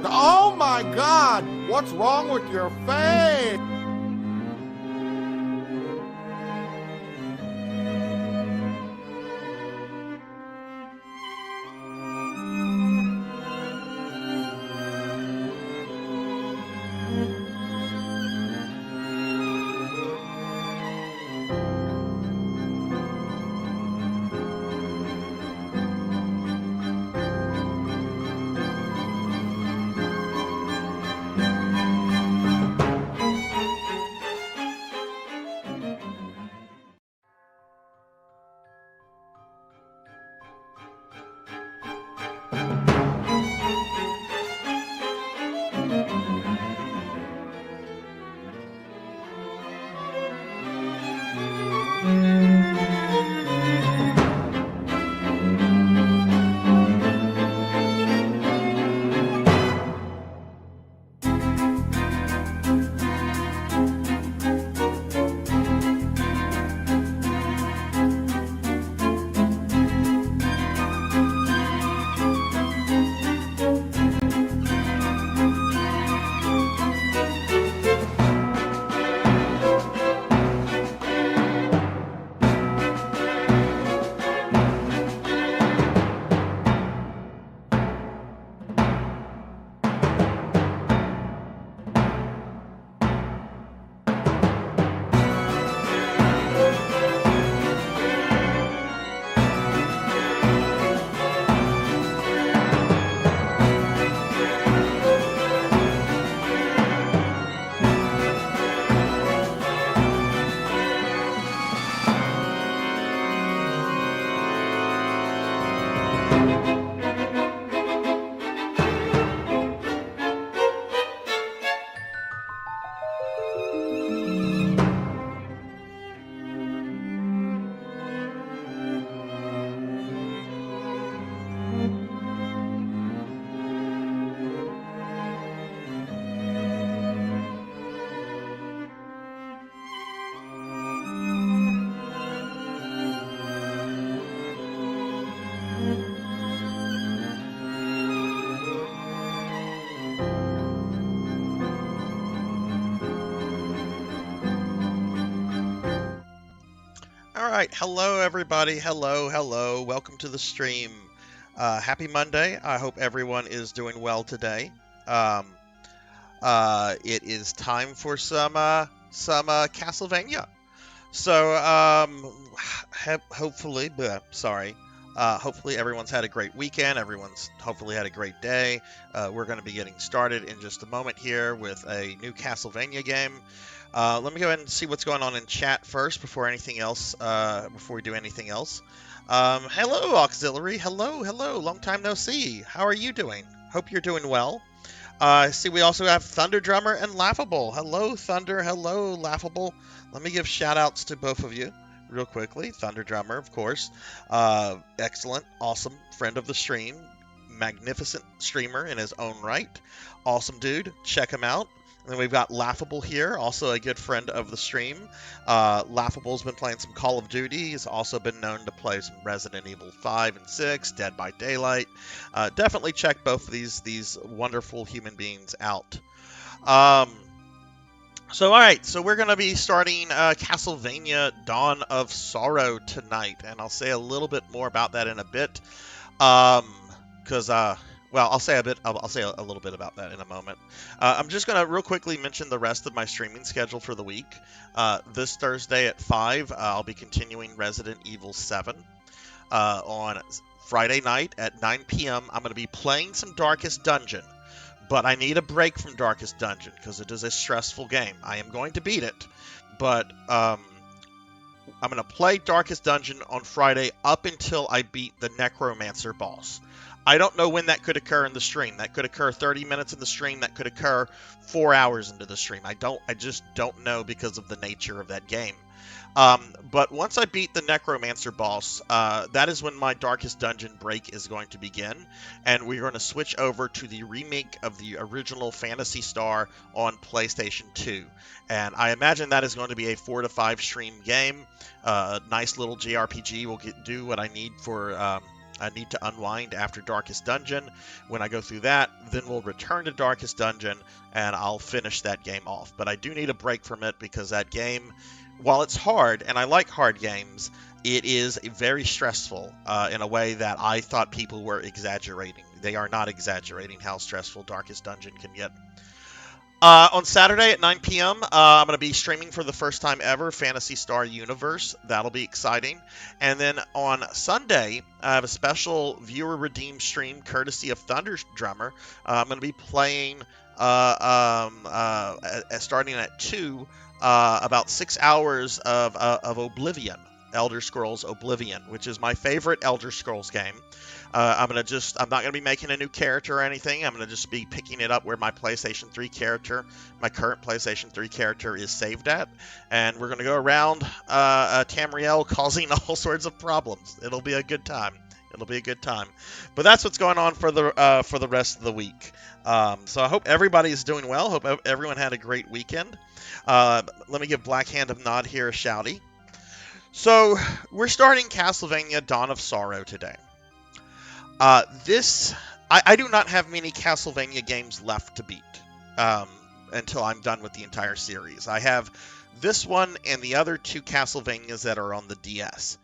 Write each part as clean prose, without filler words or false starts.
Oh my God! What's wrong with your face? right, hello everybody. Hello. Welcome to the stream. Happy Monday. I hope everyone is doing well today. Um, it is time for some Castlevania. So hopefully, hopefully everyone's had a great weekend. Everyone's hopefully had a great day. We're going to be getting started in just a moment here with a new Castlevania game. Let me go ahead and see what's going on in chat first before anything else. Before we do anything else. Hello, Auxiliary. Hello. Long time no see. How are you doing? Hope you're doing well. I see we also have Thunder Drummer and Laughable. Hello, Thunder. Hello, Laughable. Let me give shout outs to both of you real quickly. Thunder Drummer, of course. Excellent, awesome friend of the stream. Magnificent streamer in his own right. Awesome dude. Check him out. And then we've got Laughable here, also a good friend of the stream. Laughable's been playing some Call of Duty. He's also been known to play some Resident Evil 5 and 6, Dead by Daylight. Definitely check both of these wonderful human beings out. All right, so we're going to be starting Castlevania Dawn of Sorrow tonight, and I'll say a little bit more about that in a bit. I'll say a little bit about that in a moment. I'm just going to real quickly mention the rest of my streaming schedule for the week. This Thursday at 5, I'll be continuing Resident Evil 7. On Friday night at 9 p.m., I'm going to be playing some Darkest Dungeon. But I need a break from Darkest Dungeon because it is a stressful game. I am going to beat it, but I'm going to play Darkest Dungeon on Friday up until I beat the Necromancer boss. I don't know when that could occur in the stream. That could occur 30 minutes in the stream. That could occur 4 hours into the stream. I just don't know because of the nature of that game. But once I beat the Necromancer boss, that is when my Darkest Dungeon break is going to begin, and we're going to switch over to the remake of the original Phantasy Star on PlayStation 2. And I imagine that is going to be a 4 to 5 stream game. Nice little JRPG will do what I need for... I need to unwind after Darkest Dungeon. When I go through that, then we'll return to Darkest Dungeon, and I'll finish that game off. But I do need a break from it because that game, while it's hard, and I like hard games, it is very stressful in a way that I thought people were exaggerating. They are not exaggerating how stressful Darkest Dungeon can get. On Saturday at 9 p.m., I'm going to be streaming for the first time ever Phantasy Star Universe. That'll be exciting. And then on Sunday, I have a special viewer-redeemed stream courtesy of Thunder Drummer. I'm going to be playing, starting at 2, about 6 hours of Oblivion, Elder Scrolls Oblivion, which is my favorite Elder Scrolls game. I'm not going to be making a new character or anything. I'm going to just be picking it up where my PlayStation 3 character, my current PlayStation 3 character is saved at. And we're going to go around Tamriel causing all sorts of problems. It'll be a good time. But that's what's going on for the rest of the week. So I hope everybody's doing well. Hope everyone had a great weekend. Let me give Black Hand of Nod here a shouty. So we're starting Castlevania Dawn of Sorrow today. I do not have many Castlevania games left to beat until I'm done with the entire series. I have this one and the other 2 Castlevanias that are on the DS.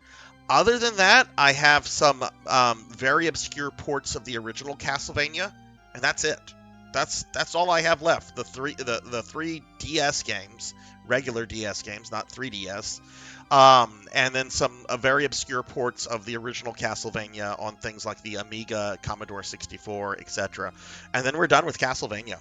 Other than that, I have some very obscure ports of the original Castlevania, and that's it. That's all I have left. The three DS games, regular DS games, not 3DS. And then some very obscure ports of the original Castlevania on things like the Amiga, Commodore 64, etc. And then we're done with Castlevania.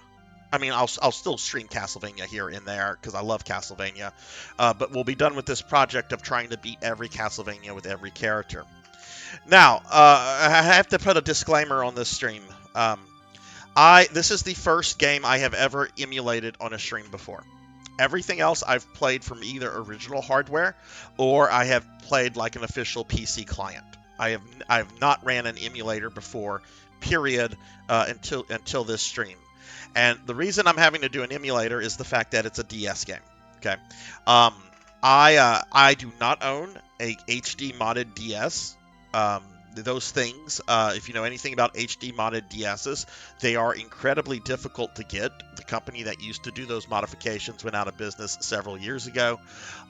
I mean, I'll still stream Castlevania here and there because I love Castlevania. But we'll be done with this project of trying to beat every Castlevania with every character. Now, I have to put a disclaimer on this stream. This is the first game I have ever emulated on a stream before. Everything else I've played from either original hardware or I have played like an official PC client. I have not ran an emulator before, period, until this stream. And the reason I'm having to do an emulator is the fact that it's a DS game. Okay, I do not own a HD modded DS. those things, if you know anything about HD modded DSs, they are incredibly difficult to get. The company that used to do those modifications went out of business several years ago,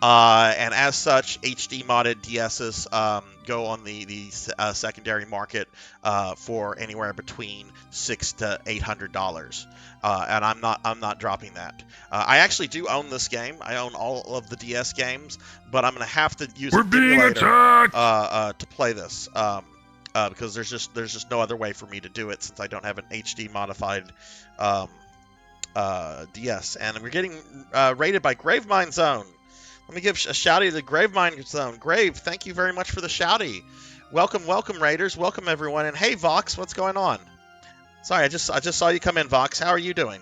and as such, HD modded DSs go on the secondary market for anywhere between $600 to $800, and I'm not dropping that. I actually do own this game. I own all of the DS games, but I'm gonna have to use an emulator to play this. Because there's just no other way for me to do it since I don't have an HD modified DS. And we're getting rated by Gravemind Zone. Let me give a shouty to the Gravemind Zone. Grave, thank you very much for the shouty. Welcome, Raiders. Welcome, everyone. And hey, Vox, what's going on? Sorry, I just saw you come in, Vox. How are you doing?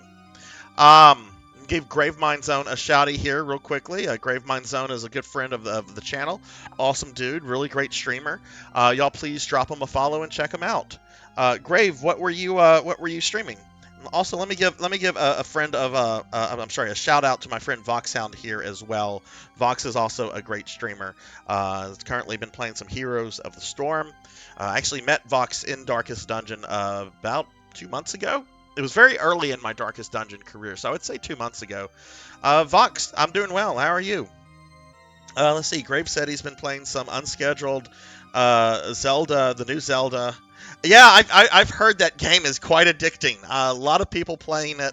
Give Gravemind Zone a shouty here real quickly. Gravemind Zone is a good friend of the channel. Awesome dude, really great streamer. Y'all please drop him a follow and check him out. Grave, what were you streaming? Also, let me give a friend of a shout out to my friend Voxhound here as well. Vox is also a great streamer. Has currently been playing some Heroes of the Storm. I actually met Vox in Darkest Dungeon about 2 months ago. It was very early in my Darkest Dungeon career, so I would say 2 months ago. Vox, I'm doing well. How are you? Let's see. Grave said he's been playing some unscheduled Zelda, the new Zelda. Yeah, I've heard that game is quite addicting. A lot of people playing it.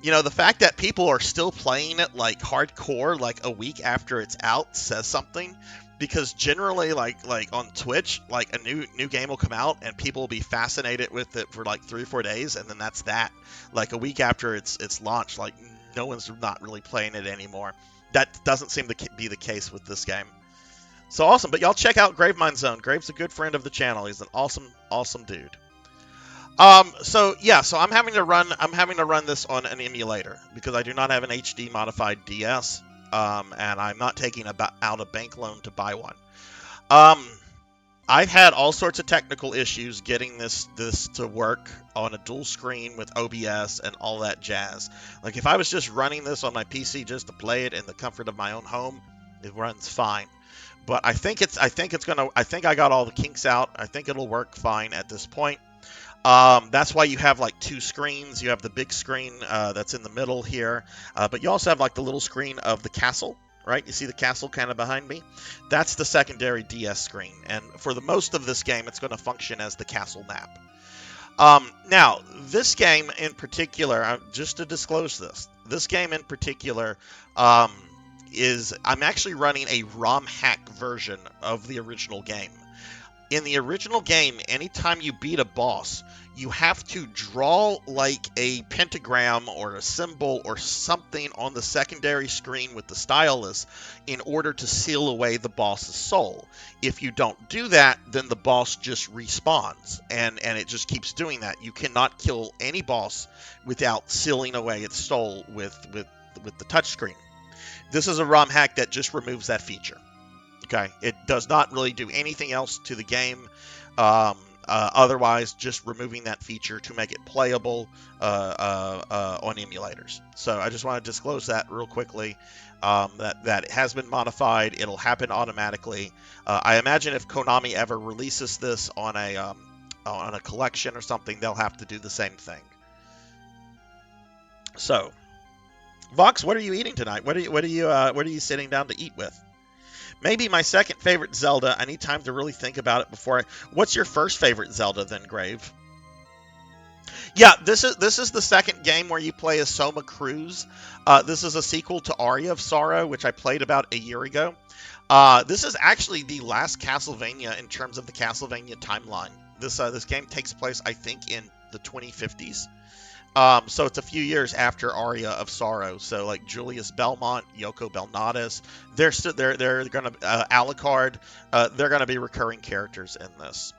You know, the fact that people are still playing it like hardcore, like a week after it's out, says something. Because generally, like on Twitch, like a new game will come out and people will be fascinated with it for like 3 or 4 days, and then that's that. Like a week after it's launched, like no one's not really playing it anymore. That doesn't seem to be the case with this game. So awesome! But y'all check out Gravemind Zone. Grave's a good friend of the channel. He's an awesome dude. So I'm having to run this on an emulator because I do not have an HD modified DS. And I'm not taking out a bank loan to buy one. I've had all sorts of technical issues getting this to work on a dual screen with OBS and all that jazz. Like if I was just running this on my PC just to play it in the comfort of my own home, it runs fine. But I think I got all the kinks out. I think it'll work fine at this point. That's why you have like 2 screens. You have the big screen that's in the middle here, but you also have like the little screen of the castle, right? You see the castle kind of behind me? That's the secondary DS screen, and for the most of this game, it's going to function as the castle map. Now, this game in particular, just to disclose this game in particular I'm actually running a ROM hack version of the original game. In the original game, anytime you beat a boss, you have to draw like a pentagram or a symbol or something on the secondary screen with the stylus in order to seal away the boss's soul. If you don't do that, then the boss just respawns, and it just keeps doing that. You cannot kill any boss without sealing away its soul with the touchscreen. This is a ROM hack that just removes that feature. Okay, it does not really do anything else to the game. Otherwise, just removing that feature to make it playable on emulators. So I just want to disclose that real quickly. That it has been modified. It'll happen automatically. I imagine if Konami ever releases this on a collection or something, they'll have to do the same thing. So, Vox, what are you eating tonight? What are you sitting down to eat with? Maybe my second favorite Zelda. I need time to really think about it before What's your first favorite Zelda then, Grave? Yeah, this is the second game where you play as Soma Cruz. This is a sequel to Aria of Sorrow, which I played about a year ago. This is actually the last Castlevania in terms of the Castlevania timeline. This game takes place, I think, in the 2050s. So it's a few years after Aria of Sorrow. So like Julius Belmont, Yoko Belnades, they're gonna Alucard, they're gonna be recurring characters in this.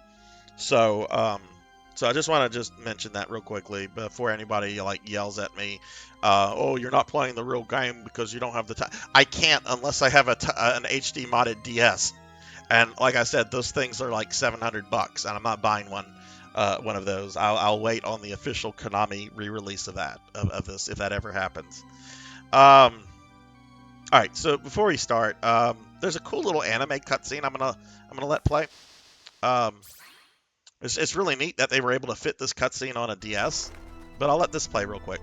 So I just want to mention that real quickly before anybody like yells at me. Oh, you're not playing the real game because you don't have the time. I can't unless I have an HD modded DS. And like I said, those things are like $700, and I'm not buying one of those. I'll wait on the official Konami re-release of this if that ever happens. All right, so before we start, there's a cool little anime cutscene I'm gonna let play. It's really neat that they were able to fit this cutscene on a DS, but I'll let this play real quick.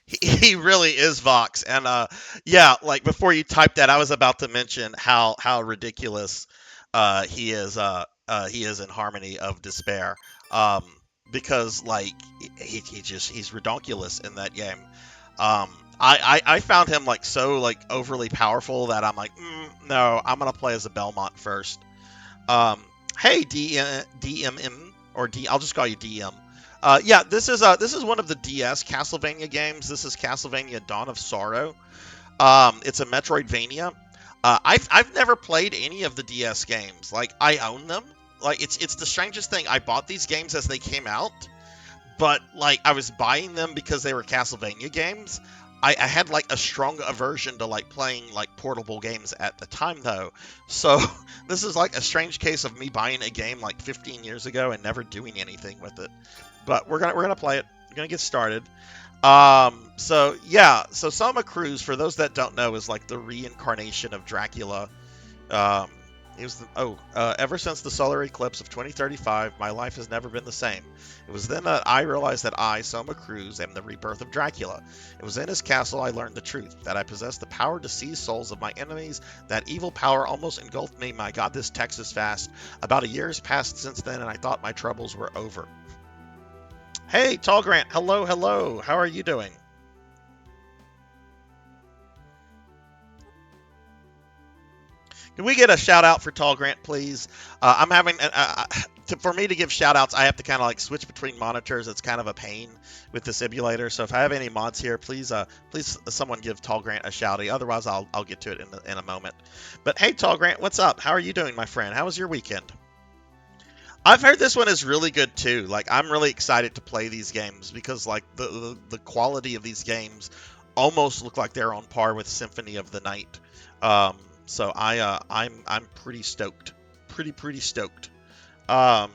He really is Vox, and yeah, like before you type that, I was about to mention how ridiculous he is in Harmony of Despair, um, because like he's redonkulous in that game. Um, I found him like so like overly powerful that I'm like, no, I'm gonna play as a Belmont first. Um, hey, DMM or D, I'll just call you DM. Yeah, this is one of the DS Castlevania games. This is Castlevania Dawn of Sorrow. It's a Metroidvania. I've never played any of the DS games. Like I own them. Like it's the strangest thing. I bought these games as they came out, but like I was buying them because they were Castlevania games. I had like a strong aversion to like playing like portable games at the time though. So this is like a strange case of me buying a game like 15 years ago and never doing anything with it. But we're gonna play it. We're gonna get started. So yeah, so Soma Cruz, for those that don't know, is like the reincarnation of Dracula. um, it was ever since the solar eclipse of 2035, my life has never been the same. It was then that I realized that I, Soma Cruz, am the rebirth of Dracula. It was in his castle I learned the truth, that I possessed the power to seize souls of my enemies. That evil power almost engulfed me. My God, this text is fast. About a year has passed since then, and I thought my troubles were over. Hey, Tall Grant. Hello, hello. How are you doing? Can we get a shout out for Tall Grant, please? I'm having for me to give shout outs, I have to kind of like switch between monitors. It's kind of a pain with the simulator. So if I have any mods here, please someone give Tall Grant a shouty. Otherwise, I'll get to it in a moment. But hey, Tall Grant, what's up? How are you doing, my friend? How was your weekend? I've heard this one is really good too. Like I'm really excited to play these games because like the quality of these games almost look like they're on par with Symphony of the Night. Um, so I'm pretty stoked. Pretty stoked. Um,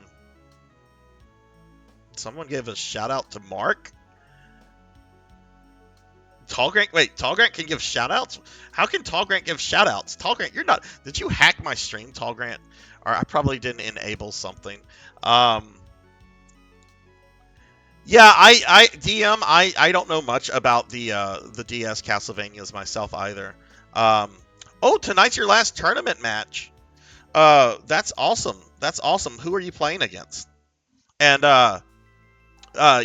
someone gave a shout out to Mark. Tall Grant, wait, Tall Grant can give shout outs? How can Tall Grant give shout outs? Tall Grant, you're not, did you hack my stream, Tall Grant? Or I probably didn't enable something. Um, Yeah, DM. I don't know much about the DS Castlevanias myself either. Um, oh, tonight's your last tournament match. That's awesome. That's awesome. Who are you playing against? And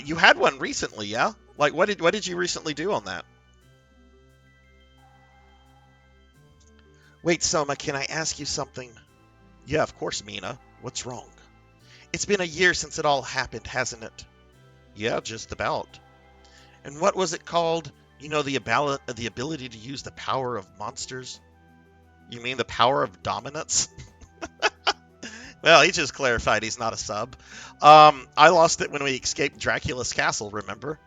you had one recently, yeah? Like what did you recently do on that? Wait, Soma, can I ask you something? Yeah, of course, Mina. What's wrong? It's been a year since it all happened, hasn't it? Yeah, just about. And what was it called? You know, the ability to use the power of monsters? You mean the power of dominance? Well, he just clarified he's not a sub. I lost it when we escaped Dracula's castle, remember?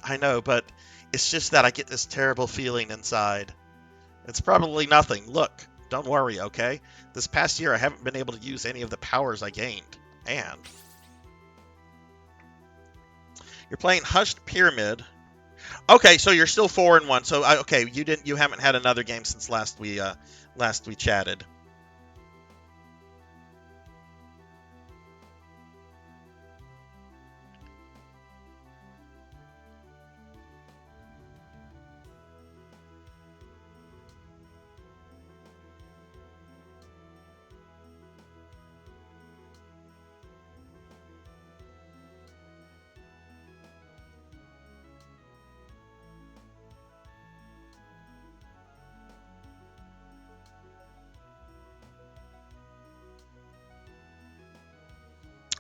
I know, but it's just that I get this terrible feeling inside. It's probably nothing. Look, don't worry, okay? This past year I haven't been able to use any of the powers I gained. And you're playing Hushed Pyramid. Okay, so you're still 4-1. So okay, you haven't had another game since last we chatted.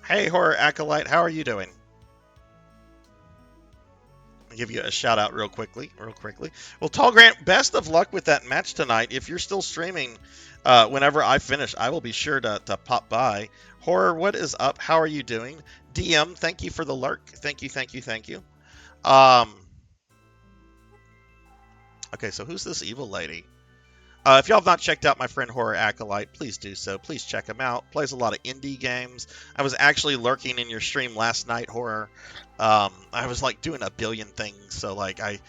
Hey, Horror Acolyte, how are you doing? I'll give you a shout out real quickly. Well, Tall Grant, best of luck with that match tonight. If you're still streaming, whenever I finish, I will be sure to pop by. Horror, what is up? How are you doing? DM, thank you for the lurk. Thank you. Okay, so who's this evil lady? If y'all have not checked out my friend Horror Acolyte, please do so. Please check him out. Plays a lot of indie games. I was actually lurking in your stream last night, Horror. I was like doing a billion things, so like I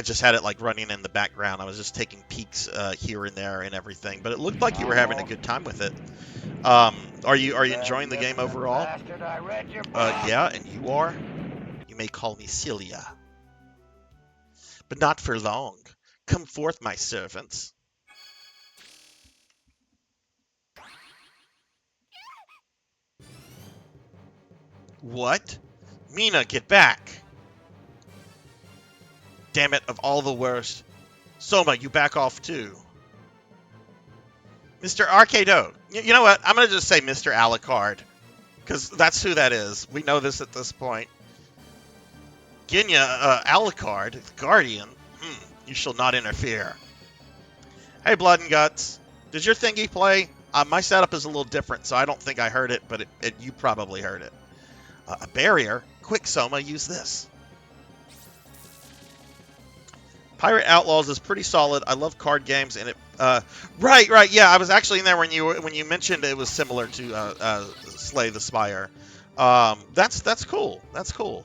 just had it like running in the background. I was just taking peeks here and there and everything, but it looked like you were having a good time with it. Are you enjoying the game overall? Yeah, and you are. You may call me Celia, but not for long. Come forth, my servants. What? Mina, get back! Damn it, of all the worst. Soma, you back off too. Mr. Arcado. You know what? I'm going to just say Mr. Alucard. Because that's who that is. We know this at this point. Ginya, Alucard, Guardian. You shall not interfere. Hey, Blood and Guts. Did your thingy play? My setup is a little different, so I don't think I heard it, but you probably heard it. A barrier? Quick, Soma, use this. Pirate Outlaws is pretty solid. I love card games, and it. Right. Yeah, I was actually in there when you mentioned it was similar to Slay the Spire. That's cool. That's cool.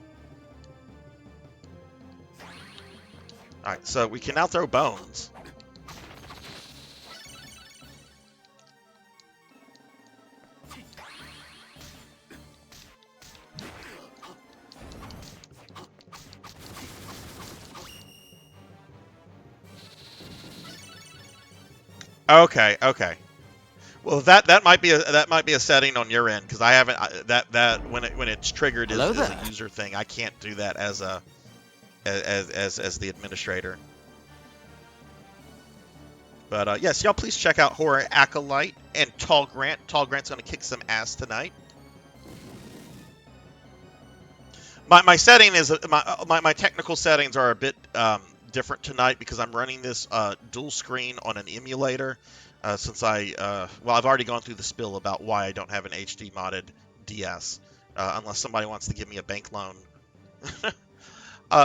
All right, so we can now throw bones. Okay. Well, that might be a setting on your end because I haven't that when it's triggered is a user thing. I can't do that as the administrator. But yes, y'all please check out Horror Acolyte and Tall Grant. Tall Grant's gonna kick some ass tonight. My setting is my technical settings are a bit different tonight because I'm running this dual screen on an emulator. Since I've already gone through the spill about why I don't have an HD modded DS, unless somebody wants to give me a bank loan.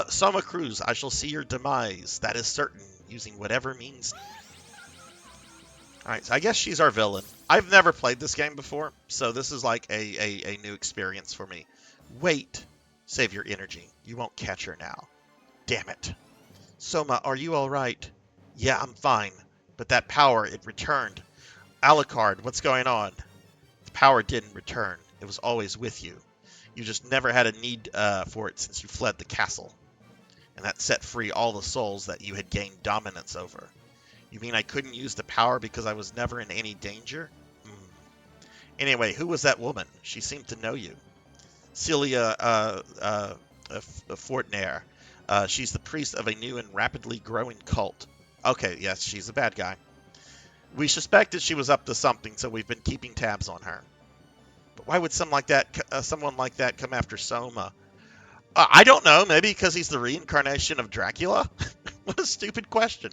Soma Cruz, I shall see your demise. That is certain, using whatever means. Alright, so I guess she's our villain. I've never played this game before, so this is like a new experience for me. Wait. Save your energy. You won't catch her now. Damn it. Soma, are you alright? Yeah, I'm fine. But that power, it returned. Alucard, what's going on? The power didn't return. It was always with you. You just never had a need for it since you fled the castle. And that set free all the souls that you had gained dominance over. You mean I couldn't use the power because I was never in any danger? Anyway, who was that woman? She seemed to know you. Celia Fortnair. She's the priest of a new and rapidly growing cult. Okay, yes, she's a bad guy. We suspected she was up to something, so we've been keeping tabs on her. But why would someone like that come after Soma? I don't know. Maybe because he's the reincarnation of Dracula? What a stupid question.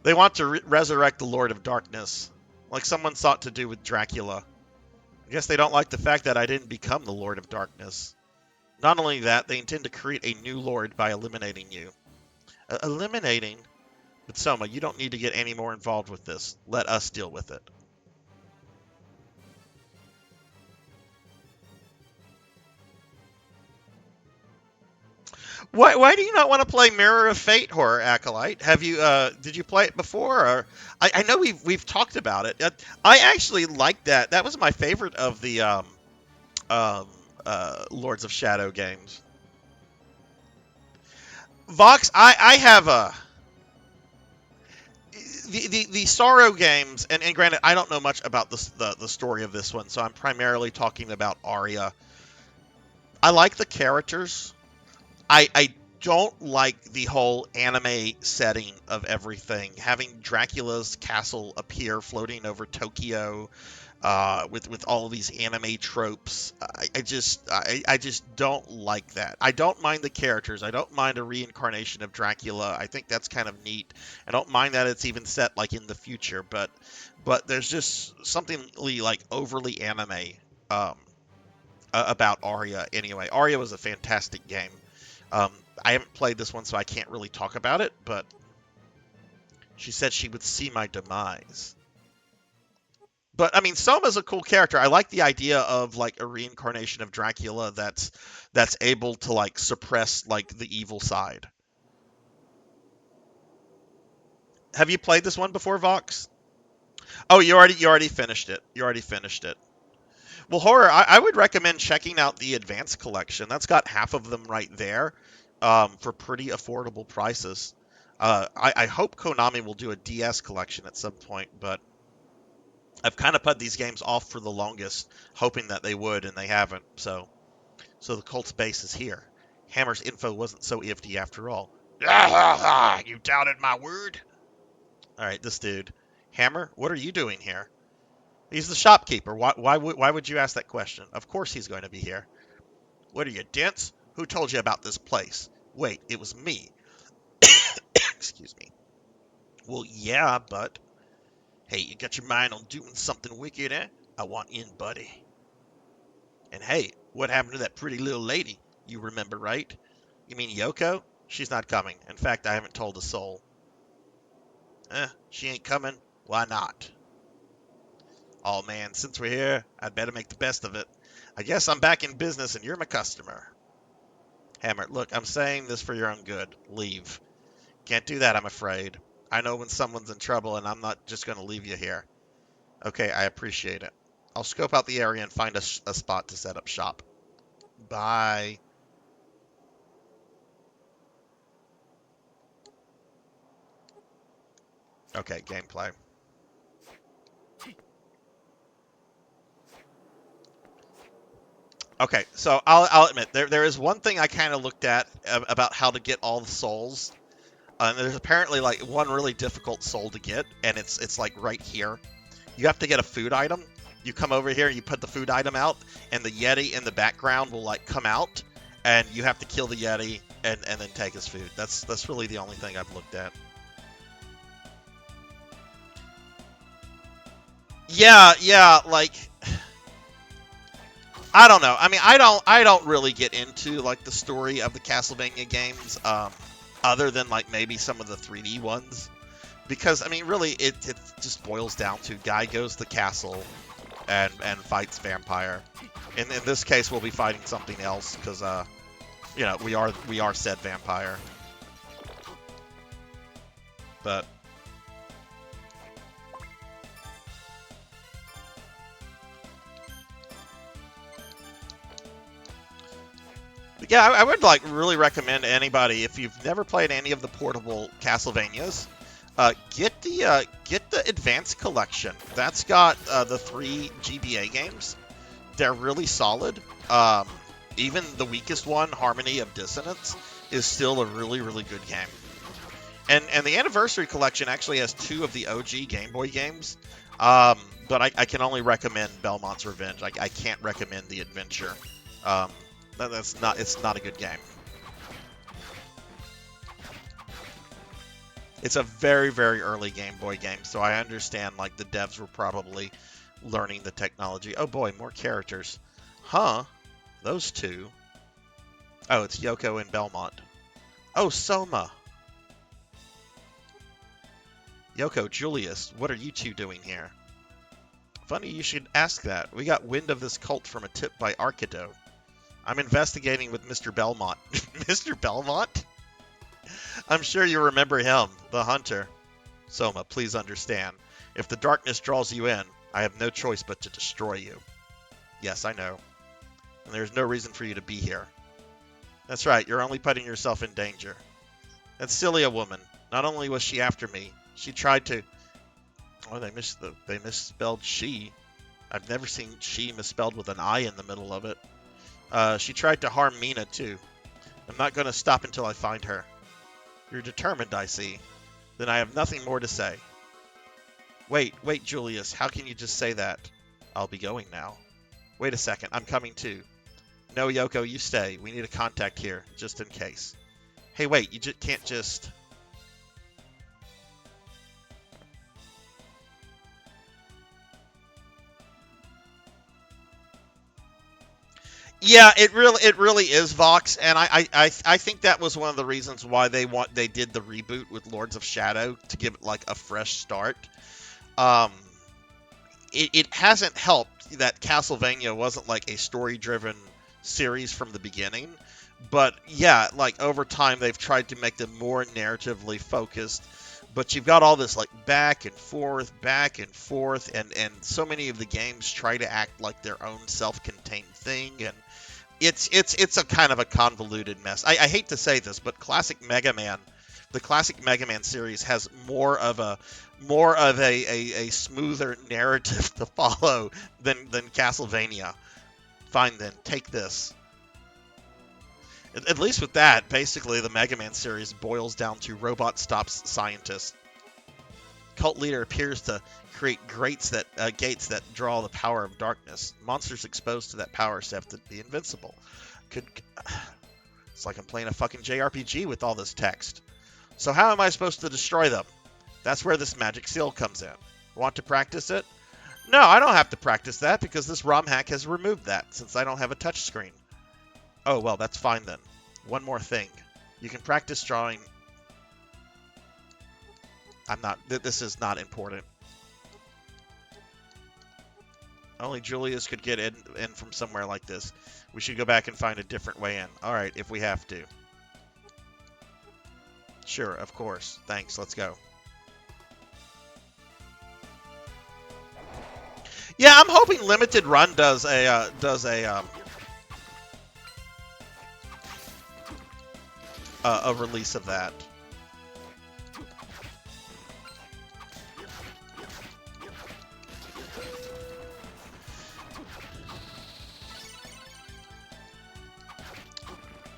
They want to resurrect the Lord of Darkness, like someone sought to do with Dracula. I guess they don't like the fact that I didn't become the Lord of Darkness. Not only that, they intend to create a new Lord by eliminating you. Eliminating? But Soma, you don't need to get any more involved with this. Let us deal with it. Why do you not want to play Mirror of Fate, Horror Acolyte? Have you did you play it before? Or I know we've talked about it. I actually liked that. That was my favorite of the Lords of Shadow games. Vox, I have the Sorrow games, and granted, I don't know much about the story of this one, so I'm primarily talking about Arya. I like the characters. I don't like the whole anime setting of everything. Having Dracula's castle appear floating over Tokyo, with all of these anime tropes. I just don't like that. I don't mind the characters. I don't mind a reincarnation of Dracula. I think that's kind of neat. I don't mind that it's even set like in the future, but there's just something like overly anime um, about Arya anyway. Arya was a fantastic game. Um, I haven't played this one, so I can't really talk about it, but she said she would see my demise. But I mean, Soma's a cool character. I like the idea of like a reincarnation of Dracula that's able to like suppress like the evil side. Have you played this one before, Vox? Oh, you already finished it. You already finished it. Well, horror. I would recommend checking out the Advanced Collection. That's got half of them right there, for pretty affordable prices. I hope Konami will do a DS collection at some point, but I've kind of put these games off for the longest, hoping that they would, and they haven't. So the cult's base is here. Hammer's info wasn't so iffy after all. You doubted my word? All right, this dude. Hammer, what are you doing here? He's the shopkeeper. Why would you ask that question? Of course he's going to be here. What are you, dense? Who told you about this place? Wait, it was me. Excuse me. Well, yeah, but... Hey, you got your mind on doing something wicked, eh? I want in, buddy. And hey, what happened to that pretty little lady? You remember, right? You mean Yoko? She's not coming. In fact, I haven't told a soul. She ain't coming? Why not? Oh man, since we're here, I'd better make the best of it. I guess I'm back in business and you're my customer. Hammer, look, I'm saying this for your own good. Leave. Can't do that, I'm afraid. I know when someone's in trouble and I'm not just going to leave you here. Okay, I appreciate it. I'll scope out the area and find a spot to set up shop. Bye. Okay, gameplay. Okay, so I'll admit there is one thing I kind of looked at about how to get all the souls. And there's apparently like one really difficult soul to get, and it's like right here. You have to get a food item. You come over here and you put the food item out, and the Yeti in the background will like come out, and you have to kill the Yeti and then take his food. That's really the only thing I've looked at. Yeah, like I don't know. I mean, I don't really get into like the story of the Castlevania games, other than like maybe some of the 3D ones, because I mean, really, it just boils down to guy goes to the castle and fights vampire. In this case, we'll be fighting something else because we are said vampire, but. Yeah, I would like really recommend to anybody, if you've never played any of the portable Castlevanias, get the Advanced Collection. That's got the 3 GBA games. They're really solid. Even the weakest one, Harmony of Dissonance, is still a really good game. And the Anniversary Collection actually has 2 of the OG Game Boy games. But I can only recommend Belmont's Revenge. I can't recommend the Adventure. It's not a good game. It's a very early Game Boy game, so I understand like the devs were probably learning the technology. Oh boy, more characters. Huh? Those two. Oh, it's Yoko and Belmont. Oh, Soma. Yoko, Julius, what are you two doing here? Funny you should ask that. We got wind of this cult from a tip by Arkido. I'm investigating with Mr. Belmont. Mr. Belmont? I'm sure you remember him, the hunter. Soma, please understand. If the darkness draws you in, I have no choice but to destroy you. Yes, I know. And there's no reason for you to be here. That's right, you're only putting yourself in danger. That silly a woman. Not only was she after me, she tried to... Oh, they misspelled she. I've never seen she misspelled with an I in the middle of it. She tried to harm Mina, too. I'm not going to stop until I find her. You're determined, I see. Then I have nothing more to say. Wait, Julius, how can you just say that? I'll be going now. Wait a second, I'm coming too. No, Yoko, you stay. We need a contact here, just in case. Hey, wait, you can't just... Yeah, it really is Vox, and I think that was one of the reasons why they did the reboot with Lords of Shadow, to give it like a fresh start. It hasn't helped that Castlevania wasn't like a story-driven series from the beginning, but yeah, like over time they've tried to make them more narratively focused. But you've got all this like back and forth, and so many of the games try to act like their own self-contained thing, and it's a kind of a convoluted mess. I hate to say this, but the classic Mega Man series has more of a smoother narrative to follow than Castlevania. Fine then, take this. At least with that, basically the Mega Man series boils down to robot stops scientist. Cult leader appears to create gates that draw the power of darkness. Monsters exposed to that power have to be invincible. It's like I'm playing a fucking JRPG with all this text. So how am I supposed to destroy them? That's where this magic seal comes in. Want to practice it? No, I don't have to practice that because this ROM hack has removed that since I don't have a touchscreen. Oh, well, that's fine then. One more thing. You can practice drawing... This is not important. Only Julius could get in from somewhere like this. We should go back and find a different way in. Alright, if we have to. Sure, of course. Thanks, let's go. Yeah, I'm hoping Limited Run does a release of that.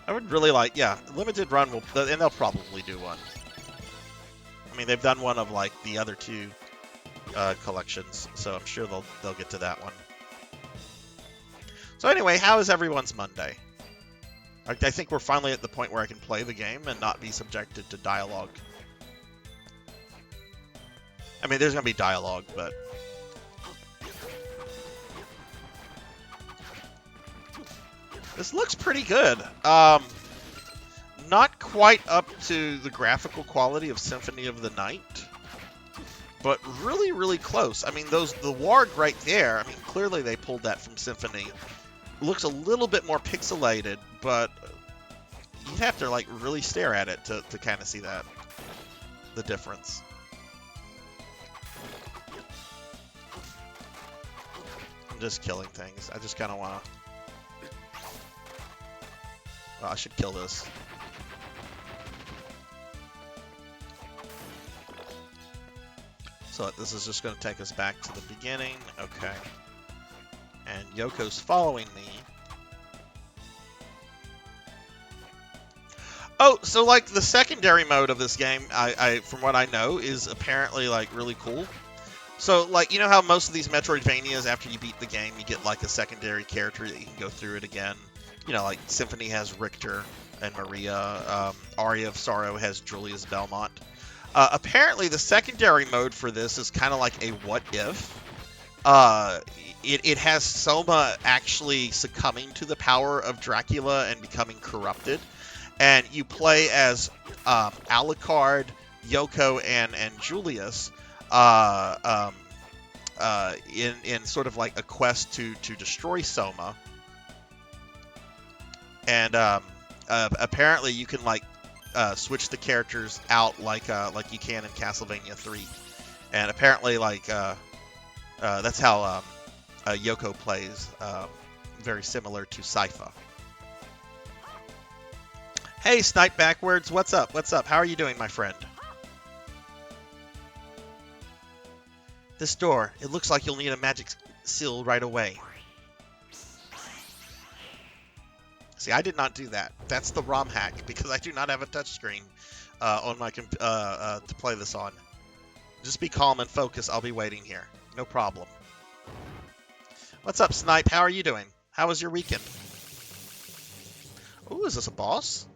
I would really like, yeah, Limited Run will, and they'll probably do one. I mean, they've done one of like the other two collections, so I'm sure they'll get to that one. So anyway, how is everyone's Monday? I think we're finally at the point where I can play the game and not be subjected to dialogue. I mean, there's gonna be dialogue, but this looks pretty good. Not quite up to the graphical quality of Symphony of the Night, but really, really close. I mean, the ward right there, I mean, clearly they pulled that from Symphony. It looks a little bit more pixelated, but you'd have to, like, really stare at it to kind of see that, the difference. I'm just killing things. I just kind of want to... Well, I should kill this. So this is just going to take us back to the beginning. Okay. And Yoko's following me. Oh, so like the secondary mode of this game, I from what I know, is apparently like really cool. So like, you know how most of these Metroidvanias, after you beat the game, you get like a secondary character that you can go through it again. You know, like Symphony has Richter and Maria. Aria of Sorrow has Julius Belmont. Apparently, the secondary mode for this is kind of like a what if. It has Soma actually succumbing to the power of Dracula and becoming corrupted. And you play as Alucard, Yoko, and Julius in sort of like a quest to destroy Soma. And apparently you can like switch the characters out like you can in Castlevania 3. And apparently like that's how Yoko plays, very similar to Sypha. Hey, Snipe Backwards, what's up? What's up? How are you doing, my friend? This door, it looks like you'll need a magic seal right away. See, I did not do that. That's the ROM hack, because I do not have a touchscreen on my to play this on. Just be calm and focus. I'll be waiting here. No problem. What's up, Snipe? How are you doing? How was your weekend? Ooh, is this a boss?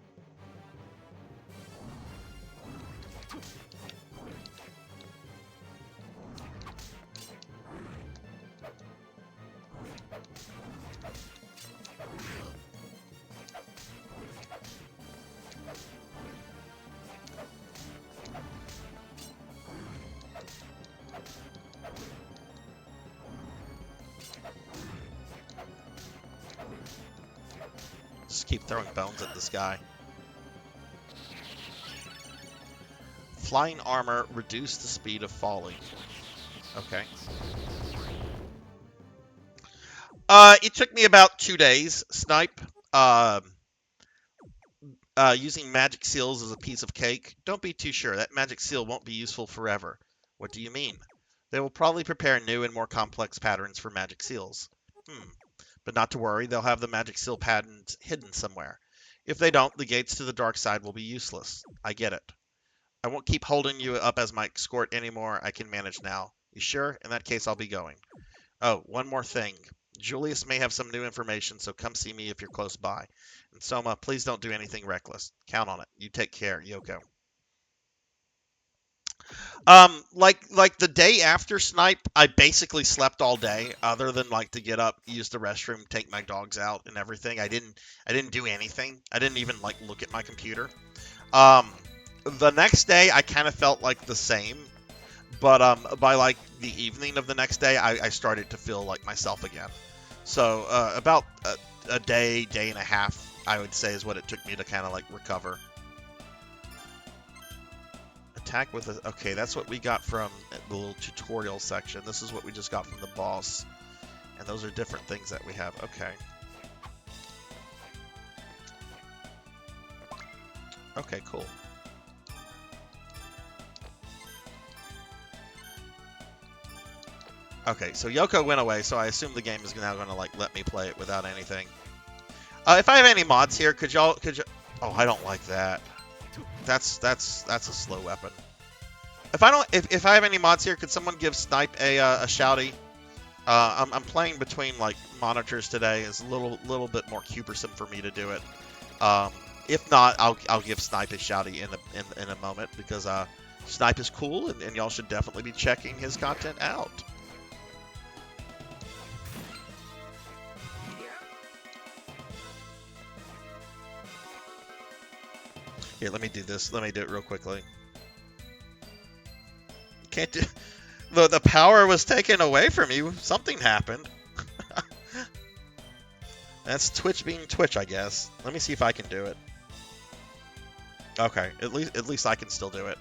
Just keep throwing bones at this guy. Flying armor, reduce the speed of falling. Okay. It took me about 2 days, Snipe. Using magic seals as a piece of cake. Don't be too sure. That magic seal won't be useful forever. What do you mean? They will probably prepare new and more complex patterns for magic seals. But not to worry, they'll have the magic seal patterns hidden somewhere. If they don't, the gates to the dark side will be useless. I get it. I won't keep holding you up as my escort anymore. I can manage now. You sure? In that case, I'll be going. Oh, one more thing. Julius may have some new information, so come see me if you're close by. And Soma, please don't do anything reckless. Count on it. You take care, Yoko. Like the day after Snipe, I basically slept all day, other than like to get up, use the restroom, take my dogs out, and everything. I didn't do anything. I didn't even like look at my computer. The next day, I kind of felt like the same, but by like the evening of the next day, I started to feel like myself again. So about a day and a half, I would say, is what it took me to kind of like recover. Attack with a... Okay, that's what we got from the little tutorial section. This is what we just got from the boss. And those are different things that we have. Okay. Okay, cool. Okay, so Yoko went away, so I assume the game is now going to like let me play it without anything. If I have any mods here, could y'all... Oh, I don't like that. That's a slow weapon. If I have any mods here, could someone give Snipe a shouty? I'm playing between like monitors today. It's a little bit more cumbersome for me to do it. If not, I'll give Snipe a shouty in a moment, because Snipe is cool, and y'all should definitely be checking his content out. Here, let me do this. Let me do it real quickly. Can't do... The power was taken away from you. Something happened. That's Twitch being Twitch, I guess. Let me see if I can do it. Okay, at least I can still do it.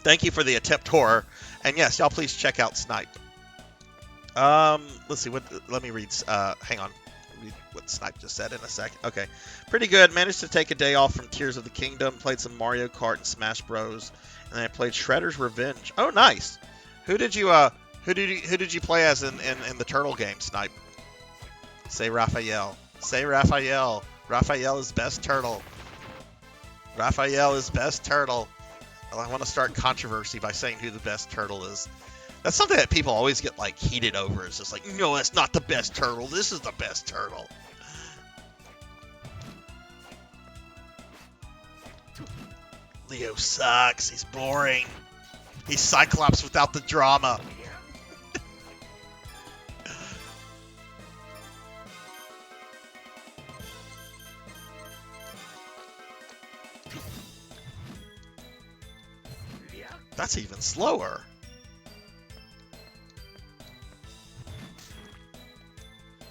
Thank you for the attempt, horror. And yes, y'all please check out Snipe. Let's see what. Let me read. Hang on. Read what Snipe just said in a second. Okay, pretty good. Managed to take a day off from Tears of the Kingdom. Played some Mario Kart and Smash Bros. And then I played Shredder's Revenge. Oh, nice. Who did you play as in the turtle game, Snipe? Say Raphael. Say Raphael. Raphael is best turtle. Raphael is best turtle. Well, I want to start controversy by saying who the best turtle is. That's something that people always get like heated over. It's just like, no, that's not the best turtle. This is the best turtle. Leo sucks. He's boring. He's Cyclops without the drama. That's even slower.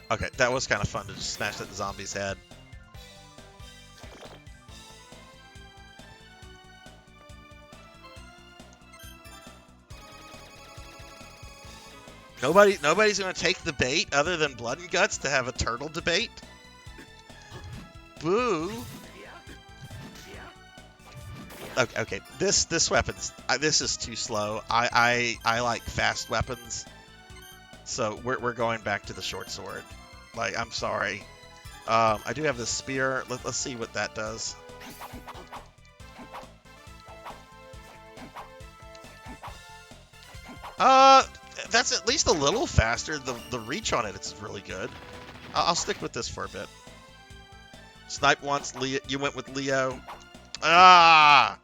Okay, that was kind of fun to just smash that zombie's head. Nobody's gonna take the bait other than Blood and Guts to have a turtle debate? Boo! Okay, this weapon's this is too slow. I like fast weapons, so we're going back to the short sword. Like, I'm sorry. I do have this spear. Let's see what that does. That's at least a little faster. The reach on it's really good. I'll stick with this for a bit. Snipe once, Leo. You went with Leo. Ah!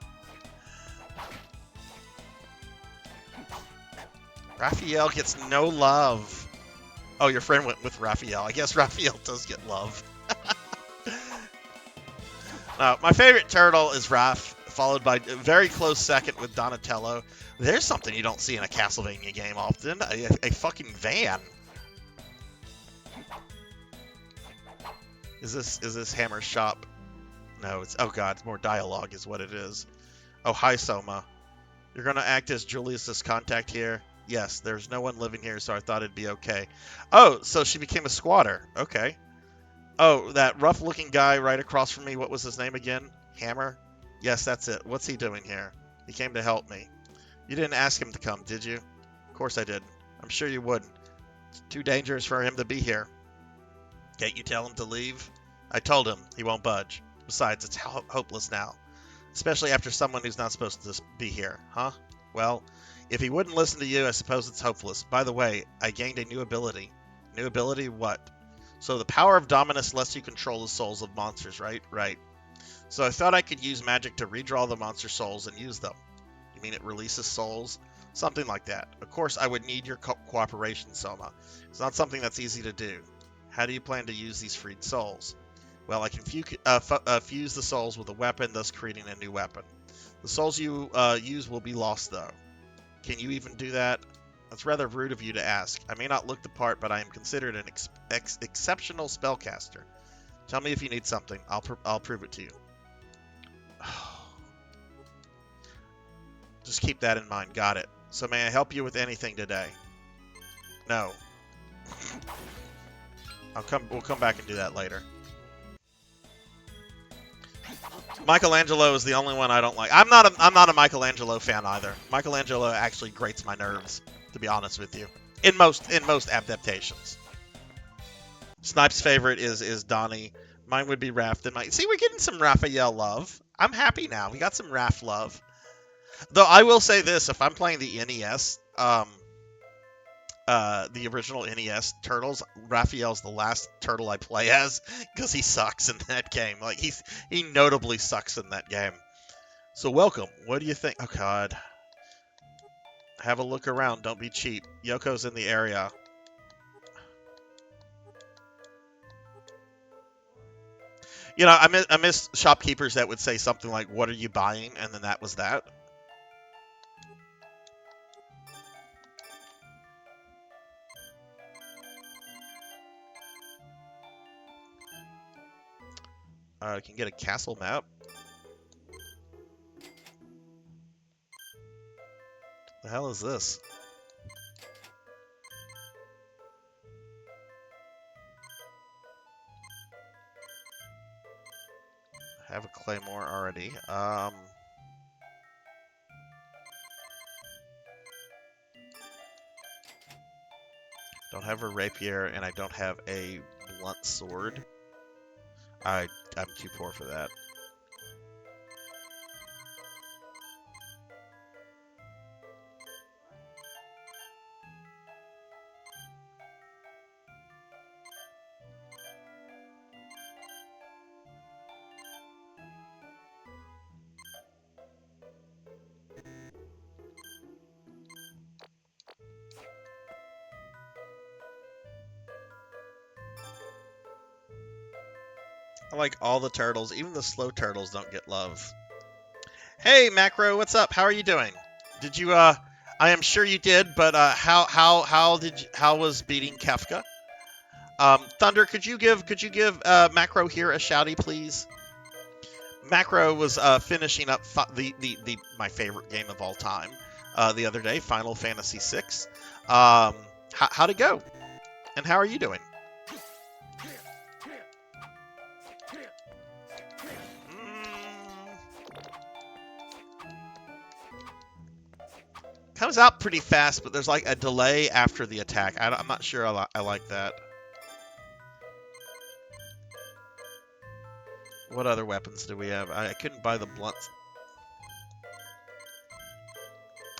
Raphael gets no love. Oh, your friend went with Raphael. I guess Raphael does get love. My favorite turtle is Raph, followed by a very close second with Donatello. There's something you don't see in a Castlevania game often. A fucking van. Is this Hammer's shop? No, it's... Oh god, it's more dialogue is what it is. Oh, hi, Soma. You're gonna act as Julius's contact here? Yes, there's no one living here, so I thought it'd be okay. Oh, so she became a squatter. Okay. Oh, that rough-looking guy right across from me, what was his name again? Hammer? Yes, that's it. What's he doing here? He came to help me. You didn't ask him to come, did you? Of course I did. I'm sure you would. It's too dangerous for him to be here. Can't you tell him to leave? I told him. He won't budge. Besides, it's hopeless now. Especially after someone who's not supposed to be here, huh? Well, if he wouldn't listen to you, I suppose it's hopeless. By the way, I gained a new ability. New ability? What? So the power of Dominus lets you control the souls of monsters, right? Right. So I thought I could use magic to redraw the monster souls and use them. You mean it releases souls? Something like that. Of course, I would need your cooperation, Soma. It's not something that's easy to do. How do you plan to use these freed souls? Well, I can fuse the souls with a weapon, thus creating a new weapon. The souls you use will be lost, though. Can you even do that? That's rather rude of you to ask. I may not look the part, but I am considered an exceptional spellcaster. Tell me if you need something. I'll prove it to you. Just keep that in mind. Got it. So may I help you with anything today? No. We'll come back and do that later. Michelangelo is the only one I don't like. I'm not a Michelangelo fan either. Michelangelo actually grates my nerves, to be honest with you. In most adaptations. Snipe's favorite is Donnie. Mine would be Raph. See, we're getting some Raphael love. I'm happy now. We got some Raph love. Though I will say this, if I'm playing the NES, the original NES Turtles, Raphael's the last turtle I play as, because he sucks in that game. Like, he notably sucks in that game. So welcome. What do you think? Oh god. Have a look around. Don't be cheap. Yoko's in the area. You know, I miss shopkeepers that would say something like, "What are you buying?" and then that was that. I can get a castle map. The hell is this? I have a claymore already. Don't have a rapier, and I don't have a blunt sword. I'm too poor for that. I like all the turtles. Even the slow turtles don't get love. Hey, Macro, what's up? How are you doing? Did you, I am sure you did, but, how was beating Kefka? Thunder, could you give, Macro here a shouty, please? Macro was, finishing up my favorite game of all time, the other day, Final Fantasy VI. How'd it go? And how are you doing? Comes out pretty fast, but there's like a delay after the attack. I'm not sure I like that. What other weapons do we have? I couldn't buy the blunts.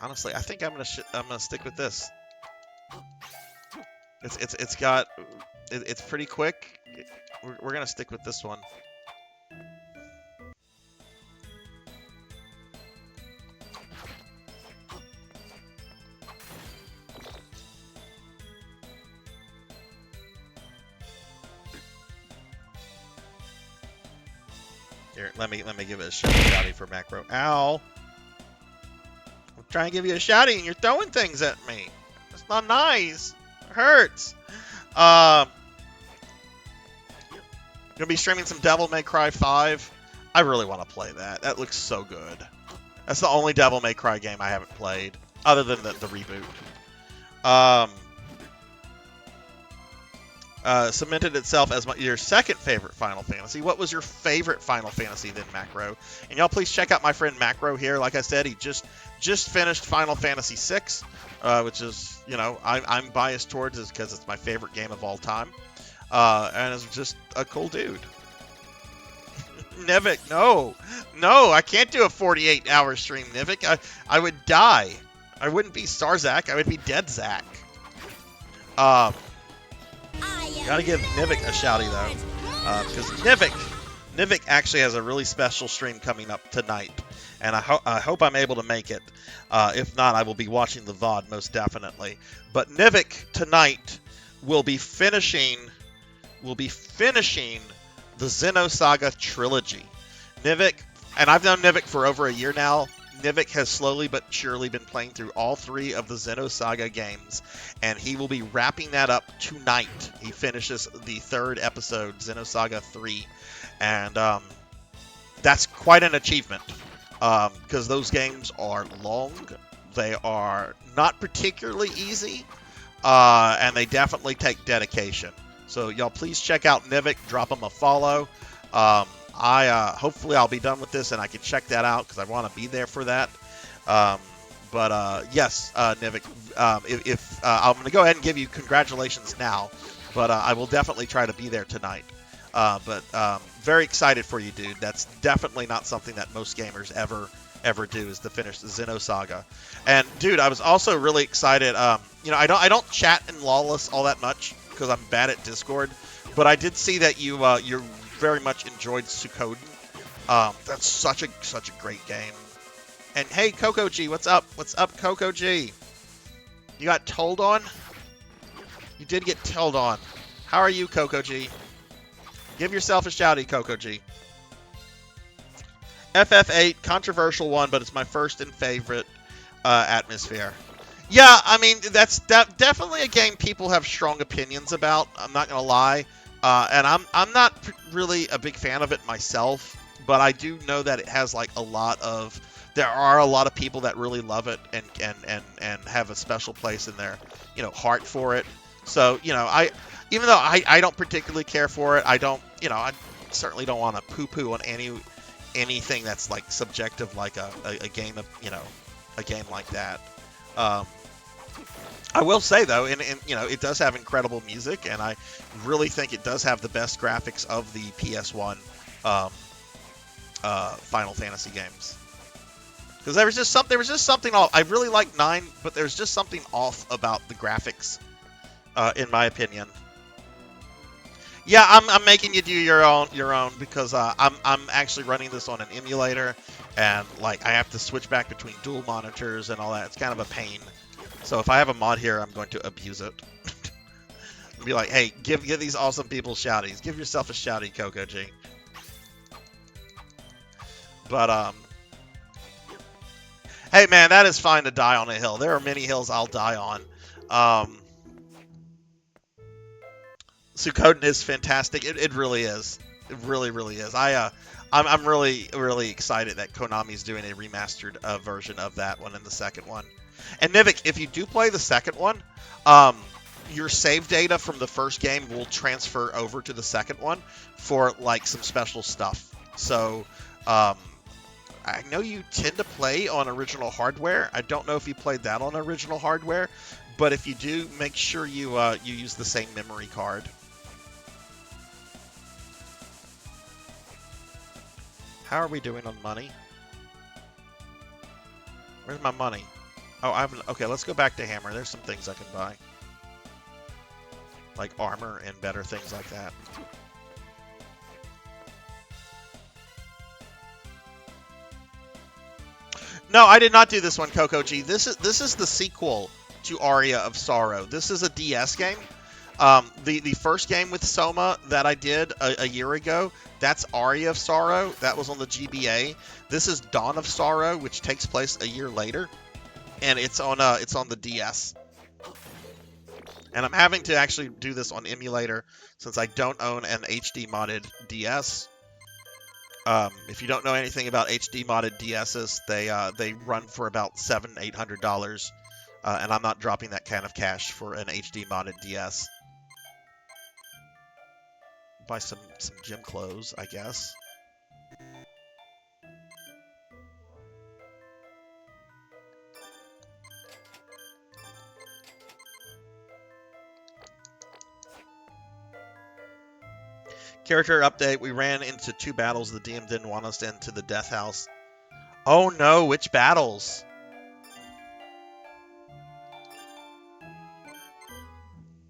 Honestly, I think I'm gonna stick with this. It's got it's pretty quick. We're gonna stick with this one. Here, let me give it a shouty for macro. Ow! I'm trying to give you a shouty and you're throwing things at me. It's not nice. It hurts. Gonna be streaming some Devil May Cry 5. I really want to play that. That looks so good. That's the only Devil May Cry game I haven't played, other than the reboot. Cemented itself as your second favorite Final Fantasy. What was your favorite Final Fantasy then, Macro? And y'all please check out my friend Macro here. Like I said, he just finished Final Fantasy VI, which is, you know, I'm biased towards it because it's my favorite game of all time. And is just a cool dude. Nivik, no, I can't do a 48-hour stream, Nivik. I would die. I wouldn't be Sarzac. I would be Dead Zac. Gotta give Nivik a shouty though, because Nivik actually has a really special stream coming up tonight, and I hope I'm able to make it. If not, I will be watching the VOD most definitely. But Nivik tonight will be finishing the Xenosaga trilogy. Nivik, and I've known Nivik for over a year now. Nivik has slowly but surely been playing through all 3 of the Xenosaga games, and he will be wrapping that up tonight. He finishes the 3rd episode, Xenosaga 3, and that's quite an achievement, because those games are long. They are not particularly easy, and they definitely take dedication. So y'all please check out Nivik, drop him a follow. Hopefully I'll be done with this and I can check that out because I want to be there for that. Yes, Nivik, I'm going to go ahead and give you congratulations now, but I will definitely try to be there tonight. Very excited for you, dude. That's definitely not something that most gamers ever do, is to finish the Xenosaga. And dude, I was also really excited. I don't chat in Lawless all that much because I'm bad at Discord, but I did see that you very much enjoyed Suikoden. That's such a great game. And hey, Coco G, what's up? What's up, Coco G? You got told on? You did get told on. How are you, Coco G? Give yourself a shouty, Coco G. FF8, controversial one, but it's my first and favorite atmosphere. Yeah, I mean, that's definitely a game people have strong opinions about. I'm not gonna lie, and I'm not really a big fan of it myself, but I do know that it has like there are a lot of people that really love it and have a special place in their heart for it. So even though I don't particularly care for it, I certainly don't want to poo-poo on anything that's like subjective, like a game of a game like that. I will say though, and it does have incredible music, and I really think it does have the best graphics of the PS1 Final Fantasy games. Because there was just something off. I really like 9, but there's just something off about the graphics, in my opinion. Yeah, I'm making you do your own because I'm actually running this on an emulator, and like I have to switch back between dual monitors and all that. It's kind of a pain. So if I have a mod here, I'm going to abuse it. Be like, hey, give these awesome people shouties. Give yourself a shouty, Coco G. But hey man, that is fine to die on a hill. There are many hills I'll die on. Suikoden is fantastic. It really is. It really, really is. I'm really excited that Konami's doing a remastered version of that one and the second one. And Nivik, if you do play the second one, your save data from the first game will transfer over to the second one for like some special stuff. So I know you tend to play on original hardware. I don't know if you played that on original hardware, but if you do, make sure you use the same memory card. How are we doing on money? Where's my money? Oh, okay, let's go back to Hammer. There's some things I can buy. like armor and better things like that. No, I did not do this one, Coco G. This is the sequel to Aria of Sorrow. This is a DS game. The first game with Soma that I did a year ago, that's Aria of Sorrow. That was on the GBA. This is Dawn of Sorrow, which takes place a year later, and it's on the DS. And I'm having to actually do this on emulator since I don't own an HD modded DS. If you don't know anything about HD modded DSs, they run for about $700-800, and I'm not dropping that kind of cash for an HD modded DS. Buy some gym clothes, I guess. Character update. We ran into 2 battles. The DM didn't want us into the death house. Oh no, which battles?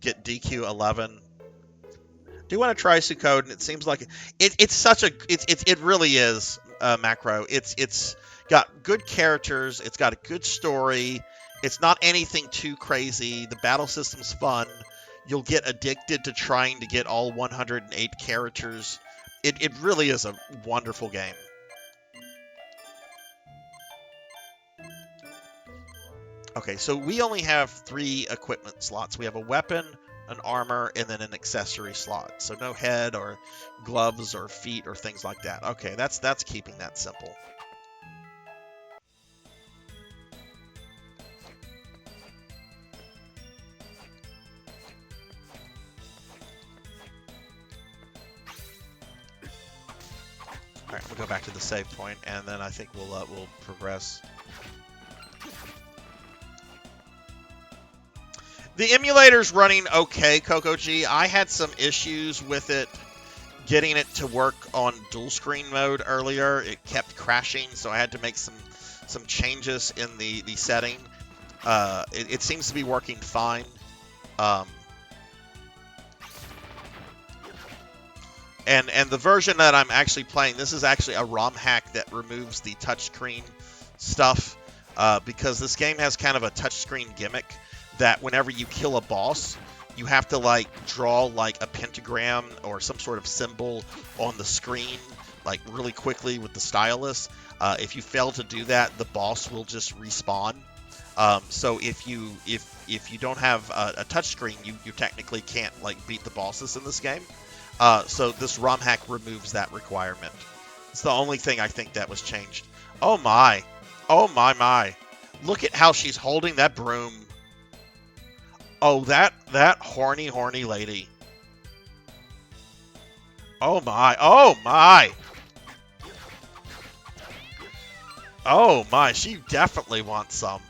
Get DQ 11. Do want to try Suikoden? It seems like it's such a it really is Macro. It's got good characters. It's got a good story. It's not anything too crazy. The battle system's fun. You'll get addicted to trying to get all 108 characters. It really is a wonderful game. Okay, so we only have 3 equipment slots. We have a weapon, an armor, and then an accessory slot. So no head or gloves or feet or things like that. Okay, that's keeping that simple. All right, we'll go back to the save point, and then I think we'll progress. The emulator's running okay, Coco G. I had some issues with it getting it to work on dual screen mode earlier. It kept crashing, so I had to make some changes in the setting. It seems to be working fine. And the version that I'm actually playing, this is actually a ROM hack that removes the touchscreen stuff, because this game has kind of a touchscreen gimmick that whenever you kill a boss, you have to like draw like a pentagram or some sort of symbol on the screen like really quickly with the stylus. If you fail to do that, the boss will just respawn. So if you don't have a touchscreen, you technically can't like beat the bosses in this game. So this ROM hack removes that requirement. It's the only thing I think that was changed. Oh my. Oh my. Look at how she's holding that broom. Oh, that horny lady. Oh my. Oh my. Oh my, she definitely wants some.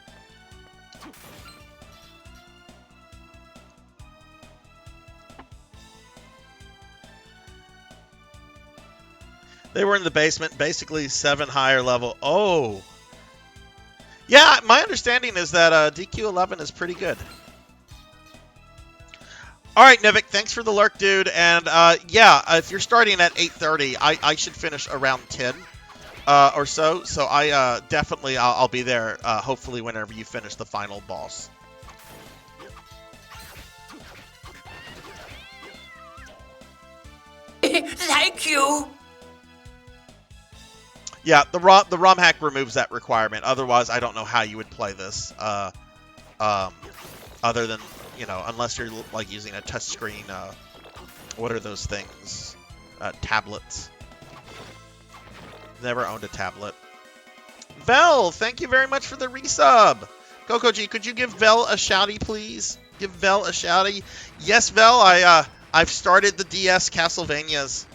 They were in the basement, basically 7 higher level. Oh. Yeah, my understanding is that DQ11 is pretty good. All right, Nivik, thanks for the lurk, dude. And yeah, if you're starting at 8:30, I should finish around 10 or so. So I definitely, I'll be there, hopefully whenever you finish the final boss. Thank you. Yeah, the ROM hack removes that requirement. Otherwise, I don't know how you would play this. Other than, you know, unless you're like using a touchscreen. What are those things? Tablets. Never owned a tablet. Vel, thank you very much for the resub. Coco G, could you give Vel a shouty, please? Give Vel a shouty. Yes, Vel, I've started the DS Castlevanias.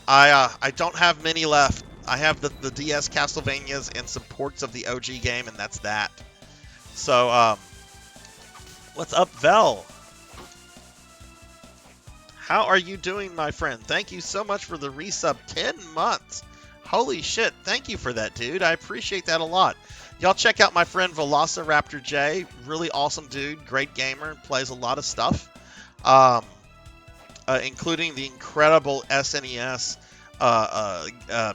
I don't have many left. I have the DS Castlevanias and some ports of the OG game, and that's that. So, what's up, Vel? How are you doing, my friend? Thank you so much for the resub. 10 months. Holy shit. Thank you for that, dude. I appreciate that a lot. Y'all check out my friend Velociraptor J. Really awesome dude. Great gamer. Plays a lot of stuff. including the incredible SNES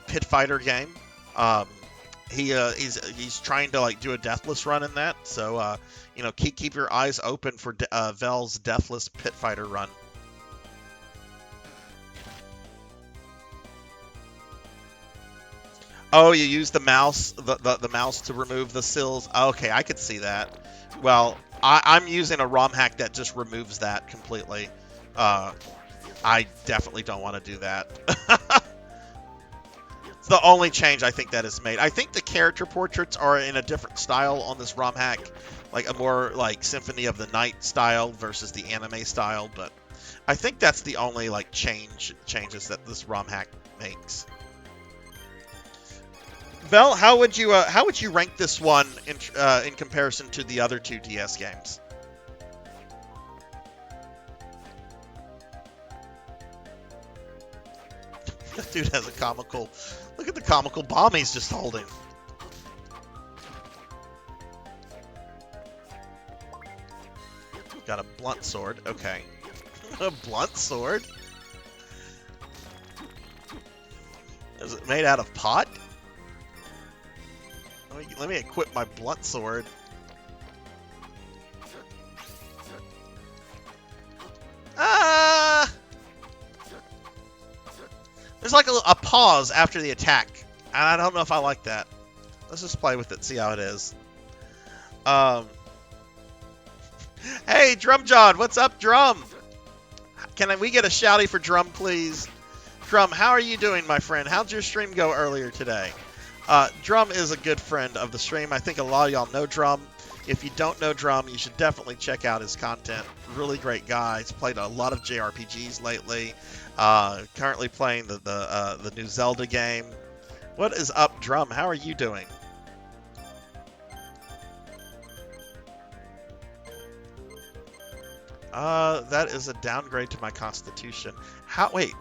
Pit Fighter game. Um, he's trying to like do a deathless run in that, so you know, keep your eyes open for Vel's deathless Pit Fighter run. Oh, you use the mouse, the mouse to remove the sills. Okay, I could see that. Well, I'm using a ROM hack that just removes that completely. I definitely don't want to do that. It's the only change I think that is made. I think the character portraits are in a different style on this ROM hack, like a more like Symphony of the Night style versus the anime style. But I think that's the only like changes that this ROM hack makes. Vel, how would you rank this one in comparison to the other two DS games? That dude has a comical. Look at the comical bomb he's just holding. Got a blunt sword. Okay. A blunt sword? Is it made out of pot? Let me equip my blunt sword. Ah! There's like a pause after the attack, and I don't know if I like that. Let's just play with it, see how it is. Hey, Drum John, what's up, Drum? Can we get a shouty for Drum, please? Drum, how are you doing, my friend? How'd your stream go earlier today? Drum is a good friend of the stream. I think a lot of y'all know Drum. If you don't know Drum, you should definitely check out his content. Really great guy. He's played a lot of JRPGs lately. Currently playing the new Zelda game. What is up, Drum? How are you doing? That is a downgrade to my constitution. Wait.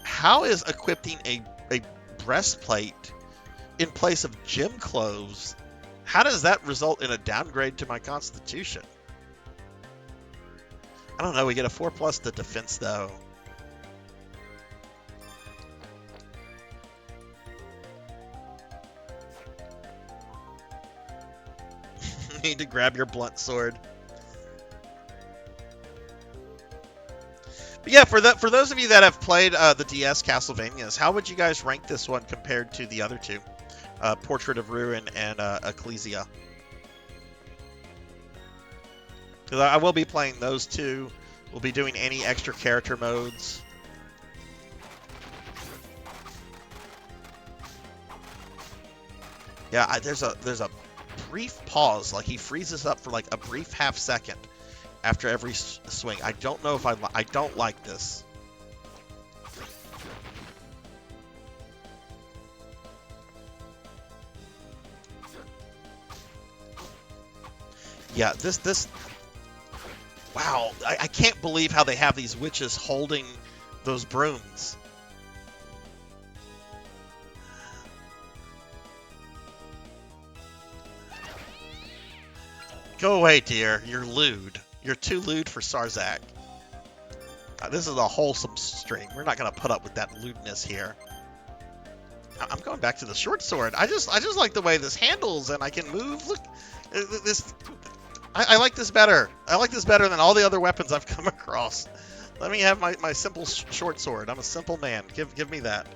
How is equipping a breastplate in place of gym clothes? How does that result in a downgrade to my constitution? I don't know. We get a 4+ to defense though. Need to grab your blunt sword. But yeah, for those of you that have played the DS Castlevanias, how would you guys rank this one compared to the other two? Portrait of Ruin and Ecclesia. Because I will be playing those two. We'll be doing any extra character modes. Yeah, there's a brief pause, like he freezes up for like a brief half second after every swing. I don't know if I don't like this. Yeah, this wow, I can't believe how they have these witches holding those brooms. Go away, dear. You're lewd. You're too lewd for Sarzac. This is a wholesome stream. We're not going to put up with that lewdness here. I'm going back to the short sword. I just like the way this handles, and I can move. Look, this. I like this better. I like this better than all the other weapons I've come across. Let me have my simple short sword. I'm a simple man. Give me that.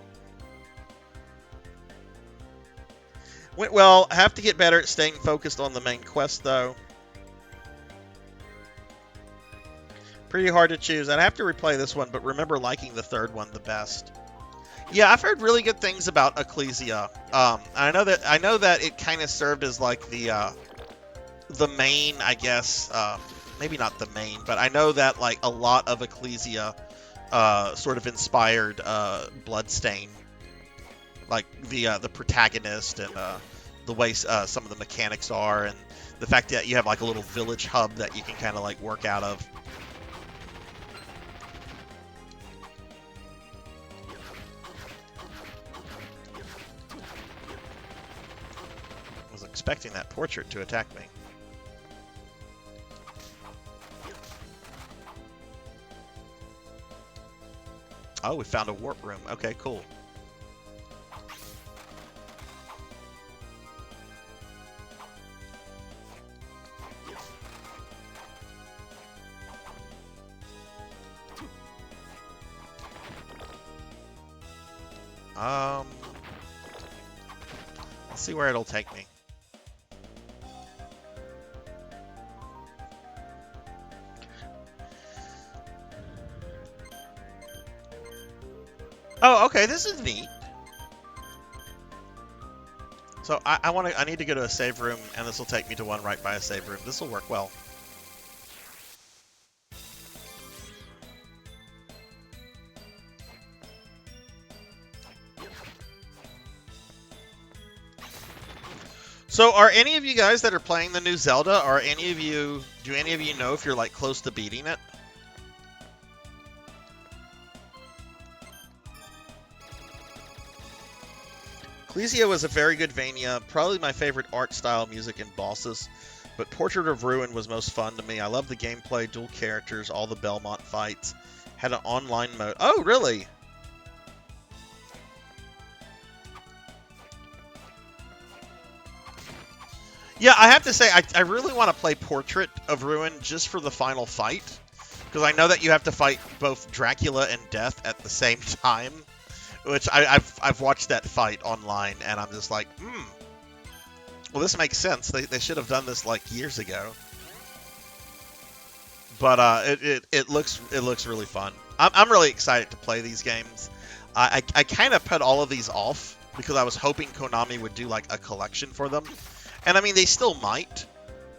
Well, I have to get better at staying focused on the main quest, though. Pretty hard to choose. I'd have to replay this one, but remember liking the third one the best. Yeah, I've heard really good things about Ecclesia. I know that it kind of served as like the main, I guess. Maybe not the main, but I know that like a lot of Ecclesia sort of inspired Bloodstain, like the protagonist and the way some of the mechanics are, and the fact that you have like a little village hub that you can kind of like work out of. I was expecting that portrait to attack me. Oh, we found a warp room. Okay, cool. Let's see where it'll take me. Oh, okay, this is neat. So I need to go to a save room, and this will take me to one right by a save room. This will work well. So, are any of you guys that are playing the new Zelda, do any of you know if you're like close to beating it? Ecclesia was a very good Vania, probably my favorite art style, music, and bosses, but Portrait of Ruin was most fun to me. I love the gameplay, dual characters, all the Belmont fights, had an online mode. Oh, really? Yeah, I have to say, I really want to play Portrait of Ruin just for the final fight, because I know that you have to fight both Dracula and Death at the same time, which I've watched that fight online, and I'm just like, well, this makes sense. They should have done this like years ago. But it looks really fun. I'm really excited to play these games. I kind of put all of these off because I was hoping Konami would do like a collection for them. And I mean, they still might,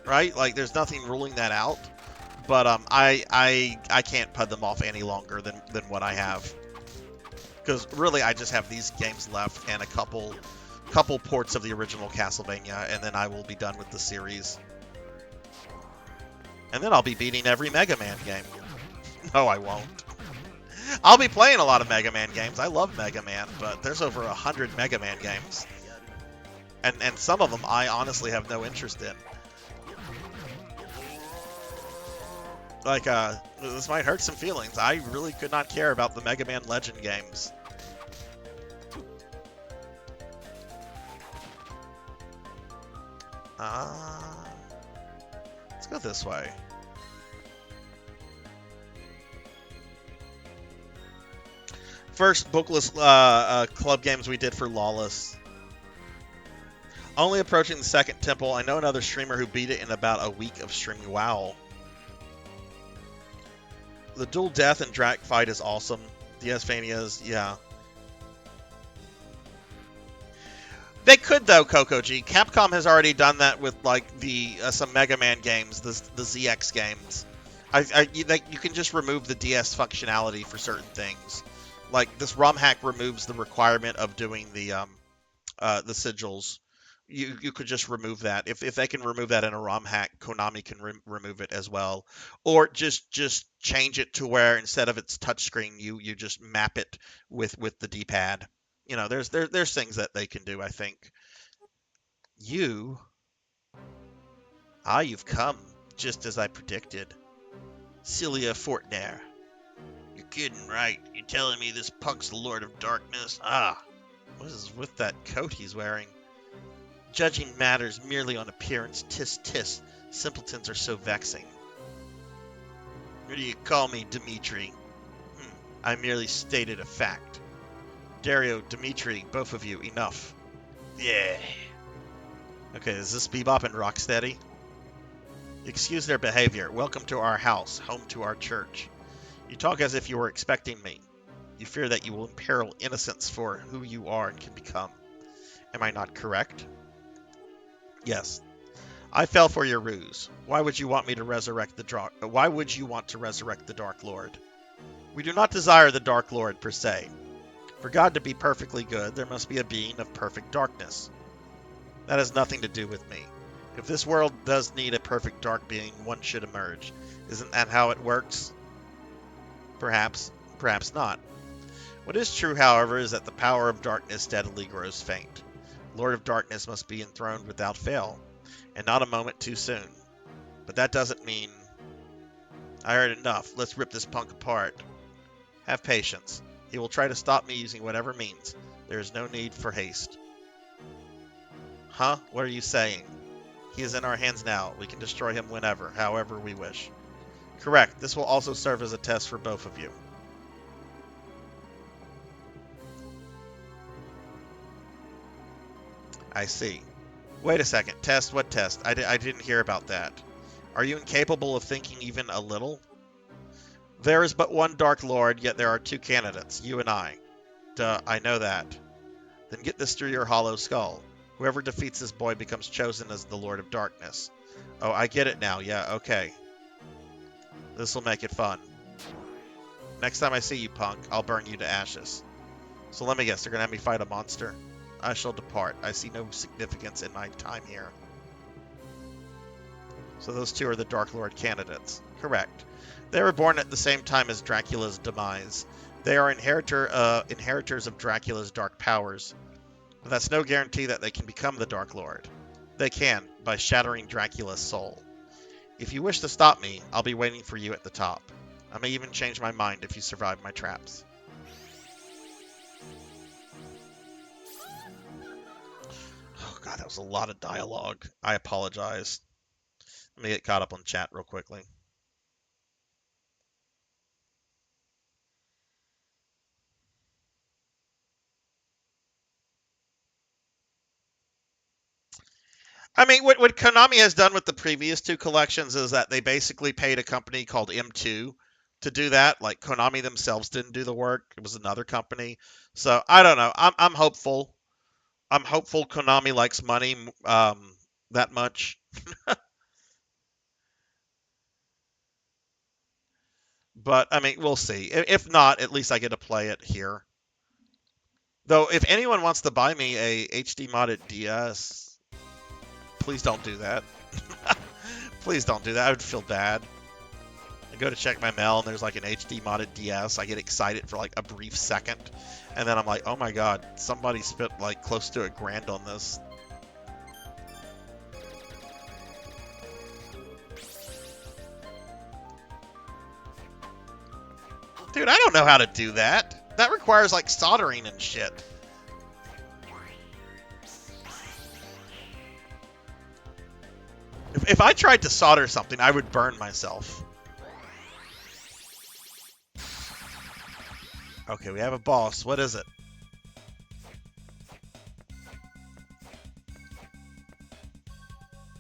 right? Like, there's nothing ruling that out. But I can't put them off any longer than what I have. Because really, I just have these games left and a couple ports of the original Castlevania, and then I will be done with the series. And then I'll be beating every Mega Man game. No, I won't. I'll be playing a lot of Mega Man games. I love Mega Man, but there's over 100 Mega Man games. And some of them I honestly have no interest in. Like, this might hurt some feelings. I really could not care about the Mega Man Legend games. Let's go this way. First bookless club games we did for Lawless. Only approaching the second temple. I know another streamer who beat it in about a week of streaming. Wow. The dual death and Drac fight is awesome. DS-Vanias, yeah. They could though, Coco G. Capcom has already done that with like the some Mega Man games, the ZX games. You can just remove the DS functionality for certain things. Like this ROM hack removes the requirement of doing the sigils. You could just remove that. If they can remove that in a ROM hack, Konami can remove it as well. Or just change it to where instead of its touchscreen, you just map it with the D-pad. You know, there's things that they can do, I think. You've come, just as I predicted. Celia Fortnair. You're kidding, right? You're telling me this punk's the Lord of Darkness? What is with that coat he's wearing? Judging matters merely on appearance, tis tis. Simpletons are so vexing. What do you call me, Dimitri? I merely stated a fact. Dario, Dimitri, both of you, enough. Yeah. Okay, is this Bebop and Rocksteady? Excuse their behavior. Welcome to our house, home to our church. You talk as if you were expecting me. You fear that you will imperil innocence for who you are and can become. Am I not correct? Yes. I fell for your ruse. Why would you want me to resurrect the Dark? Why would you want to resurrect the Dark Lord? We do not desire the Dark Lord per se. For God to be perfectly good, there must be a being of perfect darkness. That has nothing to do with me. If this world does need a perfect dark being, one should emerge. Isn't that how it works? Perhaps, perhaps not. What is true, however, is that the power of darkness steadily grows faint. Lord of Darkness must be enthroned without fail, and not a moment too soon. But that doesn't mean... I heard enough. Let's rip this punk apart. Have patience. He will try to stop me using whatever means. There is no need for haste. Huh? What are you saying? He is in our hands now. We can destroy him whenever, however we wish. Correct. This will also serve as a test for both of you. I see. Wait a second. Test? What test? I didn't hear about that. Are you incapable of thinking even a little? There is but one Dark Lord, yet there are two candidates, you and I. Duh, I know that. Then get this through your hollow skull. Whoever defeats this boy becomes chosen as the Lord of Darkness. Oh, I get it now. Yeah, okay. This'll make it fun. Next time I see you, punk, I'll burn you to ashes. So let me guess, they're gonna have me fight a monster? I shall depart. I see no significance in my time here. So those two are the Dark Lord candidates. Correct. They were born at the same time as Dracula's demise. They are inheritors of Dracula's dark powers. But that's no guarantee that they can become the Dark Lord. They can, by shattering Dracula's soul. If you wish to stop me, I'll be waiting for you at the top. I may even change my mind if you survive my traps. Oh god, that was a lot of dialogue. I apologize. Let me get caught up on chat real quickly. I mean, what Konami has done with the previous two collections is that they basically paid a company called M2 to do that. Like, Konami themselves didn't do the work. It was another company. So, I don't know. I'm hopeful. I'm hopeful Konami likes money that much. But, I mean, we'll see. If not, at least I get to play it here. Though, if anyone wants to buy me a HD modded DS, please don't do that. Please don't do that. I would feel bad. I go to check my mail and there's like an HD modded DS. I get excited for like a brief second. And then I'm like, oh my god, somebody spent like close to $1,000 on this. Dude, I don't know how to do that. That requires like soldering and shit. If I tried to solder something, I would burn myself. Okay, we have a boss. What is it?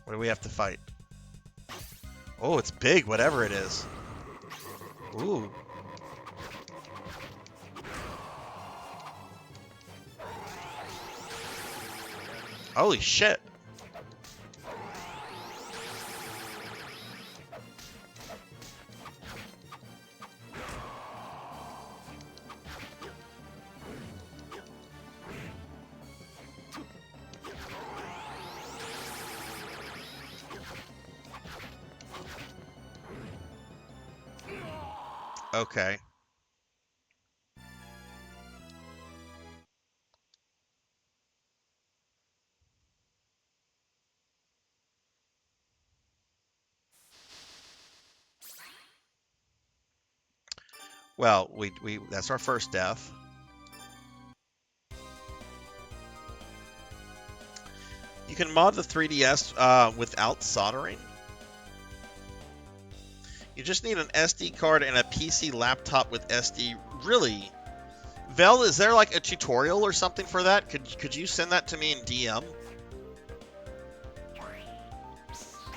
What do we have to fight? Oh, it's big, whatever it is. Ooh. Holy shit. Okay. Well, we that's our first death. You can mod the 3DS without soldering. You just need an SD card and a PC laptop with SD. Really? Vel, is there like a tutorial or something for that? Could you send that to me in DM?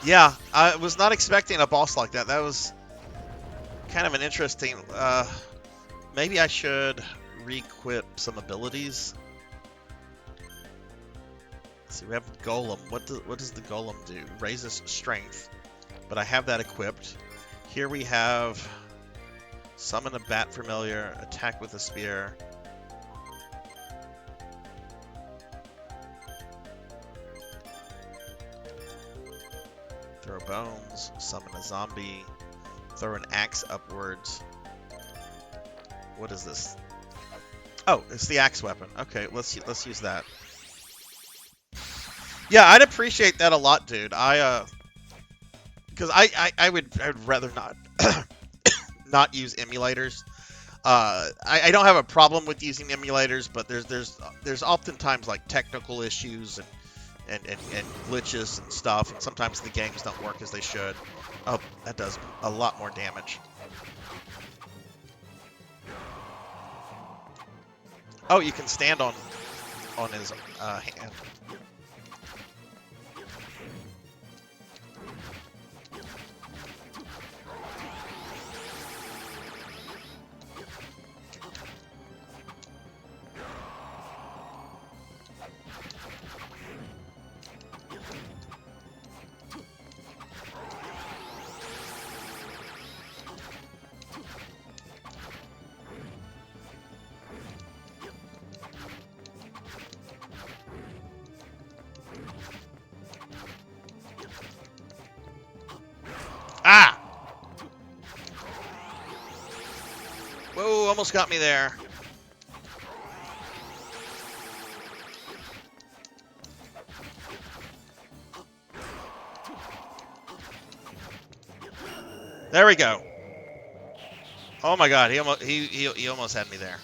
Yeah, I was not expecting a boss like that. That was kind of an interesting... maybe I should re-equip some abilities. Let's see, we have Golem. What does the Golem do? Raises strength. But I have that equipped. Here we have summon a bat familiar, attack with a spear. Throw bones, summon a zombie, throw an axe upwards. What is this? Oh, it's the axe weapon. Okay, let's use that. Yeah, I'd appreciate that a lot, dude. Because I would rather not not use emulators. I don't have a problem with using emulators, but there's oftentimes like technical issues and glitches and stuff, and sometimes the games don't work as they should. Oh, that does a lot more damage. Oh, you can stand on his hand. Ah! Whoa, almost got me there. There we go. Oh my god, he almost had me there.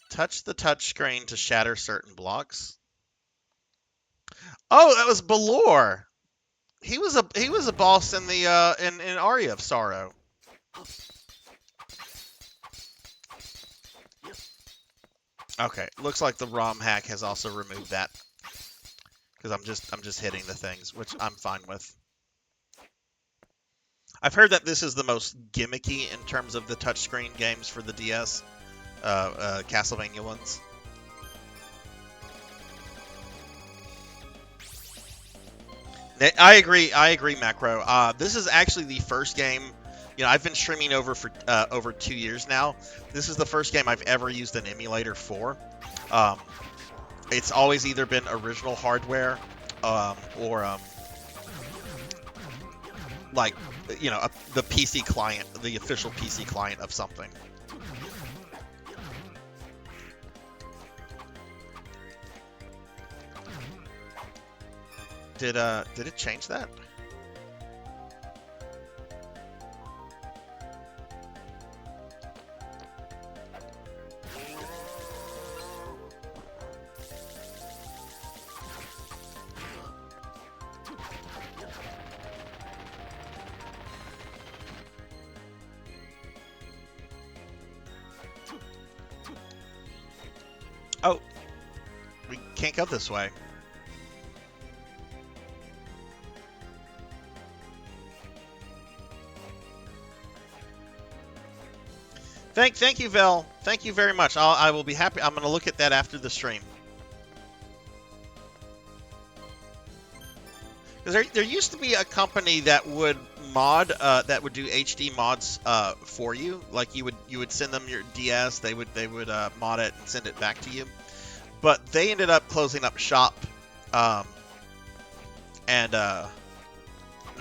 Touch the touch screen to shatter certain blocks. Oh, that was Balor. He was a boss in the in Aria of Sorrow. Okay, looks like the ROM hack has also removed that because I'm just hitting the things, which I'm fine with. I've heard that this is the most gimmicky in terms of the touchscreen games for the DS, Castlevania ones. I agree, Macro. This is actually the first game. You know, I've been streaming over 2 years now. This is the first game I've ever used an emulator for. It's always either been original hardware, or like, you know, the PC client, the official PC client of something. Did it change that? Oh, we can't go this way. Thank you, Vel. Thank you very much. I will be happy. I'm going to look at that after the stream. Because there used to be a company that would that would do HD mods for you. Like you would send them your DS, they would mod it and send it back to you. But they ended up closing up shop, and now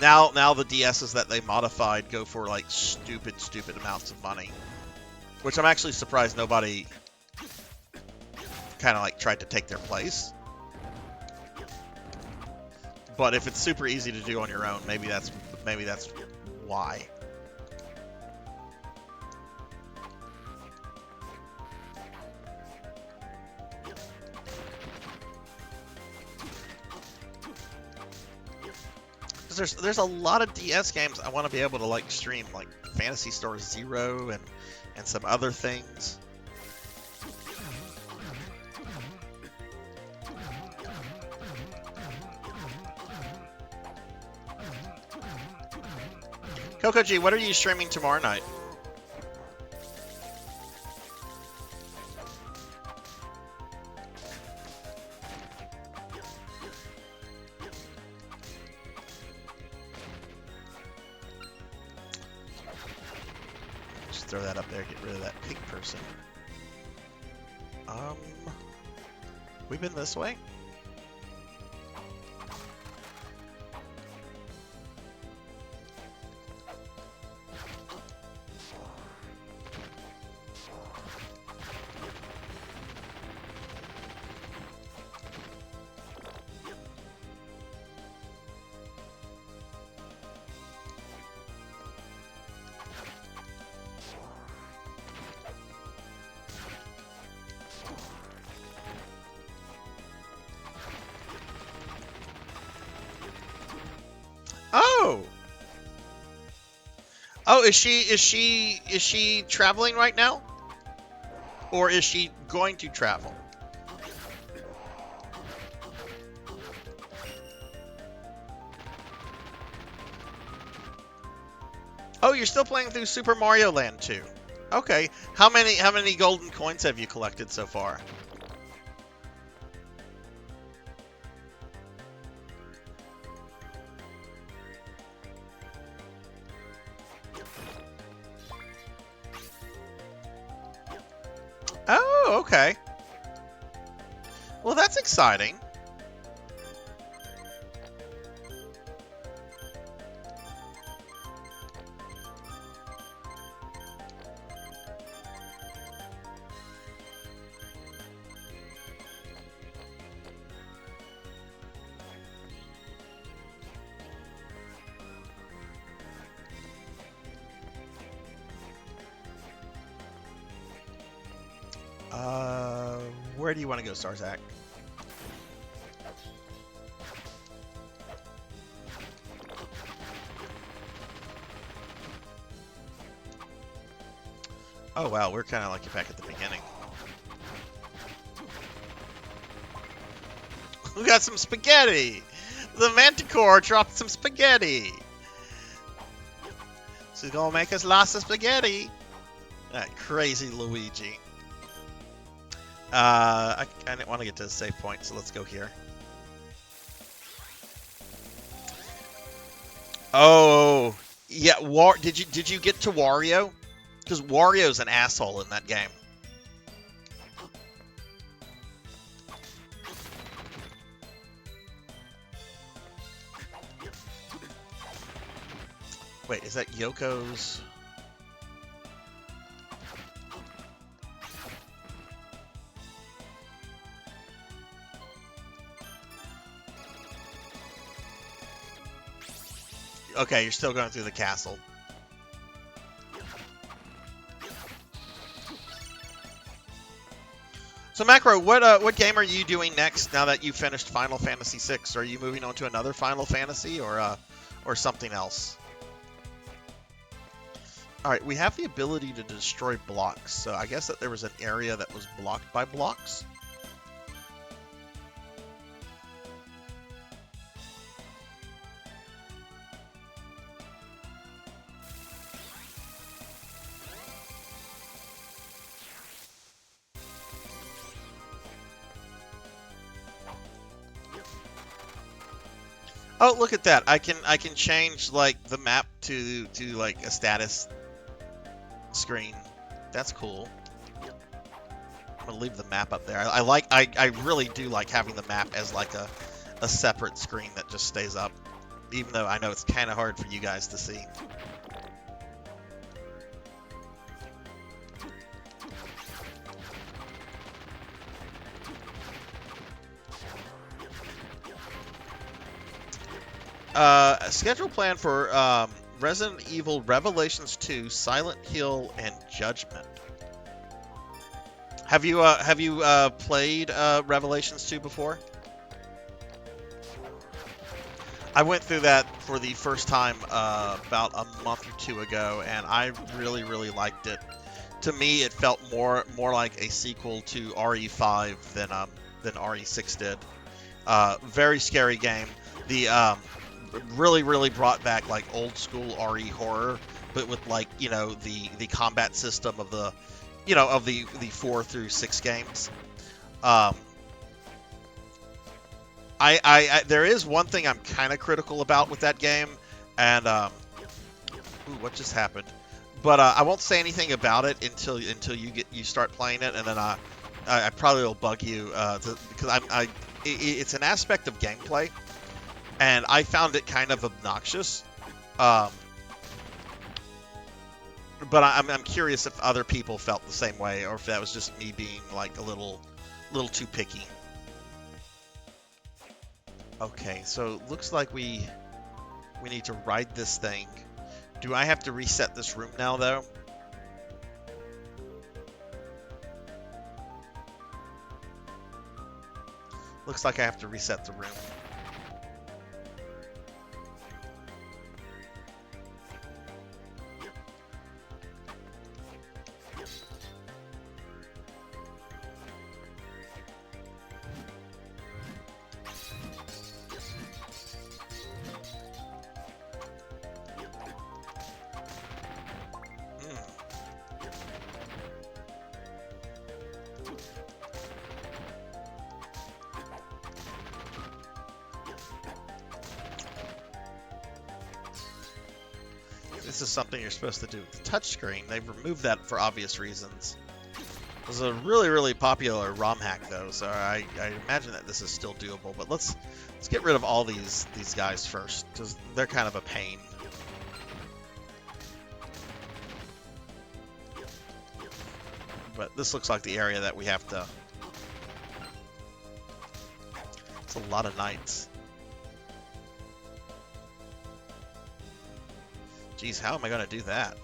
the DSs that they modified go for like stupid amounts of money, which I'm actually surprised nobody kind of like tried to take their place. But if it's super easy to do on your own, maybe that's why. There's a lot of DS games I want to be able to like stream, like Phantasy Star Zero and some other things. Coco G, what are you streaming tomorrow night? Just throw that up there, get rid of that pink person. We've been this way? Oh, is she traveling right now? Or is she going to travel? Oh, you're still playing through Super Mario Land 2. Okay. How many golden coins have you collected so far? Oh, okay. Well, that's exciting. Where do you want to go, Sarzac? Oh wow, we're kind of like back at the beginning. We got some spaghetti. The Manticore dropped some spaghetti. She's gonna make us lots of spaghetti. That crazy Luigi. I didn't want to get to the save point, so let's go here. Oh, yeah. Did you get to Wario? Because Wario's an asshole in that game. Wait, is that Yoko's? Okay, you're still going through the castle. So Macro, what game are you doing next now that you finished Final Fantasy VI? Are you moving on to another Final Fantasy or something else? All right, we have the ability to destroy blocks, so I guess that there was an area that was blocked by blocks. Oh, look at that! I can change like the map to like a status screen. That's cool. I'm gonna leave the map up there. I really do like having the map as like a separate screen that just stays up, even though I know it's kind of hard for you guys to see. Schedule plan for Resident Evil Revelations 2, Silent Hill, and Judgment. Have you played Revelations 2 before? I went through that for the first time about a month or two ago, and I really liked it. To me, it felt more like a sequel to RE5 than RE6 did. Very scary game. The really brought back like old school RE horror, but with like the combat system of the of the 4 through 6 games. There is one thing I'm kind of critical about with that game, and ooh, what just happened? But I won't say anything about it until you start playing it, and then I probably will bug you because it's an aspect of gameplay, and I found it kind of obnoxious. But I'm curious if other people felt the same way, or if that was just me being like a little too picky. Okay, so looks like we need to ride this thing. Do I have to reset this room now, though? Looks like I have to reset the room. this is something you're supposed to do with the touchscreen. They've removed that for obvious reasons. It was a really, really popular ROM hack, though, so I imagine that this is still doable. But let's get rid of all these guys first, because they're kind of a pain. But this looks like the area that we have to... It's a lot of knights. Geez, how am I going to do that?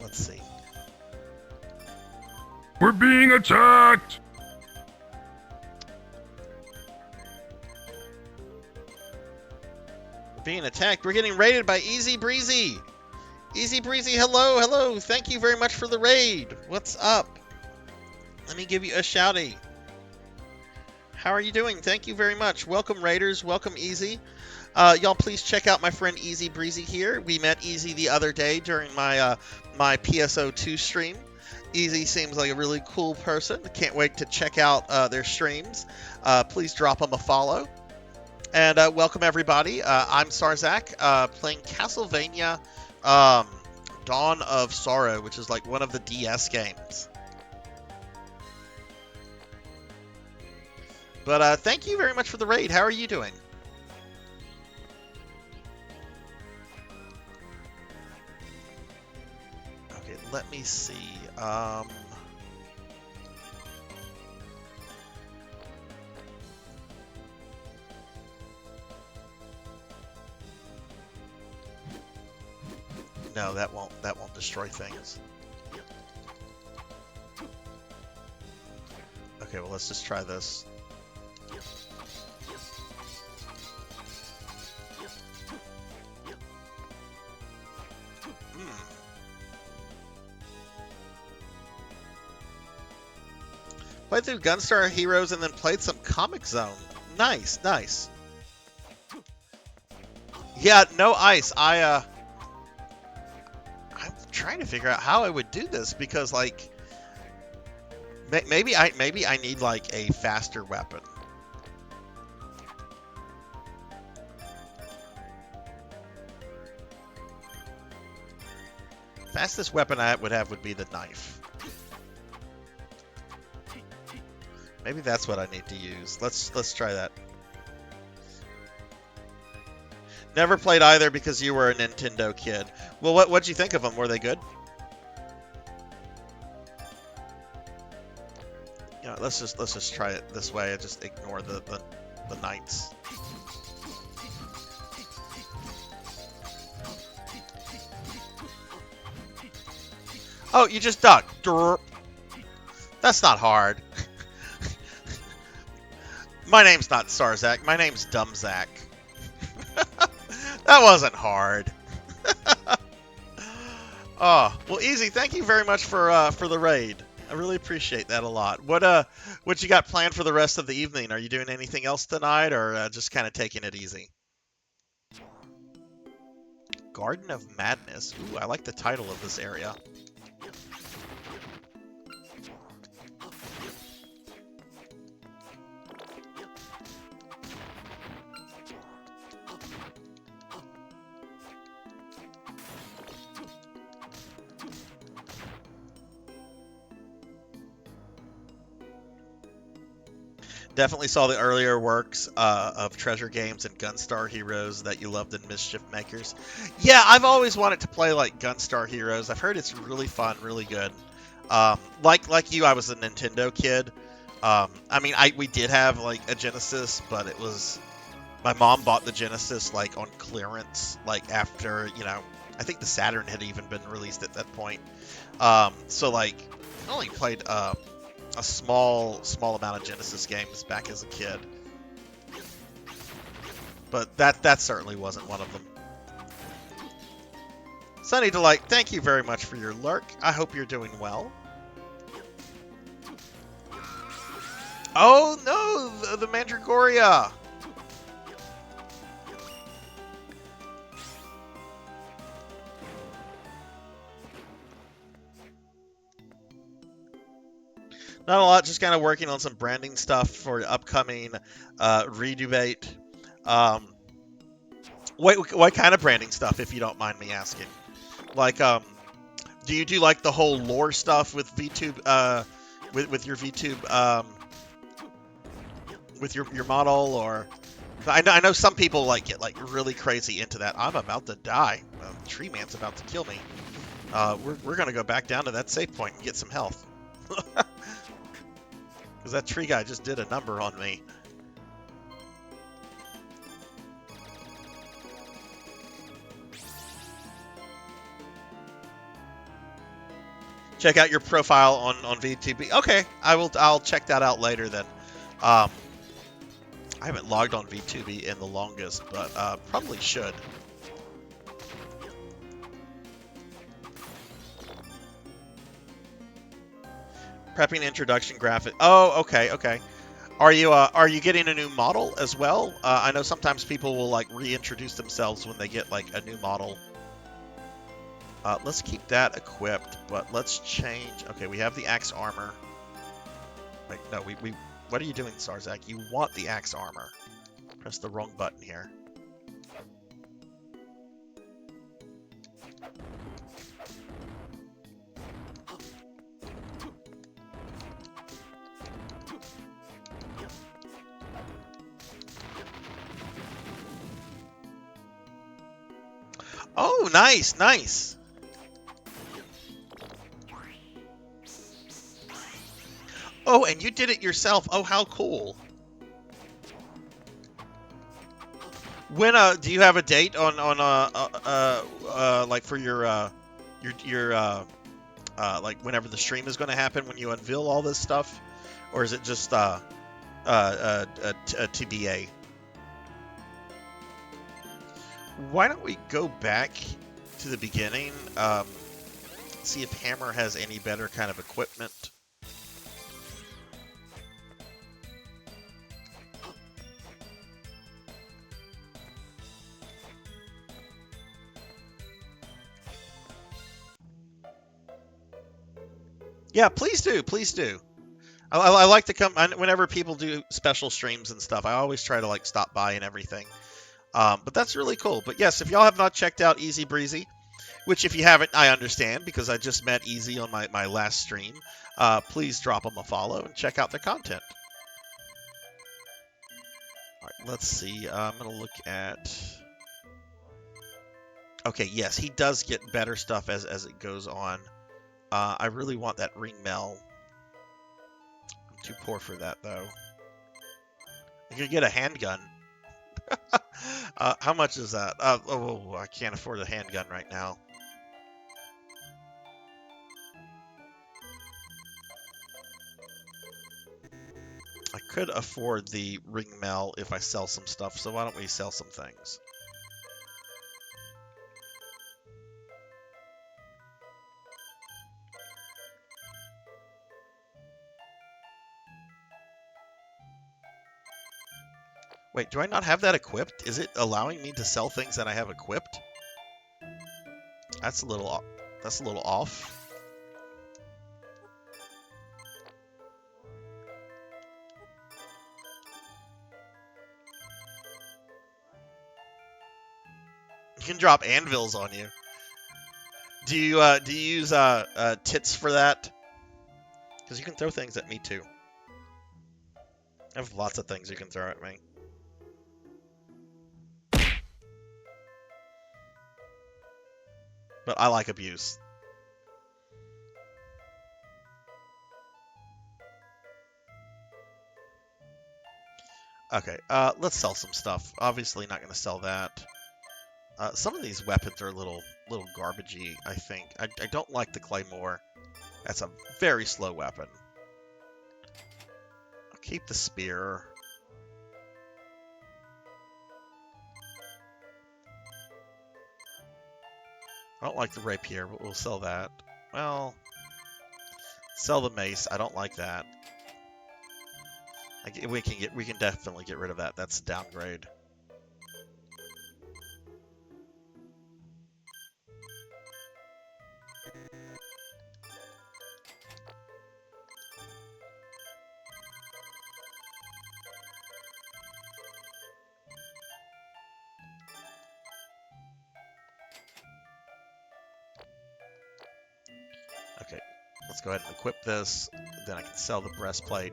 Let's see. We're being attacked! We're being attacked. We're getting raided by Easy Breezy. Easy Breezy, hello, hello. Thank you very much for the raid. What's up? Let me give you a shouty. How are you doing? Thank you very much. Welcome, Raiders. Welcome, Easy. Y'all, please check out my friend Easy Breezy here. We met Easy the other day during my my PSO2 stream. Easy seems like a really cool person. Can't wait to check out their streams. Please drop them a follow. And welcome, everybody. I'm Sarzac, playing Castlevania Dawn of Sorrow, which is like one of the DS games. But thank you very much for the raid. How are you doing? Okay, let me see. No, that won't destroy things. Okay, well, let's just try this. Played through Gunstar Heroes and then played some Comic Zone. Nice, nice. Yeah, no ice. I'm trying to figure out how I would do this because, like, maybe I need like a faster weapon. Fastest weapon I would have would be the knife. Maybe that's what I need to use. Let's try that. Never played either because you were a Nintendo kid. Well, what'd you think of them? Were they good? You know, let's just try it this way and just ignore the knights. Oh, you just ducked. That's not hard. My name's not Sarzac. My name's Dumbzac. That wasn't hard. Oh, well, Easy, thank you very much for the raid. I really appreciate that a lot. What you got planned for the rest of the evening? Are you doing anything else tonight, or just kind of taking it easy? Garden of Madness. Ooh, I like the title of this area. Definitely saw the earlier works of Treasure Games and Gunstar Heroes that you loved in Mischief Makers. Yeah, I've always wanted to play like Gunstar Heroes. I've heard it's really fun, really good. Like you, I was a Nintendo kid. I mean, we did have like a Genesis, but it was my mom bought the Genesis like on clearance, like after, you know, I think the Saturn had even been released at that point. So like, I only played a small amount of Genesis games back as a kid, but that certainly wasn't one of them. Sunny Delight, thank you very much for your lurk. I hope you're doing well. Oh no, the Mandragoria. Not a lot, just kind of working on some branding stuff for upcoming redebate. What kind of branding stuff, if you don't mind me asking? Like, do you do like the whole lore stuff with VTube, with your VTube, with your model, or I know some people like get like really crazy into that. I'm about to die. Tree Man's about to kill me. We're gonna go back down to that save point and get some health. Because that tree guy just did a number on me. Check out your profile on VTuber. Okay, I'll check that out later then. I haven't logged on VTuber in the longest, but probably should. Prepping introduction graphic. Oh, okay. Are you getting a new model as well? I know sometimes people will like reintroduce themselves when they get like a new model. Let's keep that equipped, but let's change. Okay, we have the axe armor. Wait, no, we what are you doing, Sarzac? You want the axe armor. Press the wrong button here. Oh, nice. Oh, and you did it yourself. Oh, how cool. When do you have a date on like for your like whenever the stream is going to happen when you unveil all this stuff, or is it just TBA? Why don't we go back to the beginning, see if Hammer has any better kind of equipment. Yeah, please do. I like to come whenever people do special streams and stuff. I always try to like stop by and everything. But that's really cool. But yes, if y'all have not checked out Easy Breezy, which if you haven't, I understand because I just met Easy on my last stream. Please drop them a follow and check out their content. All right, let's see. I'm gonna look at. Okay, yes, he does get better stuff as it goes on. I really want that ring mail. I'm too poor for that though. I could get a handgun. How much is that? Oh, I can't afford a handgun right now. I could afford the ring mail if I sell some stuff, so why don't we sell some things? Wait, do I not have that equipped? Is it allowing me to sell things that I have equipped? That's a little off. You can drop anvils on you. Do you use tits for that? Because you can throw things at me too. I have lots of things you can throw at me. But I like abuse. Okay, let's sell some stuff. Obviously not going to sell that. Some of these weapons are a little garbagey, I think. I don't like the Claymore. That's a very slow weapon. I'll keep the spear. I don't like the rapier, but we'll sell that. Well, sell the mace. I don't like that. We can definitely get rid of that. That's a downgrade. let's go ahead and equip this. Then I can sell the breastplate.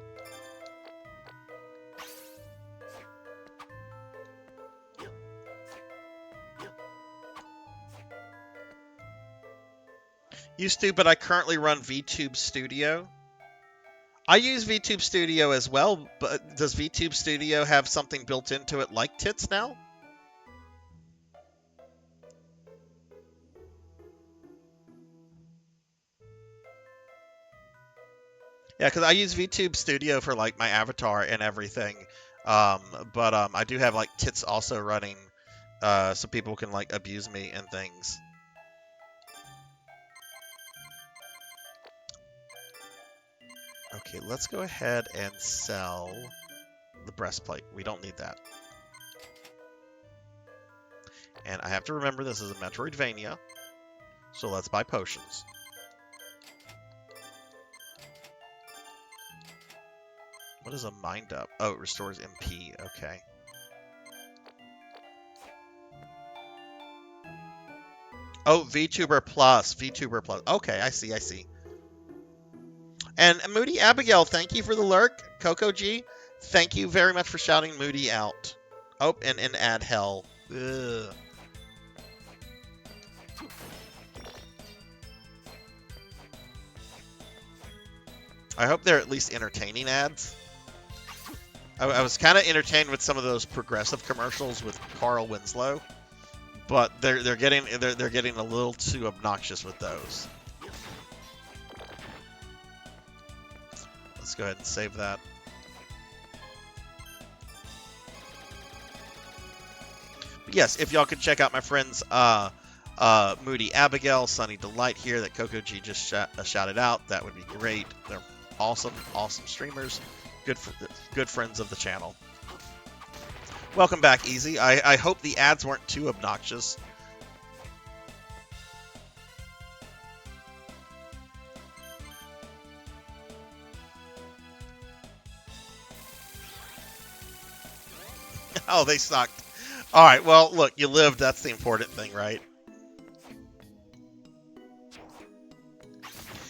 You stupid, I currently run VTube Studio. I use VTube Studio as well, but does VTube Studio have something built into it like tits now? Yeah, because I use VTube Studio for like my avatar and everything. But I do have like tits also running, so people can like abuse me and things. Okay, let's go ahead and sell the breastplate. We don't need that. And I have to remember this is a Metroidvania, so let's buy potions. What is a mind up? Oh, it restores MP. Okay. Oh, VTuber Plus. VTuber Plus. Okay, I see, I see. And Moody Abigail, thank you for the lurk. Coco G, thank you very much for shouting Moody out. Oh, and add hell. Ugh. I hope they're at least entertaining ads. I was kind of entertained with some of those progressive commercials with Carl Winslow, but they're getting a little too obnoxious with those. Let's go ahead and save that. But yes, if y'all could check out my friends Moody Abigail, Sunny Delight here that Coco G just shouted out, that would be great. They're awesome streamers. Good friends of the channel. Welcome back, Easy. I hope the ads weren't too obnoxious. Oh, they sucked. All right, well, look, you lived. That's the important thing, right?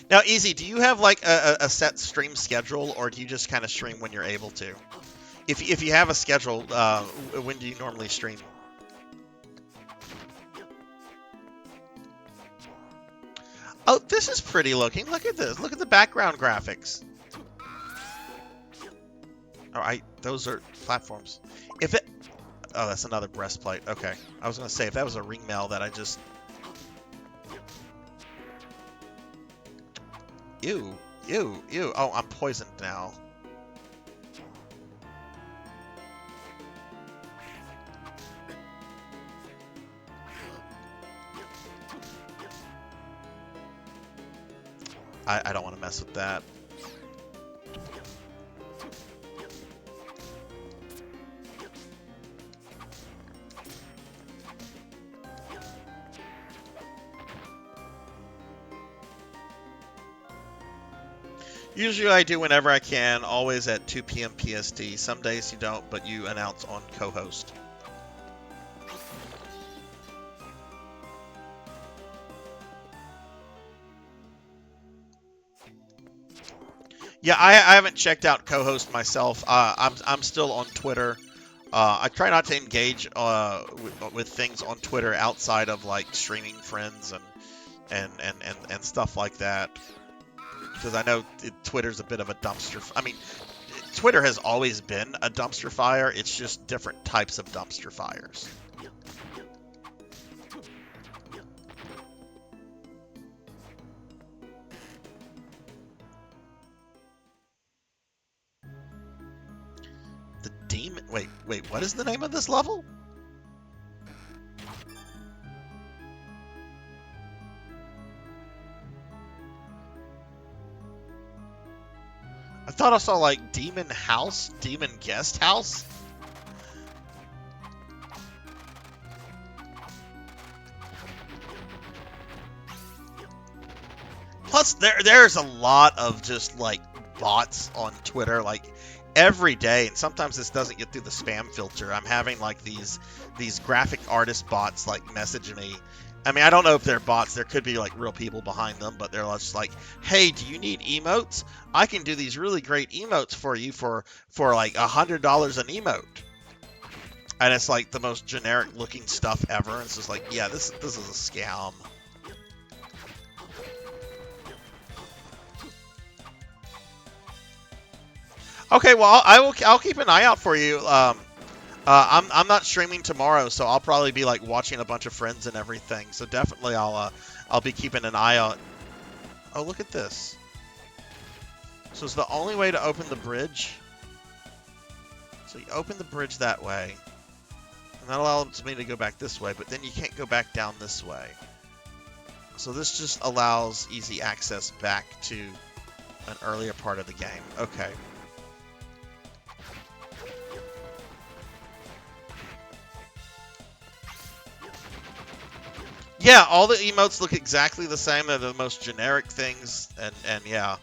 Now, Easy, do you have like a set stream schedule, or do you just kind of stream when you're able to? If you have a schedule, when do you normally stream? Oh, this is pretty looking. Look at this. Look at the background graphics. All right, those are platforms. If it... Oh, that's another breastplate. Okay. I was going to say, if that was a ring mail that I just... Ew. Ew. Ew. Oh, I'm poisoned now. I don't want to mess with that. Usually I do whenever I can, always at 2 p.m. PST. Some days you don't, but you announce on co-host. Yeah, I haven't checked out co-host myself. I'm still on Twitter. I try not to engage with things on Twitter outside of like streaming friends and stuff like that. Because I know Twitter's a bit of a dumpster. I mean, Twitter has always been a dumpster fire. It's just different types of dumpster fires. The demon... Wait, what is the name of this level? I thought I saw, like, Demon House? Demon Guest House? Plus, there's a lot of just, like, bots on Twitter, like, every day. And sometimes this doesn't get through the spam filter. I'm having, like, these graphic artist bots, like, message me. I mean, I don't know if they're bots. There could be like real people behind them, but they're just like, "Hey, do you need emotes? I can do these really great emotes for you for like $100 an emote." And it's like the most generic looking stuff ever. It's just like, yeah, this is a scam. Okay, well, I'll keep an eye out for you. I'm not streaming tomorrow, so I'll probably be like watching a bunch of friends and everything. So definitely I'll be keeping an eye out. Oh, look at this. So it's the only way to open the bridge. So you open the bridge that way, and that allows me to go back this way, but then you can't go back down this way. So this just allows easy access back to an earlier part of the game. Okay. Yeah, all the emotes look exactly the same. They're the most generic things, and yeah.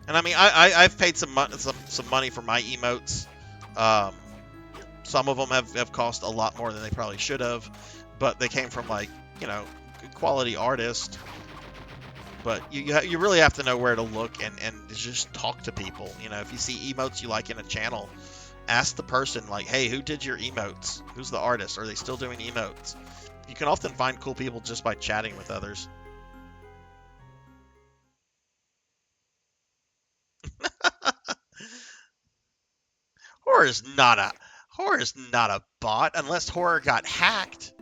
And I mean, I've paid some money for my emotes. Some of them have cost a lot more than they probably should have, but they came from like, you know, good quality artists. But you really have to know where to look and just talk to people. You know, if you see emotes you like in a channel, ask the person like, hey, who did your emotes? Who's the artist? Are they still doing emotes? You can often find cool people just by chatting with others. Horror is not a bot unless Horror got hacked.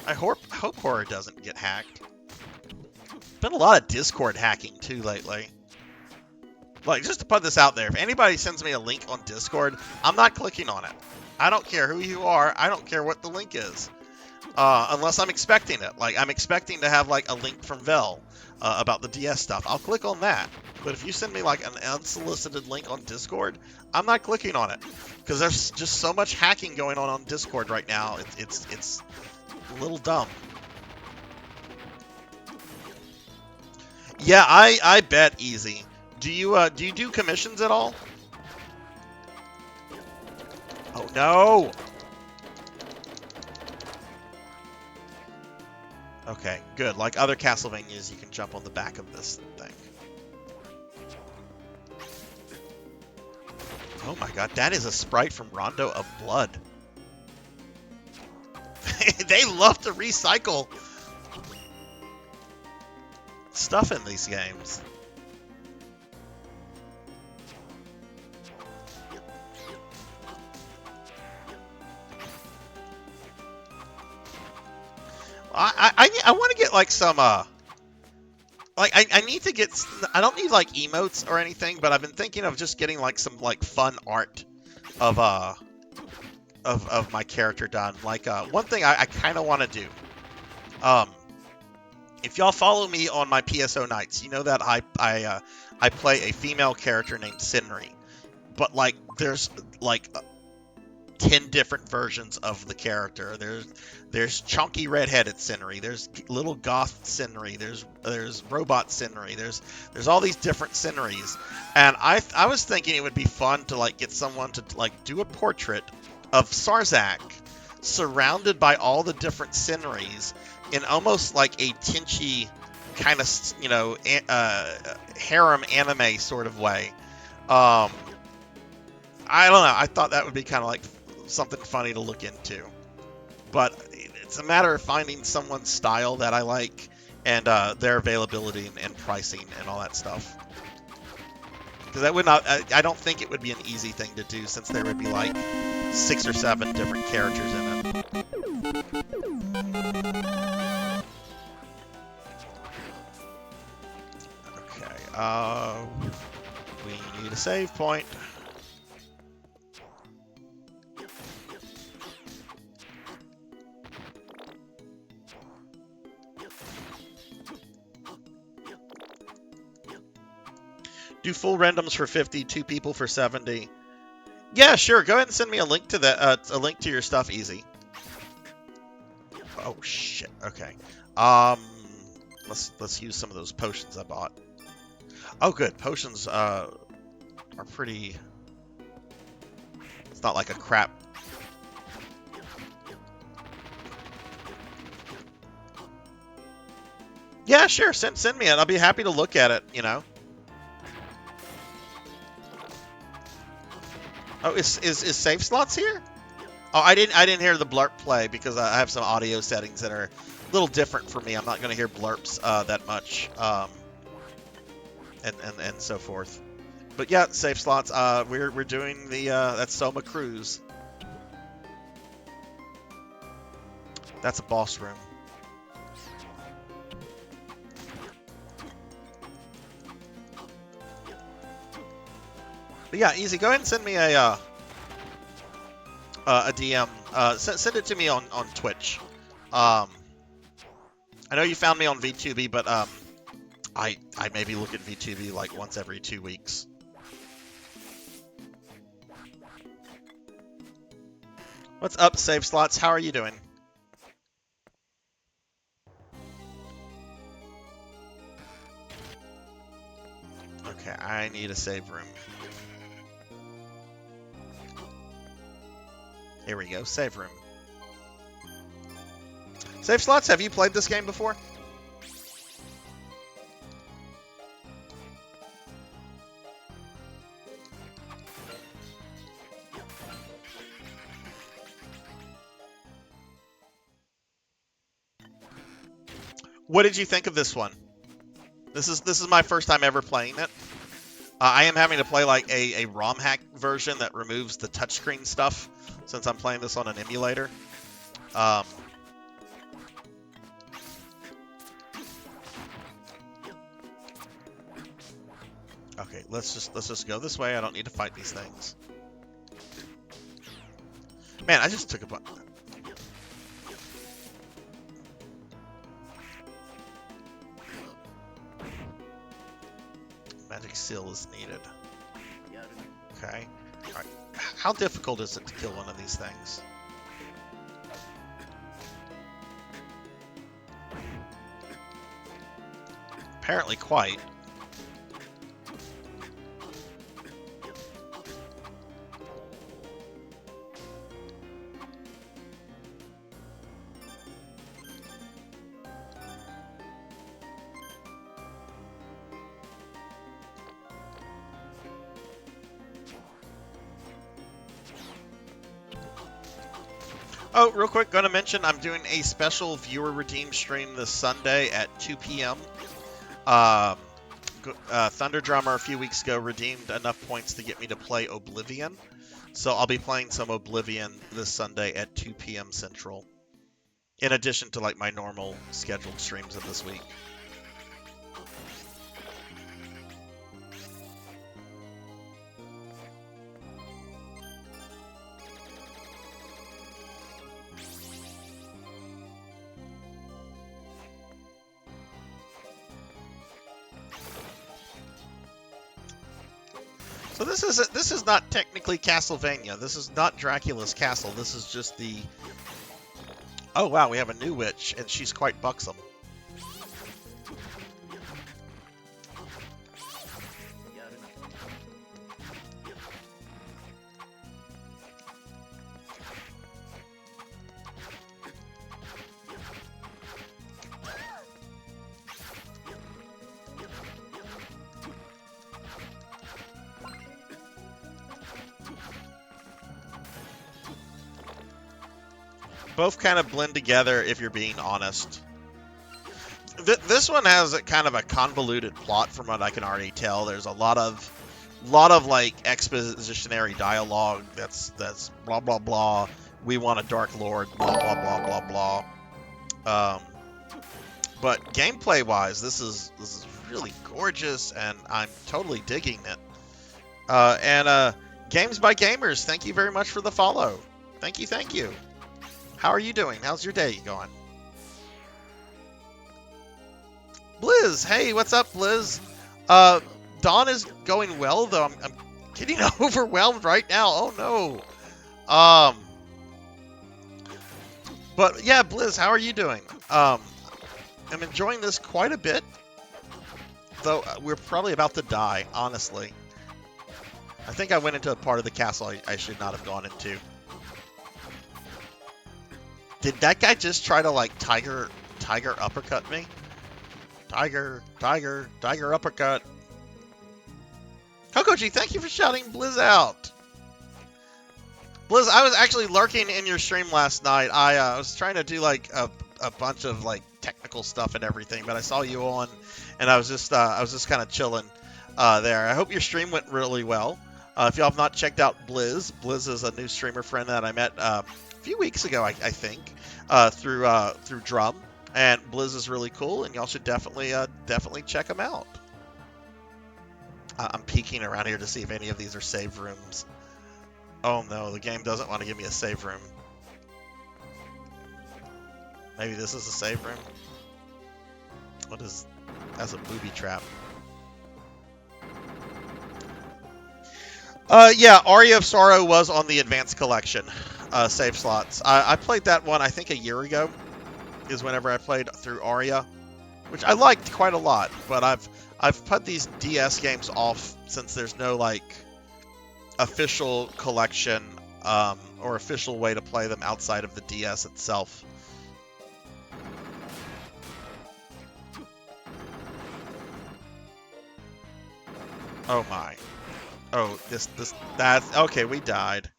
I hope Horror doesn't get hacked. Been a lot of Discord hacking too lately. Like, just to put this out there, if anybody sends me a link on Discord, I'm not clicking on it. I don't care who you are. I don't care what the link is. Unless I'm expecting it. Like, I'm expecting to have, like, a link from Vel about the DS stuff. I'll click on that. But if you send me, like, an unsolicited link on Discord, I'm not clicking on it. Because there's just so much hacking going on Discord right now. It's a little dumb. Yeah, I bet easy. Do you do commissions at all? Oh no! Okay, good. Like other Castlevanias, you can jump on the back of this thing. Oh my god, that is a sprite from Rondo of Blood. They love to recycle stuff in these games. I want to get like some like I need to get, I don't need like emotes or anything, but I've been thinking of just getting like some like fun art of my character done. Like one thing I kind of want to do. If y'all follow me on my PSO nights, you know that I play a female character named Sinri, but like there's like 10 different versions of the character. There's chunky redheaded Sinri, there's little goth Sinri, there's robot Sinri, there's all these different Sinris, and I was thinking it would be fun to like get someone to like do a portrait of Sarzac surrounded by all the different Sinris in almost like a Tenchi kind of, you know, harem anime sort of way. I don't know. I thought that would be kind of like something funny to look into. But it's a matter of finding someone's style that I like and their availability and pricing and all that stuff. Because that would not, I don't think it would be an easy thing to do since there would be like 6 or 7 different characters in it. Okay, we need a save point. Do full randoms for 50, 2 people for 70. Yeah, sure. Go ahead and send me a link to that. A link to your stuff, easy. Oh shit. Okay. Let's use some of those potions I bought. Oh, good. Potions are pretty It's not like a crap. Yeah, sure. Send me it. I'll be happy to look at it. You know. Oh, is save slots here? Oh, I didn't hear the blurp play because I have some audio settings that are a little different for me. I'm not going to hear blurps that much, and so forth. But yeah, save slots. We're doing the that's Soma Cruise. That's a boss room. But yeah, easy. Go ahead and send me a DM. Send it to me on Twitch. I know you found me on VTuber, but I maybe look at VTuber like once every 2 weeks. What's up, Save Slots? How are you doing? Okay, I need a save room. Here we go, save room. Save Slots, have you played this game before? What did you think of this one? This is my first time ever playing it. I am having to play like a ROM hack version that removes the touchscreen stuff since I'm playing this on an emulator. Okay, let's just go this way. I don't need to fight these things. Man, I just took a bunch. Magic seal is needed. Okay. Alright. How difficult is it to kill one of these things? Apparently quite. Oh, real quick, gonna mention I'm doing a special viewer redeem stream this Sunday at 2 p.m. Thunder Drummer a few weeks ago redeemed enough points to get me to play Oblivion. So I'll be playing some Oblivion this Sunday at 2 p.m. Central. In addition to like my normal scheduled streams of this week. So this is not technically Castlevania. This is not Dracula's castle. This is just the... Oh wow, we have a new witch, and she's quite buxom. Both kind of blend together if you're being honest. This one has a kind of a convoluted plot from what I can already tell. There's a lot of like expositionary dialogue that's blah blah blah. We want a Dark Lord, blah blah blah blah blah. But gameplay wise, this is really gorgeous, and I'm totally digging it. Games by Gamers, thank you very much for the follow. Thank you. How are you doing? How's your day going? Blizz, hey, what's up, Blizz? Dawn is going well, though. I'm getting overwhelmed right now. Oh no. But yeah, Blizz, how are you doing? I'm enjoying this quite a bit, though we're probably about to die, honestly. I think I went into a part of the castle I should not have gone into. Did that guy just try to, like, tiger uppercut me? Tiger uppercut. Kokoji, thank you for shouting Blizz out. Blizz, I was actually lurking in your stream last night. I was trying to do, like, a bunch of, like, technical stuff and everything, but I saw you on, and I was just kind of chilling there. I hope your stream went really well. If y'all have not checked out Blizz, Blizz is a new streamer friend that I met a few weeks ago, I think, through Drum, and Blizz is really cool, and y'all should definitely check him out. I'm peeking around here to see if any of these are save rooms. Oh no, the game doesn't want to give me a save room. Maybe this is a save room? What is... That's a booby trap. Yeah, Aria of Sorrow was on the Advanced Collection save slots. I played that one, I think, a year ago, is whenever I played through Aria, which I liked quite a lot, but I've put these DS games off since there's no, like, official collection or official way to play them outside of the DS itself. Oh my. Oh, that's... Okay, we died.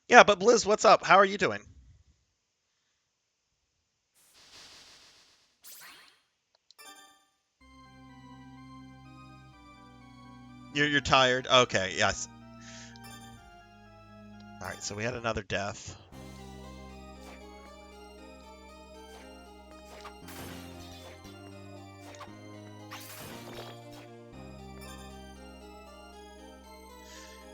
Yeah, but Blizz, what's up? How are you doing? You're tired? Okay, yes. Alright, so we had another death.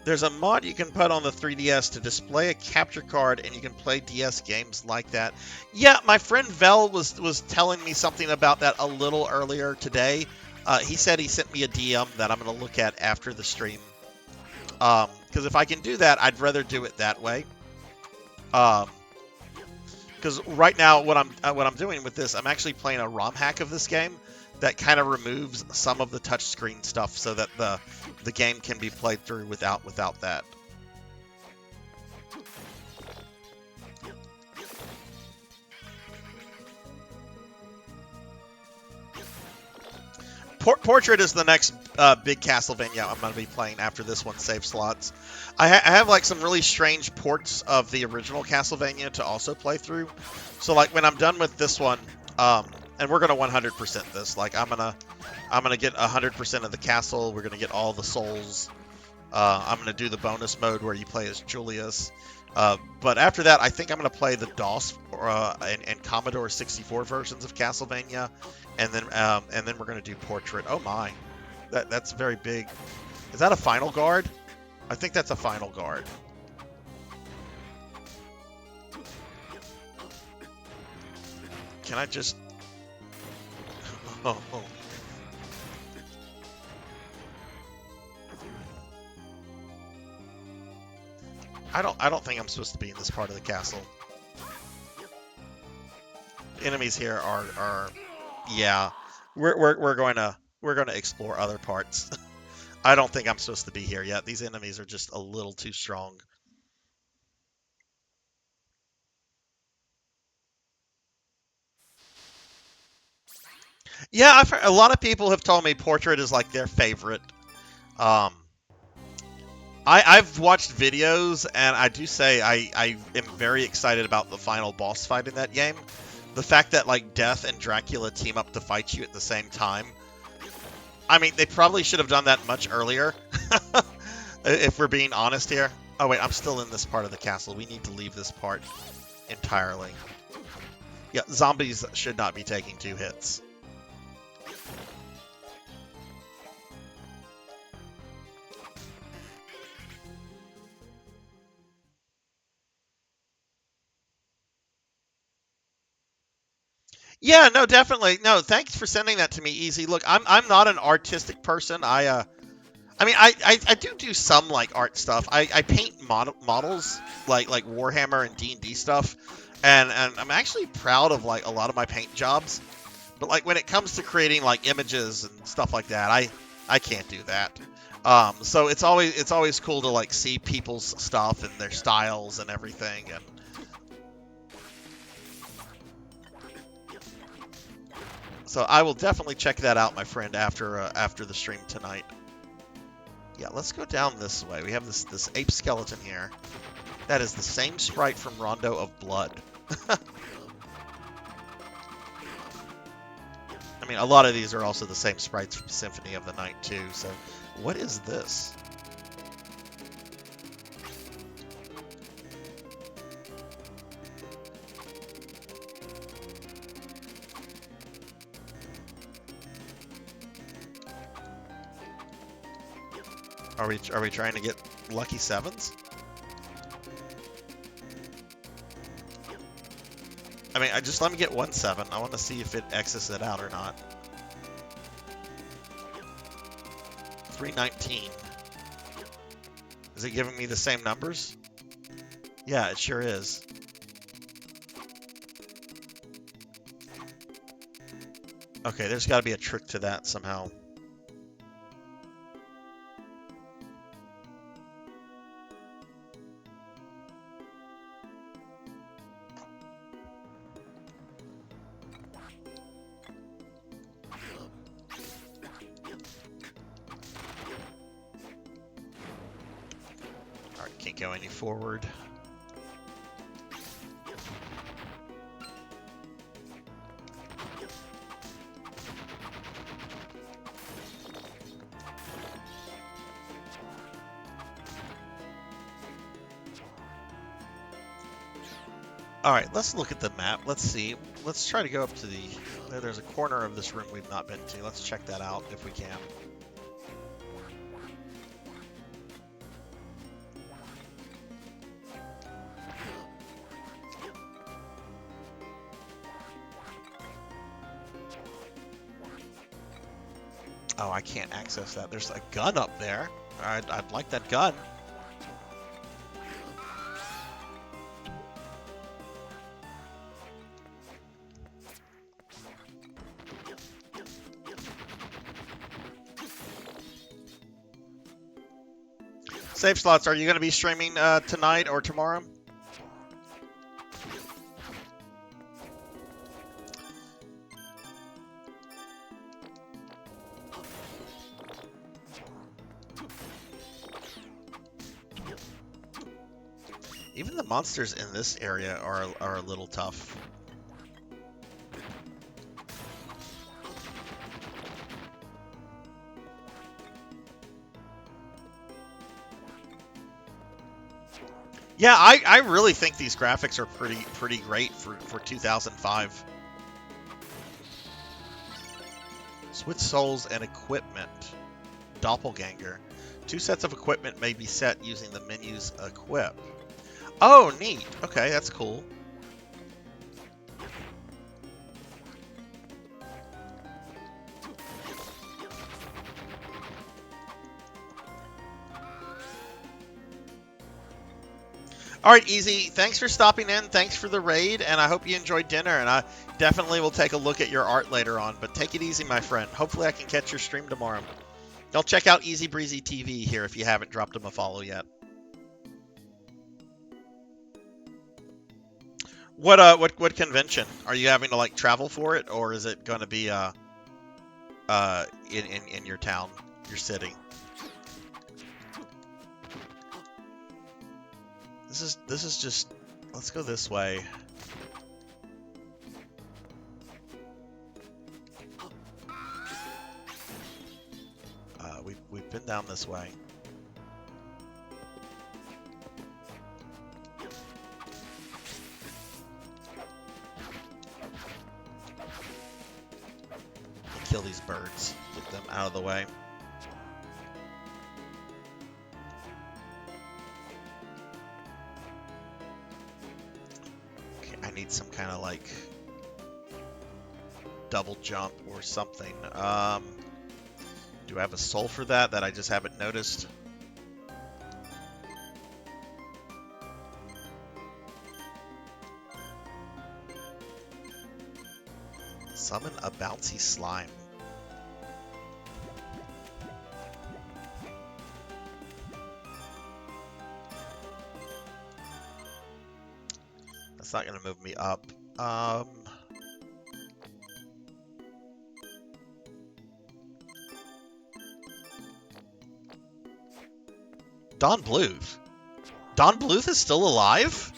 There's a mod you can put on the 3DS to display a capture card, and you can play DS games like that. Yeah, my friend Vel was telling me something about that a little earlier today. He said he sent me a DM that I'm going to look at after the stream. Because if I can do that, I'd rather do it that way. Because right now, what I'm doing with this, I'm actually playing a ROM hack of this game that kind of removes some of the touchscreen stuff so that the game can be played through without that. Portrait is the next big Castlevania I'm going to be playing after this one save slots. I have like some really strange ports of the original Castlevania to also play through. So like when I'm done with this one, and we're gonna 100% this. Like I'm gonna get 100% of the castle. We're gonna get all the souls. I'm gonna do the bonus mode where you play as Julius. But after that, I think I'm gonna play the DOS and Commodore 64 versions of Castlevania, and then we're gonna do Portrait. Oh my, that's very big. Is that a final guard? I think that's a final guard. Can I just? Oh. I don't think I'm supposed to be in this part of the castle. The enemies here are yeah. We're going to explore other parts. I don't think I'm supposed to be here yet. These enemies are just a little too strong. Yeah, a lot of people have told me Portrait is like their favorite. I've watched videos, and I do say I am very excited about the final boss fight in that game. The fact that like Death and Dracula team up to fight you at the same time. I mean, they probably should have done that much earlier, if we're being honest here. Oh wait, I'm still in this part of the castle. We need to leave this part entirely. Yeah, zombies should not be taking 2 hits. Yeah, no, definitely. No, thanks for sending that to me, Easy. Look, I'm not an artistic person. I mean, I do some like art stuff. I paint models like Warhammer and D&D stuff. and I'm actually proud of like a lot of my paint jobs, but like when it comes to creating like images and stuff like that, I can't do that. So it's always cool to like see people's stuff and their styles and everything. And so I will definitely check that out, my friend, after the stream tonight. Yeah, let's go down this way. We have this ape skeleton here. That is the same sprite from Rondo of Blood. I mean, a lot of these are also the same sprites from Symphony of the Night too. So, what is this? Are we trying to get lucky sevens? I mean, just let me get 1 7. I want to see if it X's it out or not. 319. Is it giving me the same numbers? Yeah, it sure is. Okay, there's got to be a trick to that somehow. Alright, can't go any forward. Alright, let's look at the map. Let's see. Let's try to go up to the... There's a corner of this room we've not been to. Let's check that out if we can. Oh, I can't access that. There's a gun up there. Alright, I'd like that gun. Save slots, are you going to be streaming tonight or tomorrow? Even the monsters in this area are a little tough. Yeah, I really think these graphics are pretty great for 2005. Switch souls and equipment. Doppelganger. 2 sets of equipment may be set using the menu's equip. Oh, neat. Okay, that's cool. All right, Easy, thanks for stopping in. Thanks for the raid, and I hope you enjoyed dinner, and I definitely will take a look at your art later on, but take it easy, my friend. Hopefully I can catch your stream tomorrow. Y'all check out Easy Breezy TV here if you haven't dropped him a follow yet. What convention? Are you having to, like, travel for it, or is it going to be in your town, your city? This is just, let's go this way. We've been down this way. Kill these birds, get them out of the way. I need some kind of like double jump or something. Do I have a soul for that I just haven't noticed? Summon a bouncy slime. That's not going to move me up. Don Bluth. Don Bluth is still alive?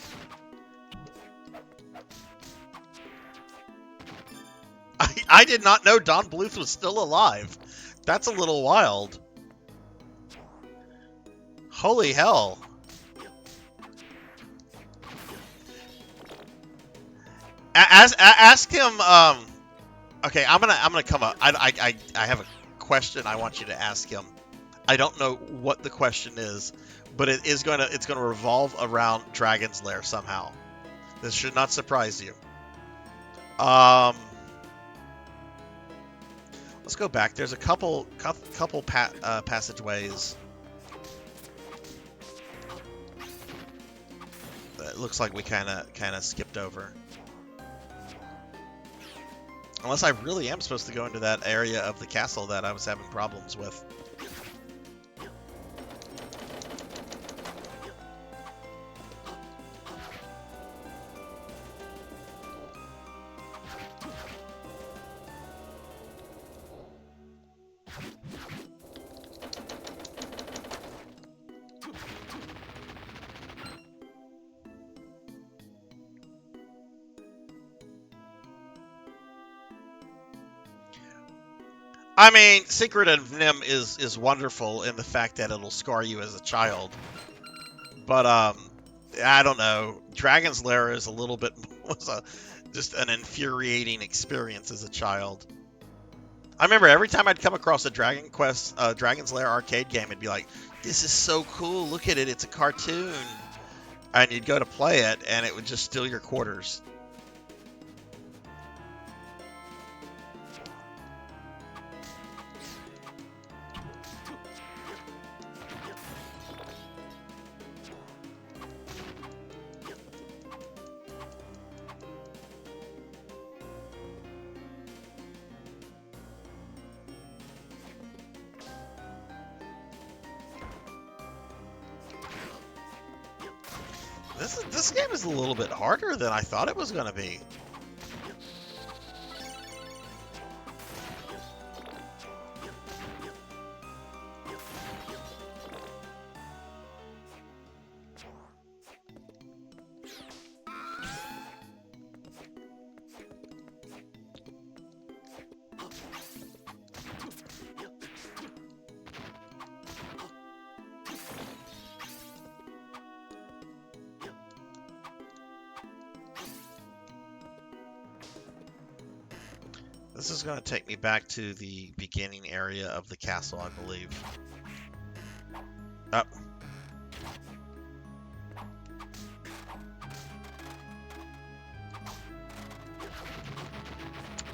I did not know Don Bluth was still alive. That's a little wild. Holy hell. Ask him, okay, I'm gonna come up. I have a question I want you to ask him. I don't know what the question is, but it's gonna revolve around Dragon's Lair somehow. This should not surprise you. Let's go back. There's a couple passageways. It looks like we kind of skipped over. Unless I really am supposed to go into that area of the castle that I was having problems with. I mean, Secret of Nim is wonderful in the fact that it'll scar you as a child. But I don't know. Dragon's Lair is a little bit just an infuriating experience as a child. I remember every time I'd come across a Dragon's Lair arcade game, it'd be like, "This is so cool! Look at it! It's a cartoon." And you'd go to play it, and it would just steal your quarters. This game is a little bit harder than I thought it was going to be. This is going to take me back to the beginning area of the castle, I believe. Oh.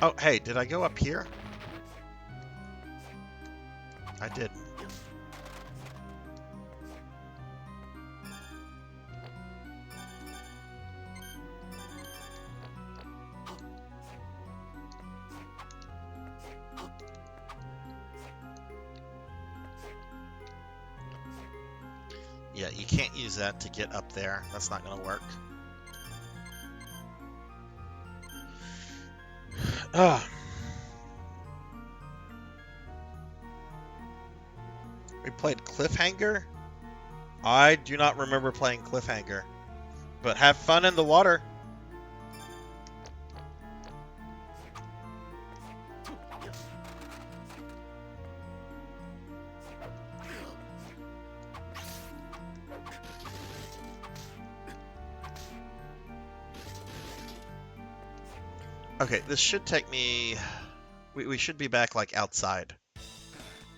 Oh, hey, did I go up here? I did. Yeah, you can't use that to get up there. That's not going to work. We played Cliffhanger? I do not remember playing Cliffhanger. But have fun in the water. Okay, this should take me... We should be back, like, outside.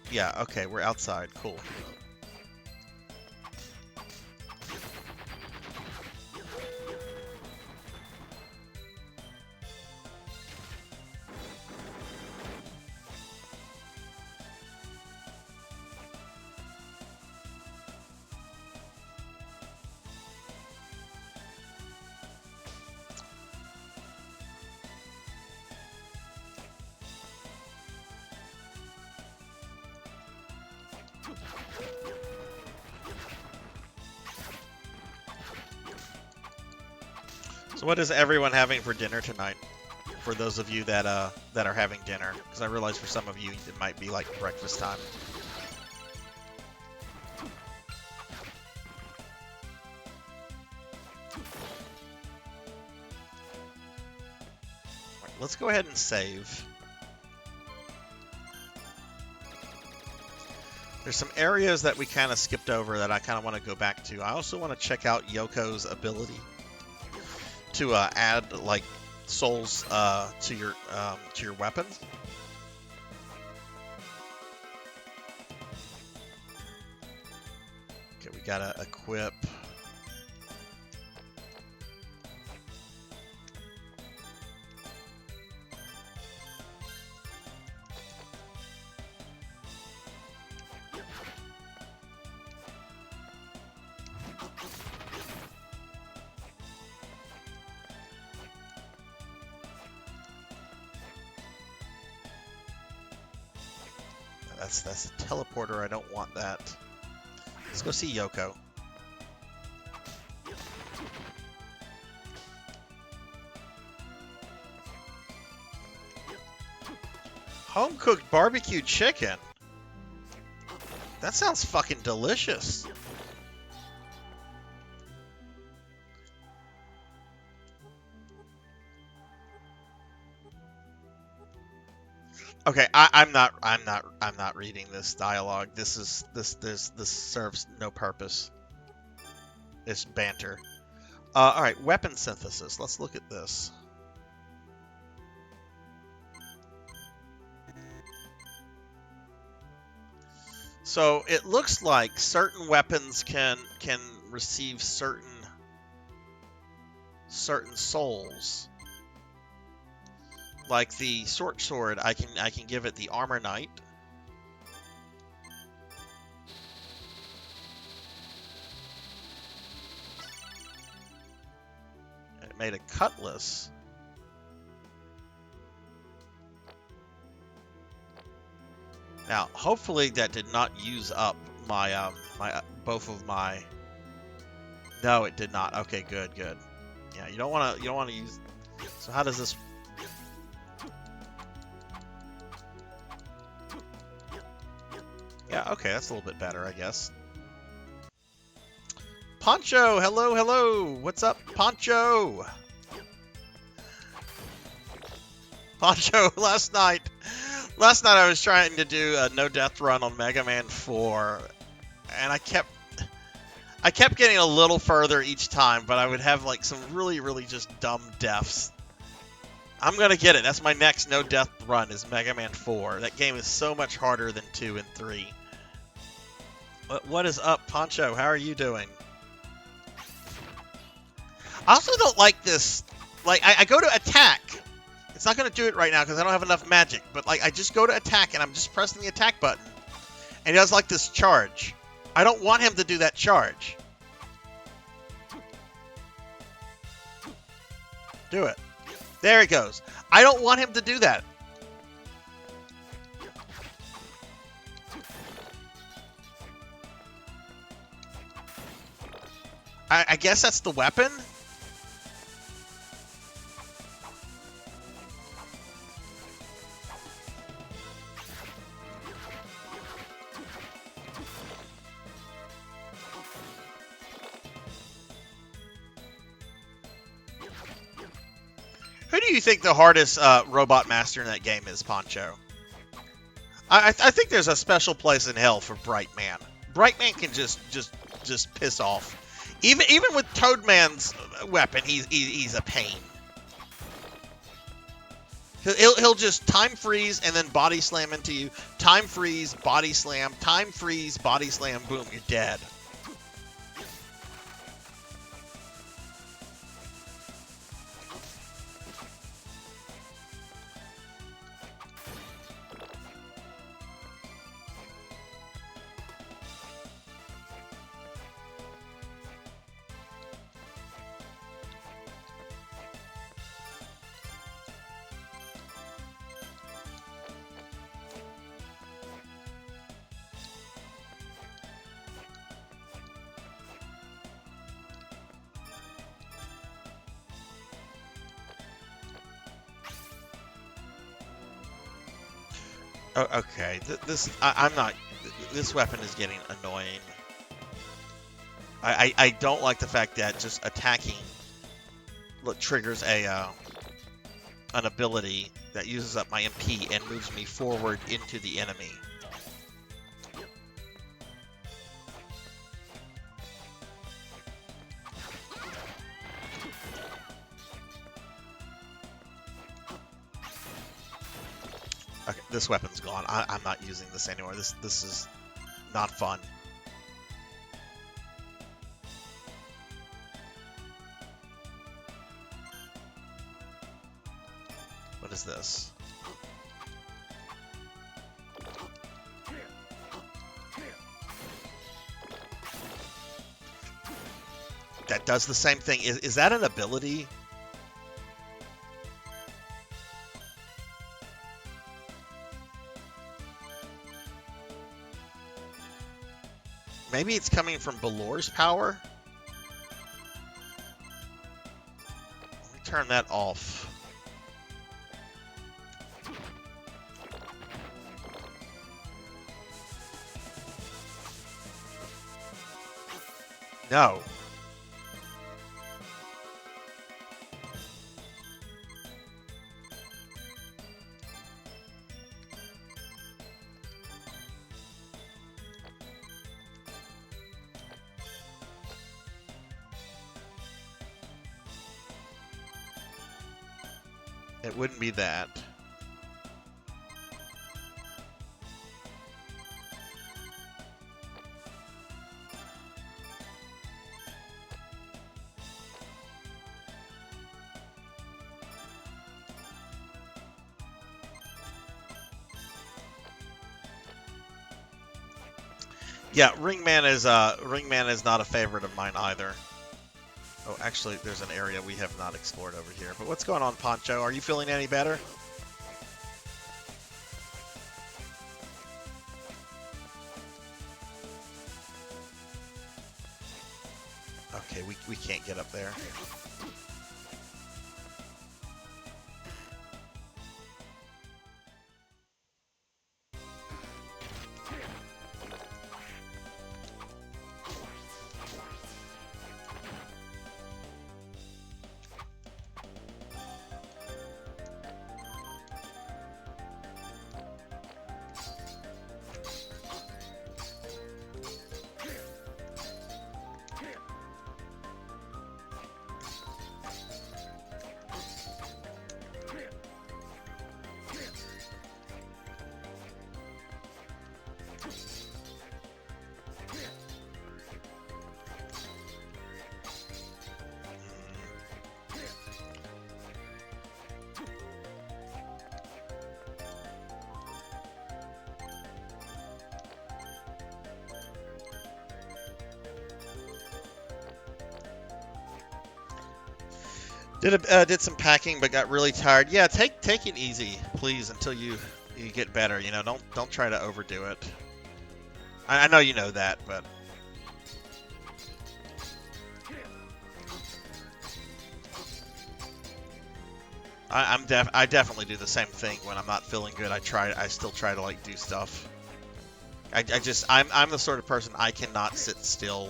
Yeah, okay, we're outside. Cool. So what is everyone having for dinner tonight? For those of you that are having dinner, because I realize for some of you it might be like breakfast time. Right, let's go ahead and save. There's some areas that we kind of skipped over that I kind of want to go back to. I also want to check out Yoko's ability to add like souls to your weapons. Okay, we gotta equip. That's a teleporter. I don't want that. Let's go see Yoko. Home-cooked barbecue chicken. That sounds fucking delicious. Okay, I'm not reading this dialogue. This serves no purpose. It's banter. All right, weapon synthesis. Let's look at this. So it looks like certain weapons can receive certain souls. Like the short sword, I can give it the Armor Knight. It made a cutlass. Now, hopefully that did not use up my both of my. No, it did not. Okay, good. Yeah, you don't want to use. So how does this? Yeah, okay, that's a little bit better, I guess. Poncho, hello. What's up, Poncho? Poncho, last night I was trying to do a no death run on Mega Man 4, and I kept getting a little further each time, but I would have like some really just dumb deaths. I'm gonna get it. That's my next no death run is Mega Man 4. That game is so much harder than 2 and 3. What is up, Poncho? How are you doing? I also don't like this. Like, I go to attack. It's not going to do it right now because I don't have enough magic. But, like, I just go to attack and I'm just pressing the attack button. And he does, like, this charge. I don't want him to do that charge. Do it. There he goes. I don't want him to do that. I guess that's the weapon? Who do you think the hardest robot master in that game is, Poncho? I think there's a special place in hell for Bright Man. Bright Man can just piss off. Even with Toadman's weapon, he's a pain. He'll just time freeze and then body slam into you. Time freeze, body slam. Time freeze, body slam. Boom, you're dead. Oh, okay, I'm not. This weapon is getting annoying. I don't like the fact that just attacking triggers an ability that uses up my MP and moves me forward into the enemy. Okay, this weapon's gone. I'm not using this anymore. This is not fun. What is this? That does the same thing. Is that an ability? Maybe it's coming from Balor's power? Let me turn that off. No. It wouldn't be that. Yeah, Ringman is not a favorite of mine either. Oh, actually, there's an area we have not explored over here. But what's going on, Poncho? Are you feeling any better? Okay, we can't get up there. Did some packing, but got really tired. Yeah, take it easy, please, until you get better. You know, don't try to overdo it. I know you know that, but I definitely do the same thing when I'm not feeling good. I still try to like do stuff. I'm the sort of person I cannot sit still.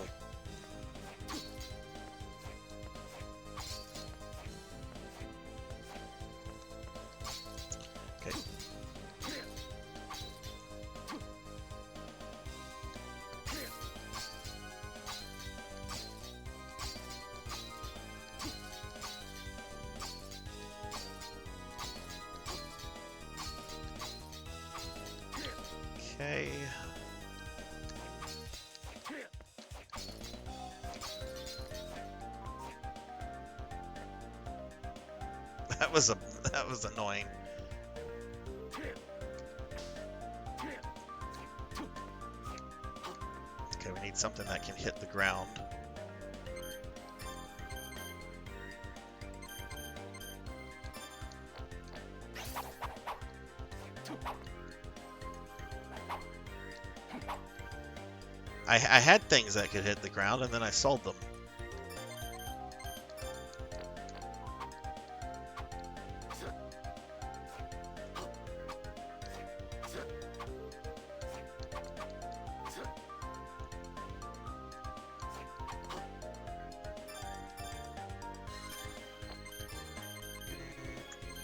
Okay. That was annoying. Okay, we need something that can hit the ground. I had things that could hit the ground, and then I sold them.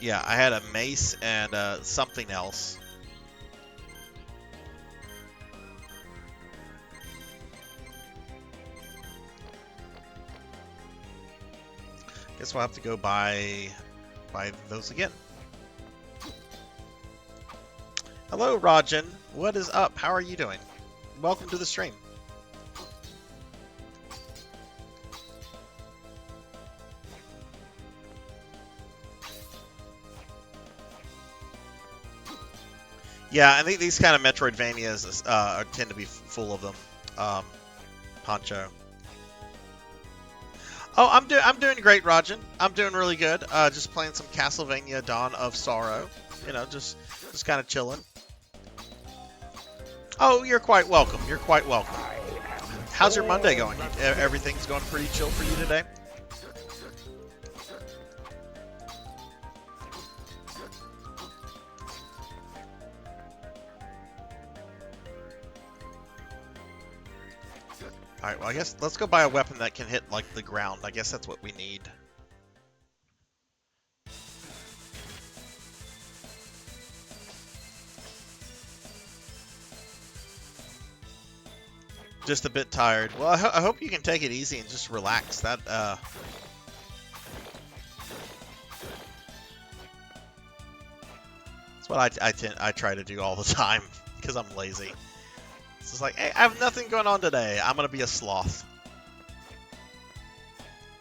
Yeah, I had a mace and something else. Guess we'll have to go buy those again. Hello, Rajan. What is up? How are you doing? Welcome to the stream. Yeah, I think these kind of Metroidvanias tend to be full of them. Poncho. Oh, I'm doing great, Rajan. I'm doing really good. Just playing some Castlevania Dawn of Sorrow. You know, just kind of chilling. Oh, you're quite welcome. You're quite welcome. How's your Monday going? Everything's going pretty chill for you today? Alright, well, I guess let's go buy a weapon that can hit, like, the ground. I guess that's what we need. Just a bit tired. Well, I hope you can take it easy and just relax. That's what I try to do all the time, because I'm lazy. It's just like, hey, I have nothing going on today. I'm going to be a sloth.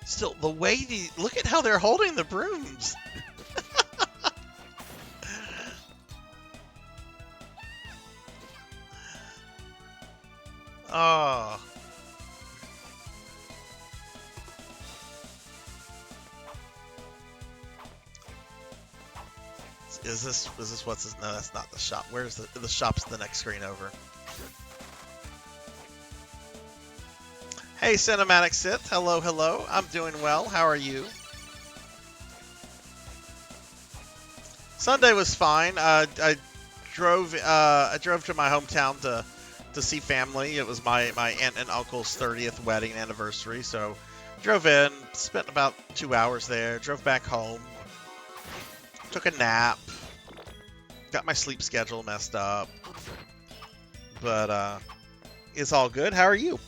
Still, the way look at how they're holding the brooms. Oh. Is this what's this? No, that's not the shop. Where's the shop's the next screen over? Hey, Cinematic Sith. Hello, hello. I'm doing well. How are you? Sunday was fine. I drove to my hometown to see family. It was my aunt and uncle's 30th wedding anniversary, so drove in, spent about 2 hours there, drove back home, took a nap, got my sleep schedule messed up, but it's all good. How are you?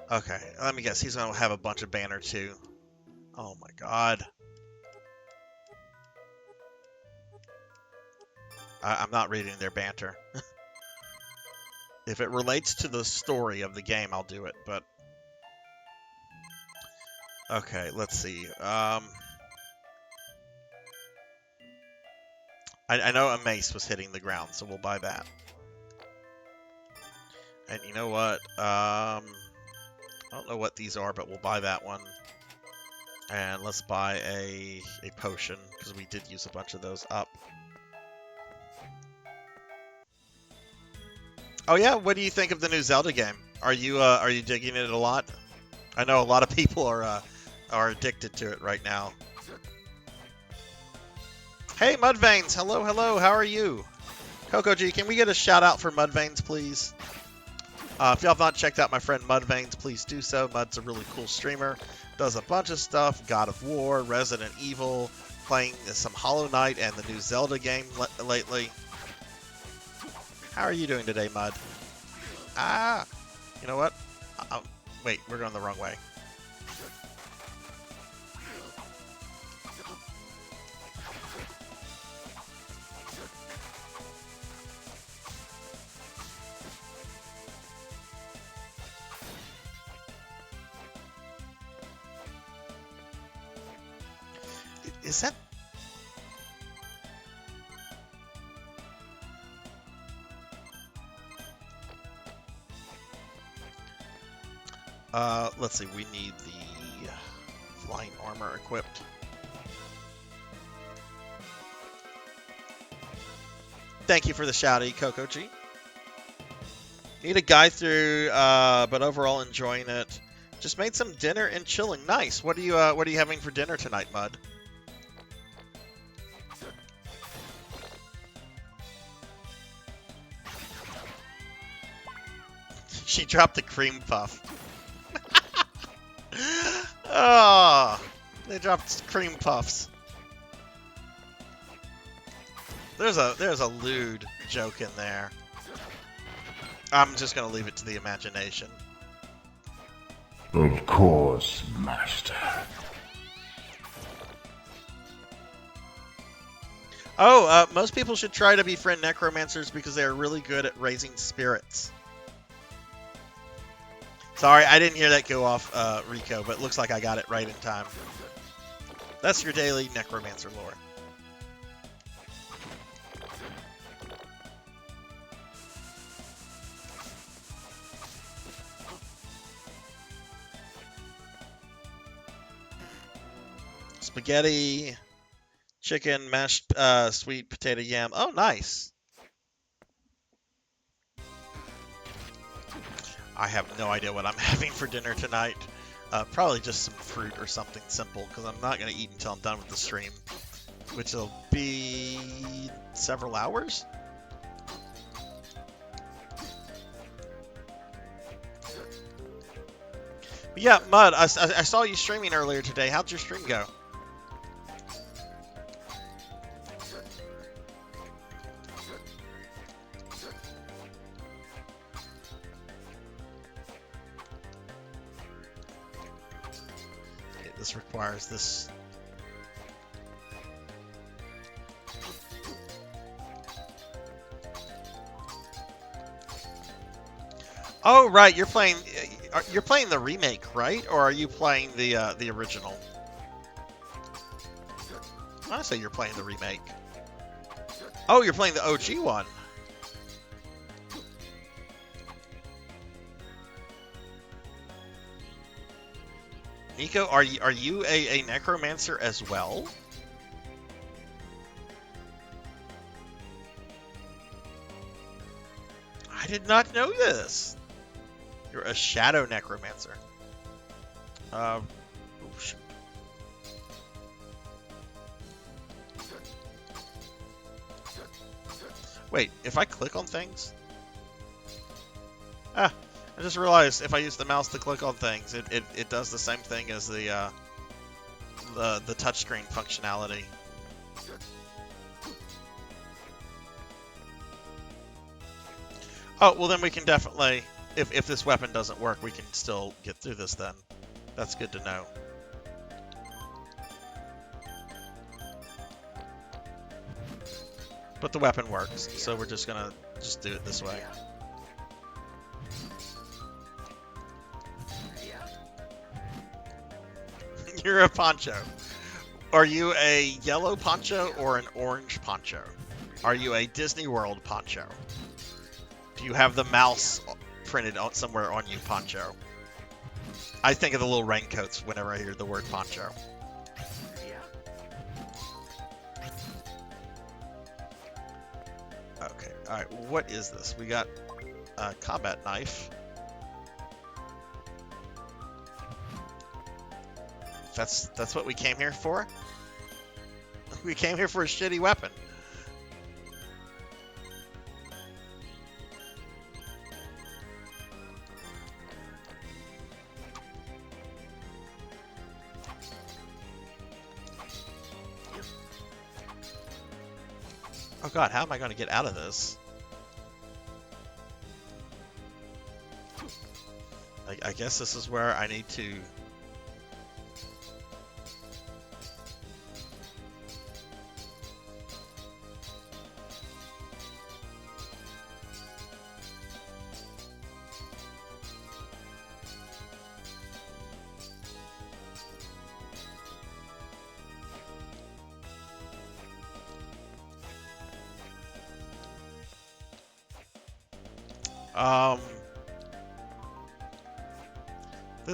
Okay, let me guess. He's going to have a bunch of banner, too. Oh, my God. I'm not reading their banter. If it relates to the story of the game, I'll do it, but... Okay, let's see. I know a mace was hitting the ground, so we'll buy that. And you know what? I don't know what these are, but we'll buy that one. And let's buy a potion, because we did use a bunch of those up. Oh yeah, what do you think of the new Zelda game? Are you digging it a lot? I know a lot of people are addicted to it right now. Hey Mudveins, hello, hello, how are you? Coco G, can we get a shout out for Mudveins, please? If y'all have not checked out my friend Mudveins, please do so. Mud's a really cool streamer. Does a bunch of stuff. God of War, Resident Evil, playing some Hollow Knight and the new Zelda game lately. How are you doing today, Mud? Ah! You know what? Wait, we're going the wrong way. Is that... let's see, we need the flying armor equipped. Thank you for the shouty, Coco G. Need a guide through, but overall enjoying it. Just made some dinner and chilling. Nice. What are you having for dinner tonight, Mud? She dropped the cream puff. Oh, they dropped cream puffs. There's a lewd joke in there. I'm just gonna leave it to the imagination. Of course, Master. Oh, most people should try to befriend necromancers because they are really good at raising spirits. Sorry, I didn't hear that go off, Rico, but it looks like I got it right in time. That's your daily necromancer lore. Spaghetti, chicken, mashed sweet potato yam. Oh, nice. I have no idea what I'm having for dinner tonight. Probably just some fruit or something simple, because I'm not going to eat until I'm done with the stream, which will be several hours. But yeah, Mud, I saw you streaming earlier today. How'd your stream go? This requires this. Oh right, you're playing the remake, right? Or are you playing the original? I say you're playing the remake. Oh, you're playing the OG one. Nico, are you a necromancer as well? I did not know this. You're a shadow necromancer. Oh, shoot. Wait, if I click on things? Ah, I just realized if I use the mouse to click on things, it does the same thing as the touchscreen functionality. Oh, well then we can definitely, if this weapon doesn't work, we can still get through this then. That's good to know. But the weapon works, so we're just gonna do it this way. You're a poncho. Are you a yellow poncho or an orange poncho? Are you a Disney World poncho? Do you have the mouse printed on somewhere on you, poncho? I think of the little raincoats whenever I hear the word poncho. Okay, alright, what is this? We got a combat knife. That's what we came here for? We came here for a shitty weapon. Oh god, how am I going to get out of this? I guess this is where I need to...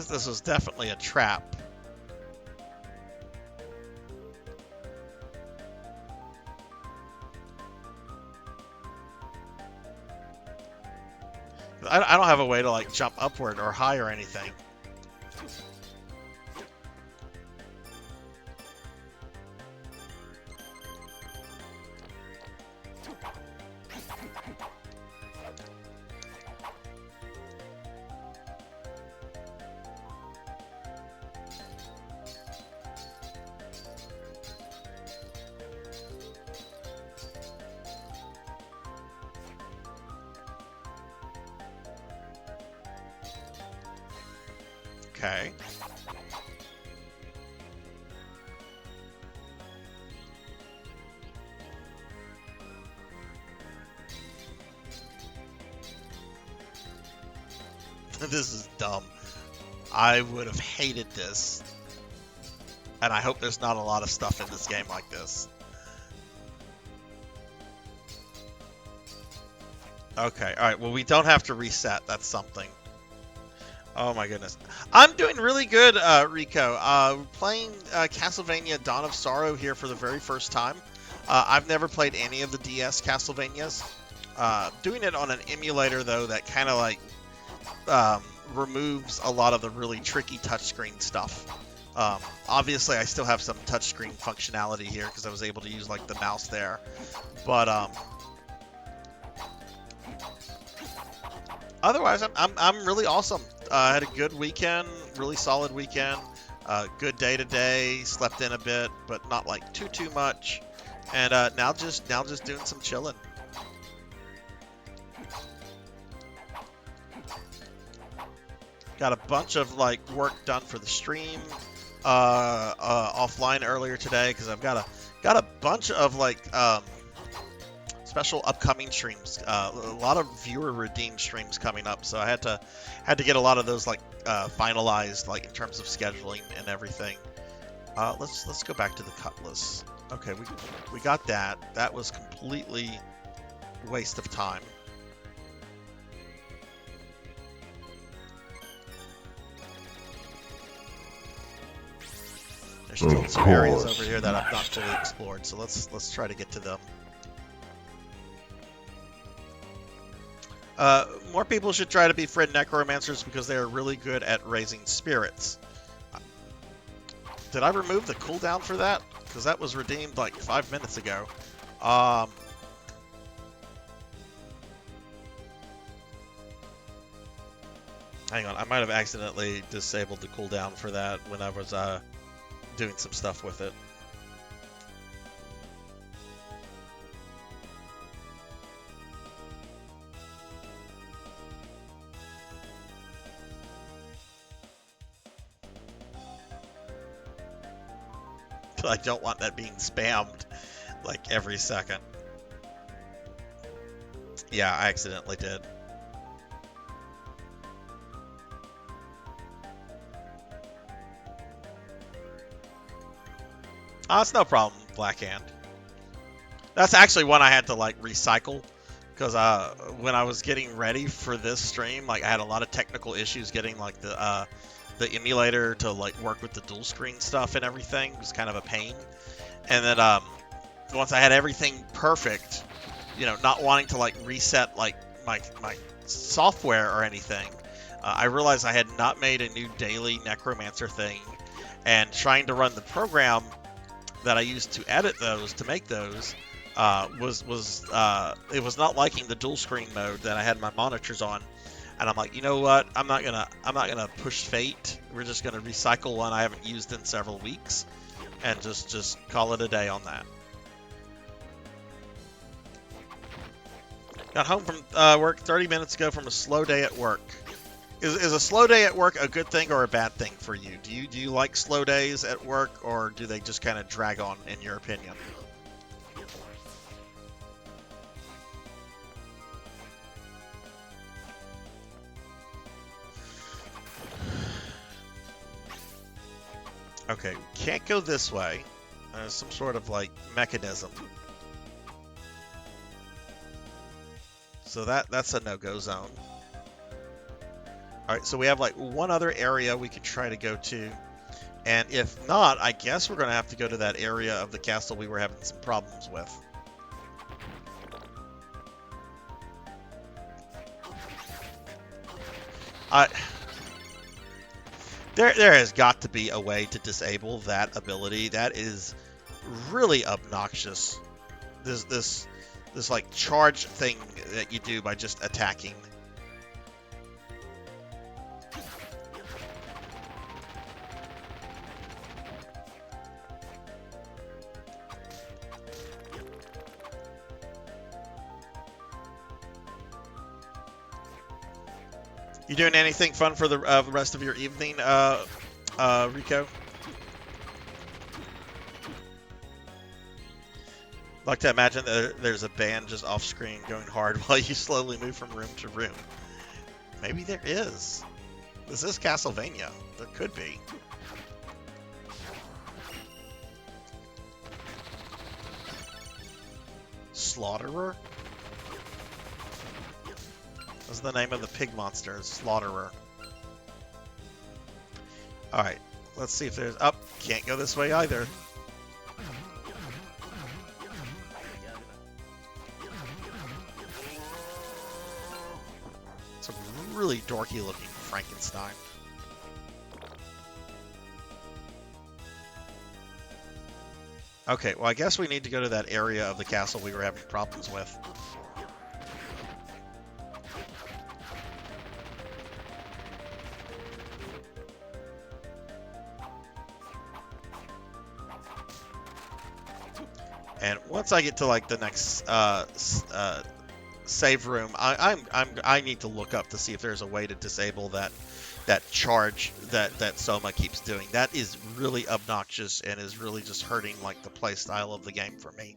This was definitely a trap. I don't have a way to like jump upward or high or anything. Okay. This is dumb. I would have hated this. And I hope there's not a lot of stuff in this game like this. Okay, alright, well we don't have to reset. That's something. Oh my goodness. I'm doing really good, Rico. Playing Castlevania Dawn of Sorrow here for the very first time. I've never played any of the DS Castlevanias. Doing it on an emulator, though, that kind of like removes a lot of the really tricky touchscreen stuff. Obviously, I still have some touchscreen functionality here because I was able to use like the mouse there. But otherwise, I'm really awesome. I had a good weekend, really solid weekend. Good day today. Slept in a bit, but not like too much. And now just doing some chilling. Got a bunch of like work done for the stream offline earlier today because I've got a bunch of like special upcoming streams. A lot of viewer redeemed streams coming up, so I had to get a lot of those like finalized, like in terms of scheduling and everything. Let's go back to the cutlass. Okay, we got that. That was completely waste of time. There's still some areas over here that I've not fully explored, so let's try to get to them. More people should try to befriend necromancers because they are really good at raising spirits. Did I remove the cooldown for that? Because that was redeemed like 5 minutes ago. Hang on, I might have accidentally disabled the cooldown for that when I was doing some stuff with it. I don't want that being spammed like every second. Yeah, I accidentally did. It's no problem, Blackhand. That's actually one I had to like recycle because when I was getting ready for this stream, like I had a lot of technical issues getting like the emulator to like work with the dual screen stuff and everything. It was kind of a pain. And then once I had everything perfect, you know, not wanting to like reset like my software or anything, I realized I had not made a new daily necromancer thing, and trying to run the program that I used to edit those, to make those, it was not liking the dual screen mode that I had my monitors on. And I'm like, you know what? I'm not gonna push fate. We're just gonna recycle one I haven't used in several weeks, and just call it a day on that. Got home from work 30 minutes ago from a slow day at work. Is a slow day at work a good thing or a bad thing for you? Do you like slow days at work, or do they just kind of drag on, in your opinion? Okay, can't go this way. There's some sort of like mechanism. So that's a no-go zone. Alright, so we have like one other area we could try to go to. And if not, I guess we're going to have to go to that area of the castle we were having some problems with. There has got to be a way to disable that ability. That is really obnoxious. This like charge thing that you do by just attacking. You doing anything fun for the rest of your evening, Rico? Like to imagine that there's a band just off screen going hard while you slowly move from room to room. Maybe there is. This is Castlevania. There could be. Slaughterer? That's the name of the pig monster, Slaughterer. Alright, let's see if there's... Oh, can't go this way either. It's a really dorky looking Frankenstein. Okay, well I guess we need to go to that area of the castle we were having problems with. And once I get to like the next save room, I need to look up to see if there's a way to disable that charge that Soma keeps doing. That is really obnoxious and is really just hurting like the play style of the game for me.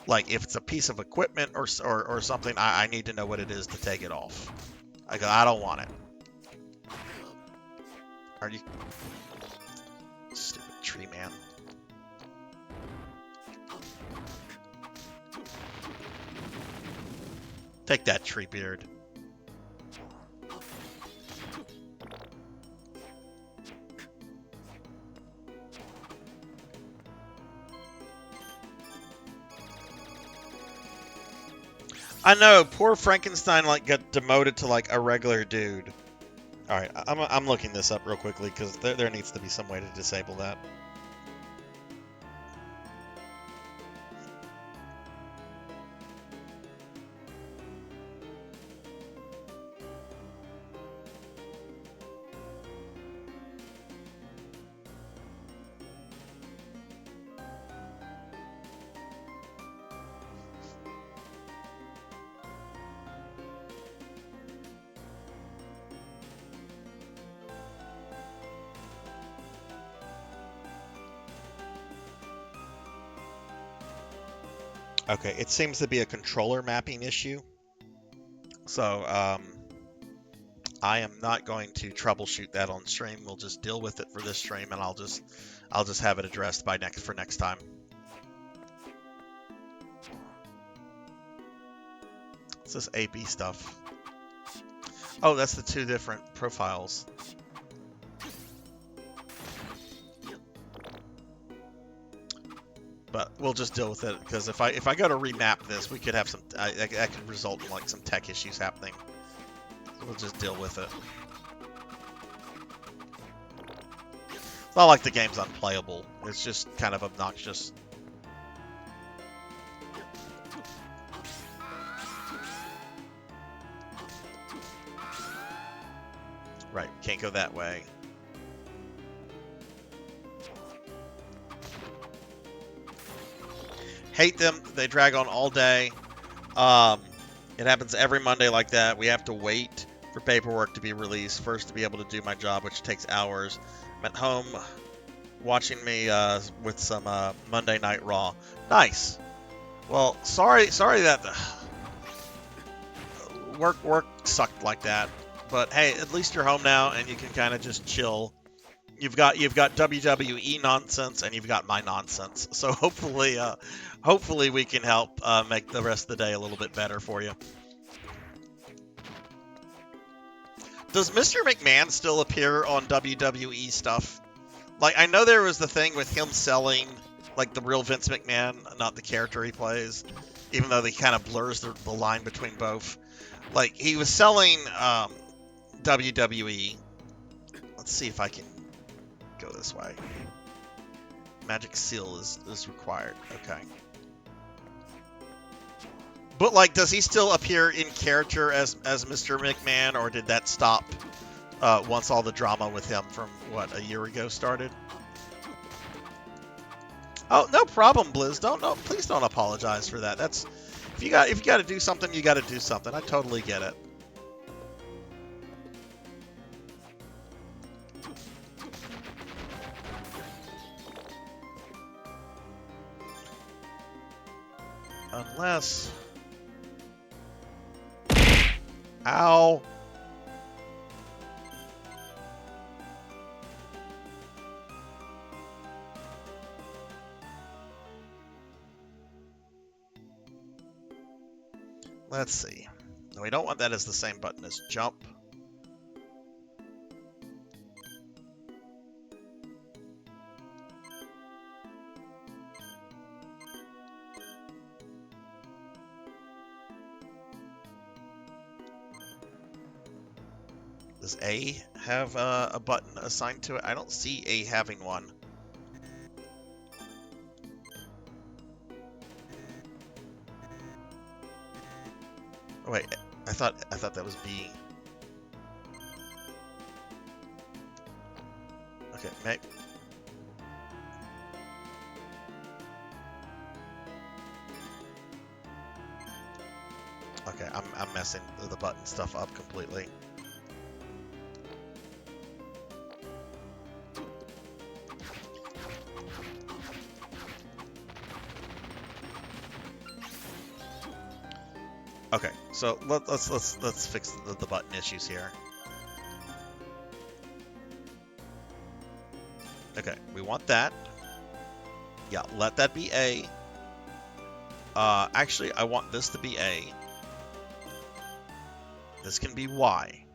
Like if it's a piece of equipment or something, I need to know what it is to take it off. I don't want it. Are you stupid tree man? Take that, tree beard. I know, poor Frankenstein like got demoted to like a regular dude. All right, I'm looking this up real quickly because there needs to be some way to disable that. Okay, it seems to be a controller mapping issue. So, I am not going to troubleshoot that on stream. We'll just deal with it for this stream, and I'll just have it addressed by next time. What's this AB stuff? Oh, that's the two different profiles. But we'll just deal with it, because if I go to remap this, we could have some... that could result in like some tech issues happening. So we'll just deal with it. It's not like the game's unplayable. It's just kind of obnoxious. Right, can't go that way. Hate them. They drag on all day. It happens every Monday like that. We have to wait for paperwork to be released first to be able to do my job, which takes hours. I'm at home watching me with some Monday Night Raw. Nice. Well, sorry that work sucked like that. But hey, at least you're home now and you can kind of just chill. You've got WWE nonsense and you've got my nonsense. So hopefully we can help make the rest of the day a little bit better for you. Does Mr. McMahon still appear on WWE stuff? Like, I know there was the thing with him selling like the real Vince McMahon, not the character he plays, even though they kind of blurs the line between both. Like, he was selling WWE. Let's see if I can go this way. Magic seal is required. Okay. But like, does he still appear in character as Mr. McMahon, or did that stop once all the drama with him from what, a year ago started? Oh, no problem, Blizz. Please don't apologize for that. That's if you got to do something, you got to do something. I totally get it. Unless... Ow! Let's see. No, we don't want that as the same button as jump. Does A have a button assigned to it? I don't see A having one. Oh, wait, I thought that was B. Okay, maybe. Okay, I'm messing the button stuff up completely. Okay, so let's fix the button issues here. Okay, we want that. Yeah, let that be A. Actually, I want this to be A. This can be Y.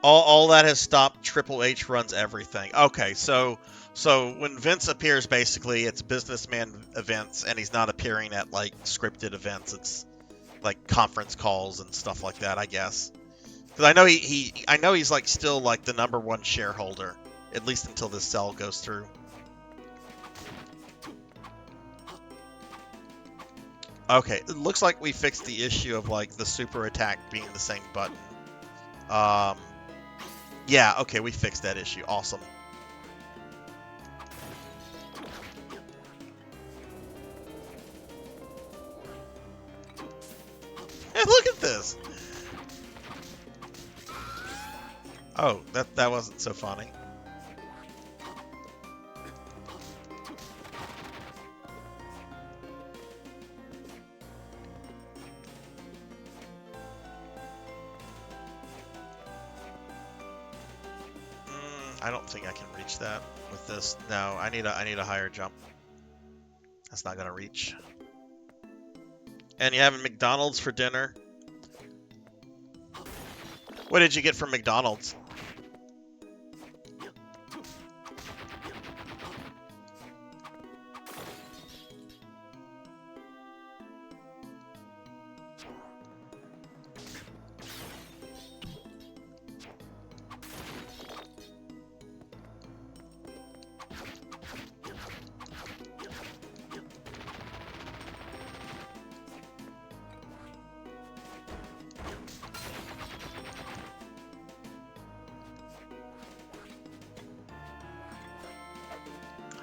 All that has stopped. Triple H runs everything. Okay, so when Vince appears, basically it's businessman events, and he's not appearing at like scripted events. It's like conference calls and stuff like that, I guess. Because I know he's like still like the #1 shareholder, at least until this sell goes through. Okay, it looks like we fixed the issue of like the super attack being the same button. Yeah, okay, we fixed that issue. Awesome. Hey, look at this! Oh, that wasn't so funny. I don't think I can reach that with this. No, I need a higher jump. That's not gonna reach. And you having McDonald's for dinner? What did you get from McDonald's?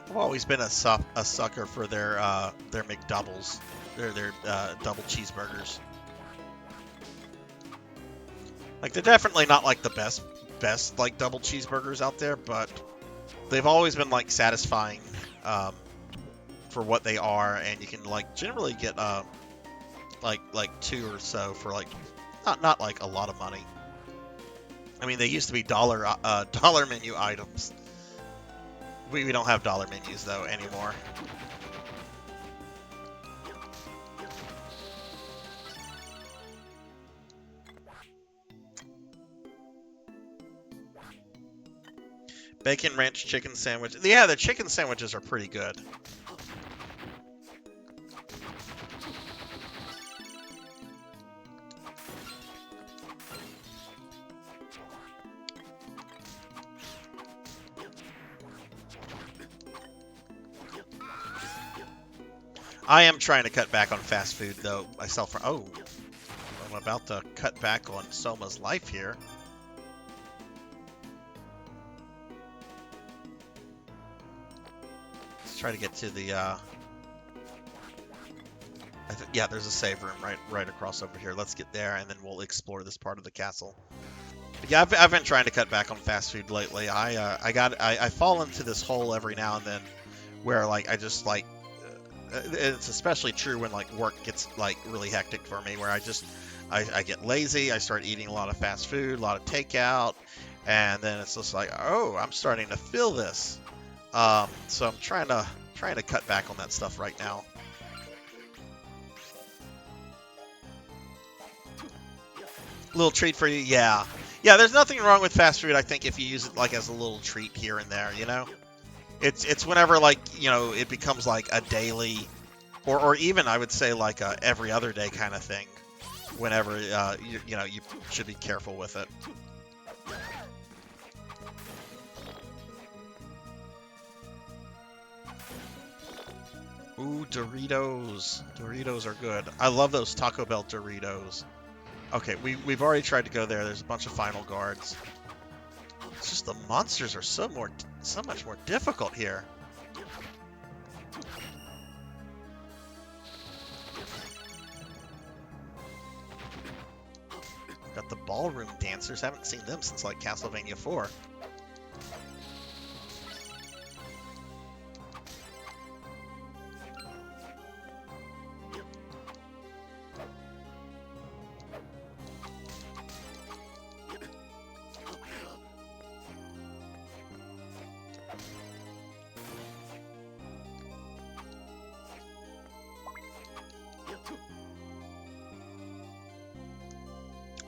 I've always been a sucker for their McDoubles, their double cheeseburgers. Like they're definitely not like the best like double cheeseburgers out there, but they've always been like satisfying for what they are, and you can like generally get like 2 or so for like not like a lot of money. I mean, they used to be dollar menu items. We don't have dollar menus, though, anymore. Bacon ranch chicken sandwich. Yeah, the chicken sandwiches are pretty good. I am trying to cut back on fast food, though, myself. Oh, I'm about to cut back on Soma's life here. Let's try to get to the, I think Yeah, there's a save room right across over here. Let's get there, and then we'll explore this part of the castle. But yeah, I've been trying to cut back on fast food lately. I fall into this hole every now and then where like I just like it's especially true when like work gets like really hectic for me, where I get lazy. I start eating a lot of fast food, a lot of takeout, and then it's just like, oh, I'm starting to feel this. So I'm trying to cut back on that stuff right now. Little treat for you, yeah. Yeah, there's nothing wrong with fast food, I think, if you use it like as a little treat here and there, you know? It's whenever like, you know, it becomes like a daily or even I would say like a every other day kind of thing. Whenever you know, you should be careful with it. Ooh, Doritos. Doritos are good. I love those Taco Bell Doritos. Okay, we've already tried to go there. There's a bunch of final guards. It's just the monsters are so much more difficult here. Got the ballroom dancers. Haven't seen them since like Castlevania 4.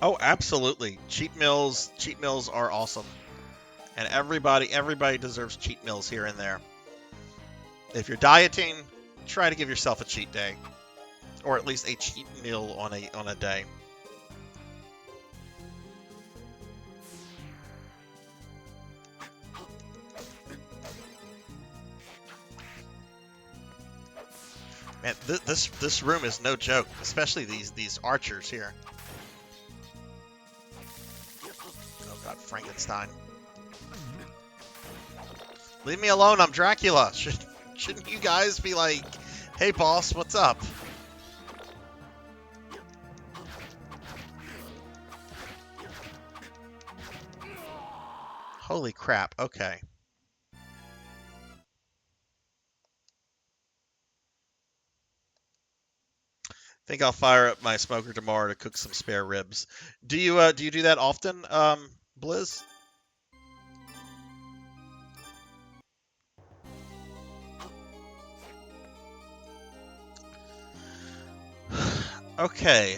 Oh, absolutely. Cheat meals are awesome. And everybody deserves cheat meals here and there. If you're dieting, try to give yourself a cheat day. Or at least a cheat meal on a day. Man, this room is no joke, especially these archers here. Oh god, Frankenstein. Leave me alone, I'm Dracula. Shouldn't you guys be like, hey boss, what's up? Holy crap, okay. Think I'll fire up my smoker tomorrow to cook some spare ribs. Do you do that often, Blizz? Okay.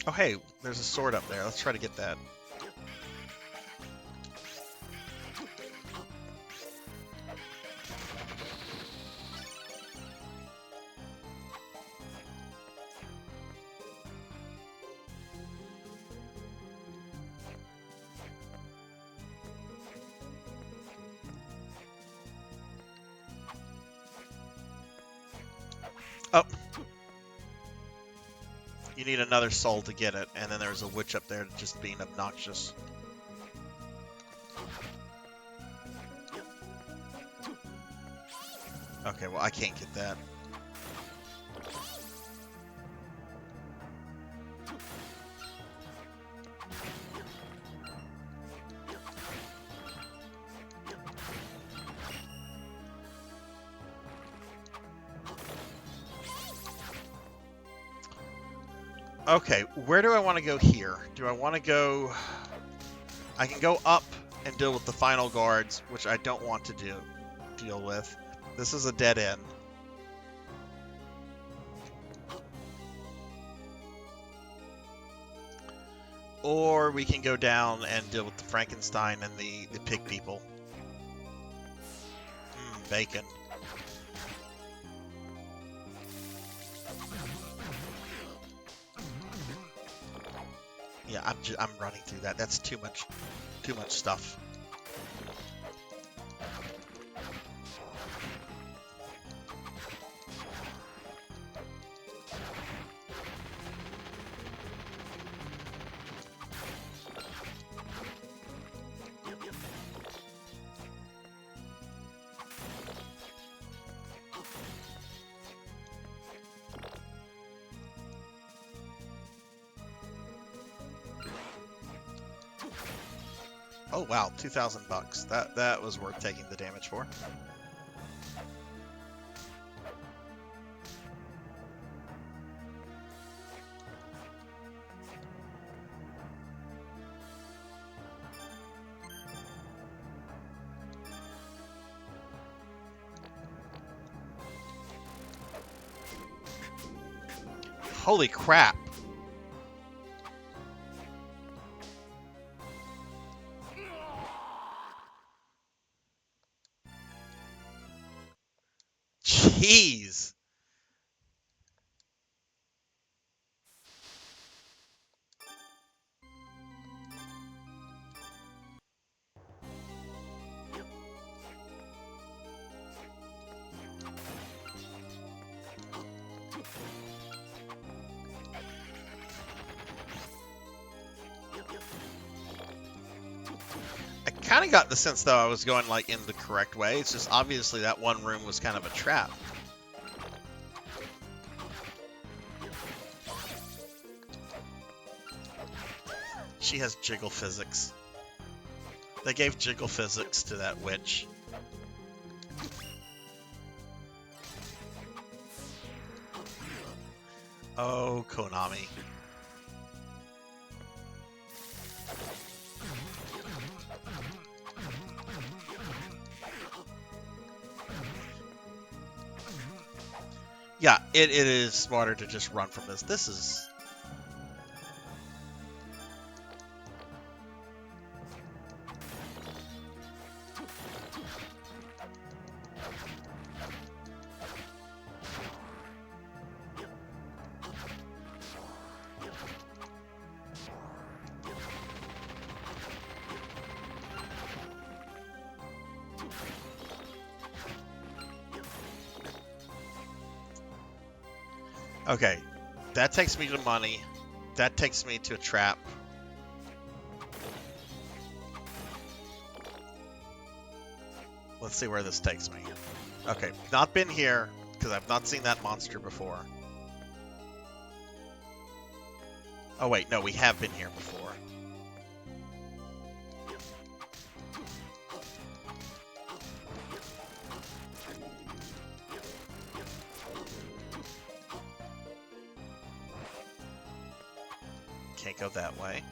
Oh hey, there's a sword up there. Let's try to get that. Oh. You need another soul to get it, and then there's a witch up there just being obnoxious. Okay, well, I can't get that. Okay, where do I want to go here? Do I want to go... I can go up and deal with the final guards, which I don't want to deal with. This is a dead end. Or we can go down and deal with the Frankenstein and the pig people. Bacon. Yeah, I'm running through that. That's too much stuff. Oh wow, 2,000 bucks. That was worth taking the damage for. Holy crap. Jeez. I kind of got the sense, though, I was going, like, in the correct way. It's just obviously that one room was kind of a trap. She has jiggle physics. They gave jiggle physics to that witch. Oh, Konami. Yeah, it is smarter to just run from this. This is... Okay, that takes me to money. That takes me to a trap. Let's see where this takes me. Okay, not been here, because I've not seen that monster before. Oh wait, no, we have been here before. Can't go that way.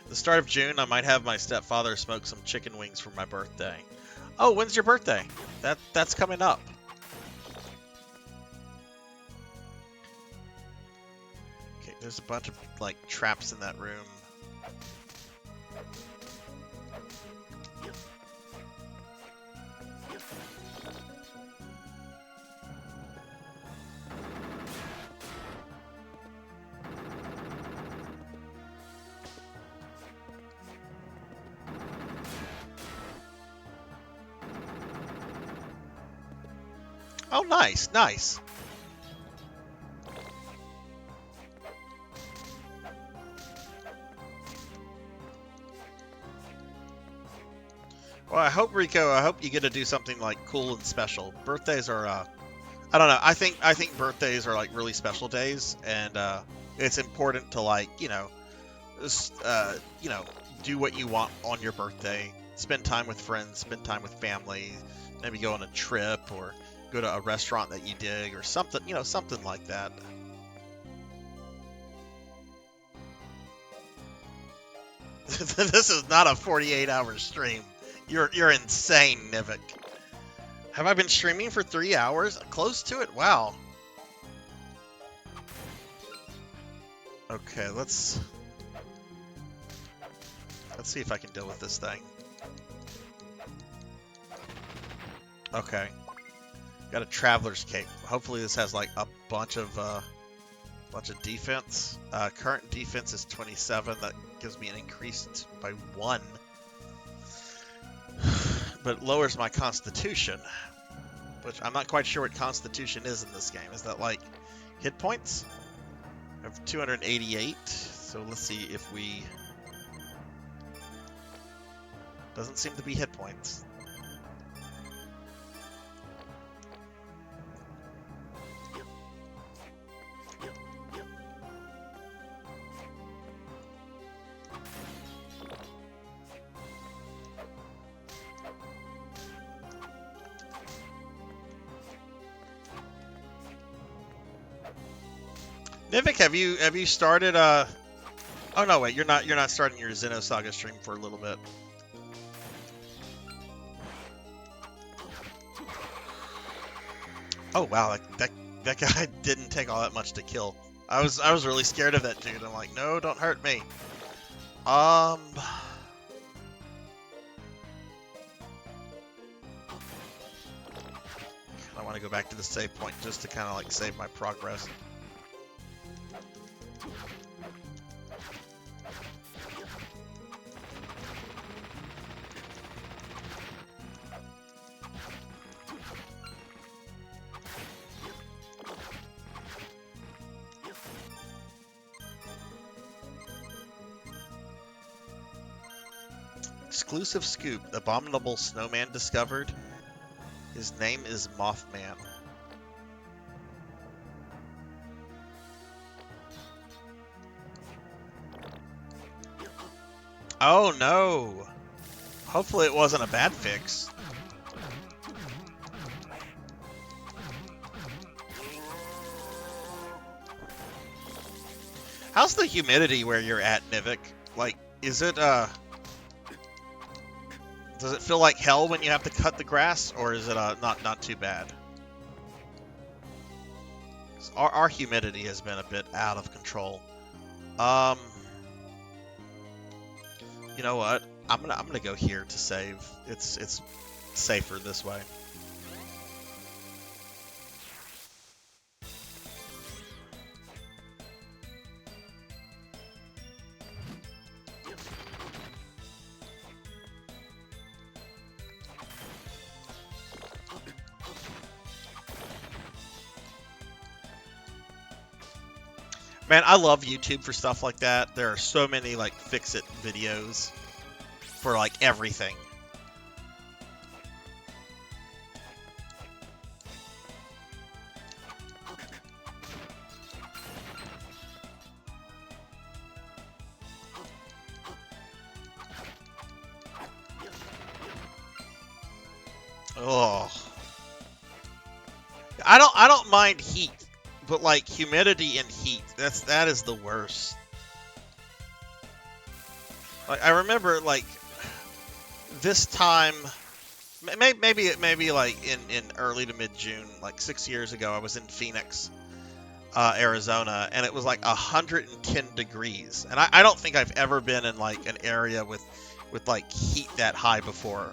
The start of June, I might have my stepfather smoke some chicken wings for my birthday. Oh, when's your birthday? That's coming up. Okay, there's a bunch of like traps in that room. Oh, nice, nice. Well, I hope, Rico, I hope you get to do something like cool and special. Birthdays are, I don't know. I think birthdays are like really special days, and it's important to like, just, do what you want on your birthday. Spend time with friends, spend time with family, maybe go on a trip or go to a restaurant that you dig or something, something like that. This is not a 48-hour stream. You're insane, Nivik. Have I been streaming for 3 hours? Close to it? Wow. Okay, let's see if I can deal with this thing. Okay. Got a traveler's cape. Hopefully this has like a bunch of defense. Current defense is 27. That gives me an increase by 1. But it lowers my constitution, which I'm not quite sure what constitution is in this game. Is that like hit points? I have 288. So let's see if we... Doesn't seem to be hit points. Nivik, have you started oh no, wait, you're not starting your Xenosaga stream for a little bit. Oh wow, that guy didn't take all that much to kill. I was really scared of that dude. I'm like, no, don't hurt me. I want to go back to the save point just to kind of like save my progress. Exclusive scoop. Abominable snowman discovered. His name is Mothman. Oh no! Hopefully it wasn't a bad fix. How's the humidity where you're at, Nivik? Like, is it, does it feel like hell when you have to cut the grass, or is it, not too bad? Our humidity has been a bit out of control. You know what? I'm gonna go here to save. It's safer this way. Man, I love YouTube for stuff like that. There are so many like fix-it videos for like everything. Oh, I don't mind heat, but like humidity and heat, that is the worst. Like I remember like this time, maybe like in early to mid June, like 6 years ago, I was in Phoenix, Arizona, and it was like 110 degrees, and I don't think I've ever been in like an area with like heat that high before.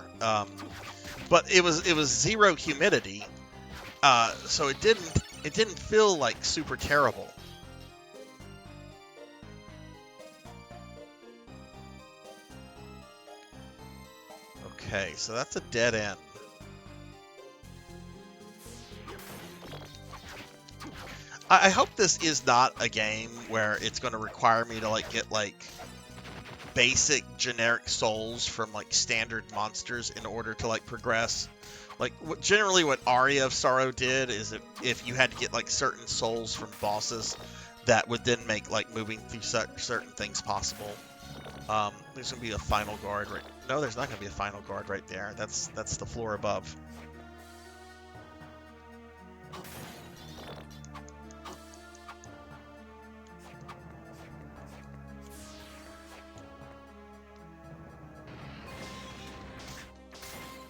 But it was zero humidity, so it didn't feel like super terrible. Okay, so that's a dead end. I hope this is not a game where it's going to require me to like get like basic generic souls from like standard monsters in order to like progress. Like generally what Aria of Sorrow did is if you had to get like certain souls from bosses, that would then make like moving through certain things possible. There's gonna be a final guard right. No, there's not gonna be a final guard right there. That's the floor above.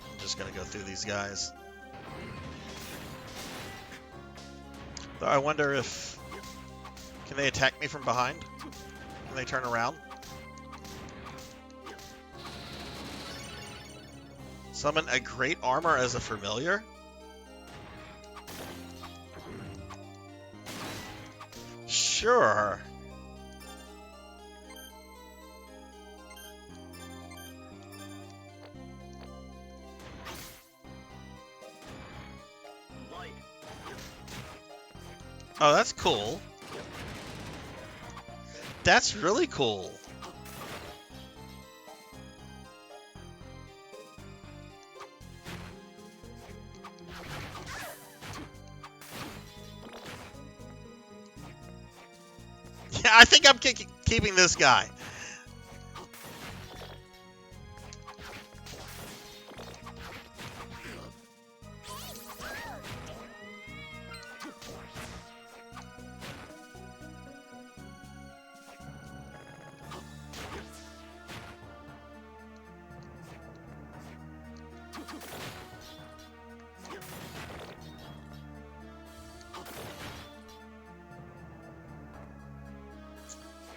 I'm just gonna go through these guys. Though I wonder if can they attack me from behind? Can they turn around? Summon a great armor as a familiar? Sure. Oh, that's cool. That's really cool. Yeah, I think I'm keeping this guy.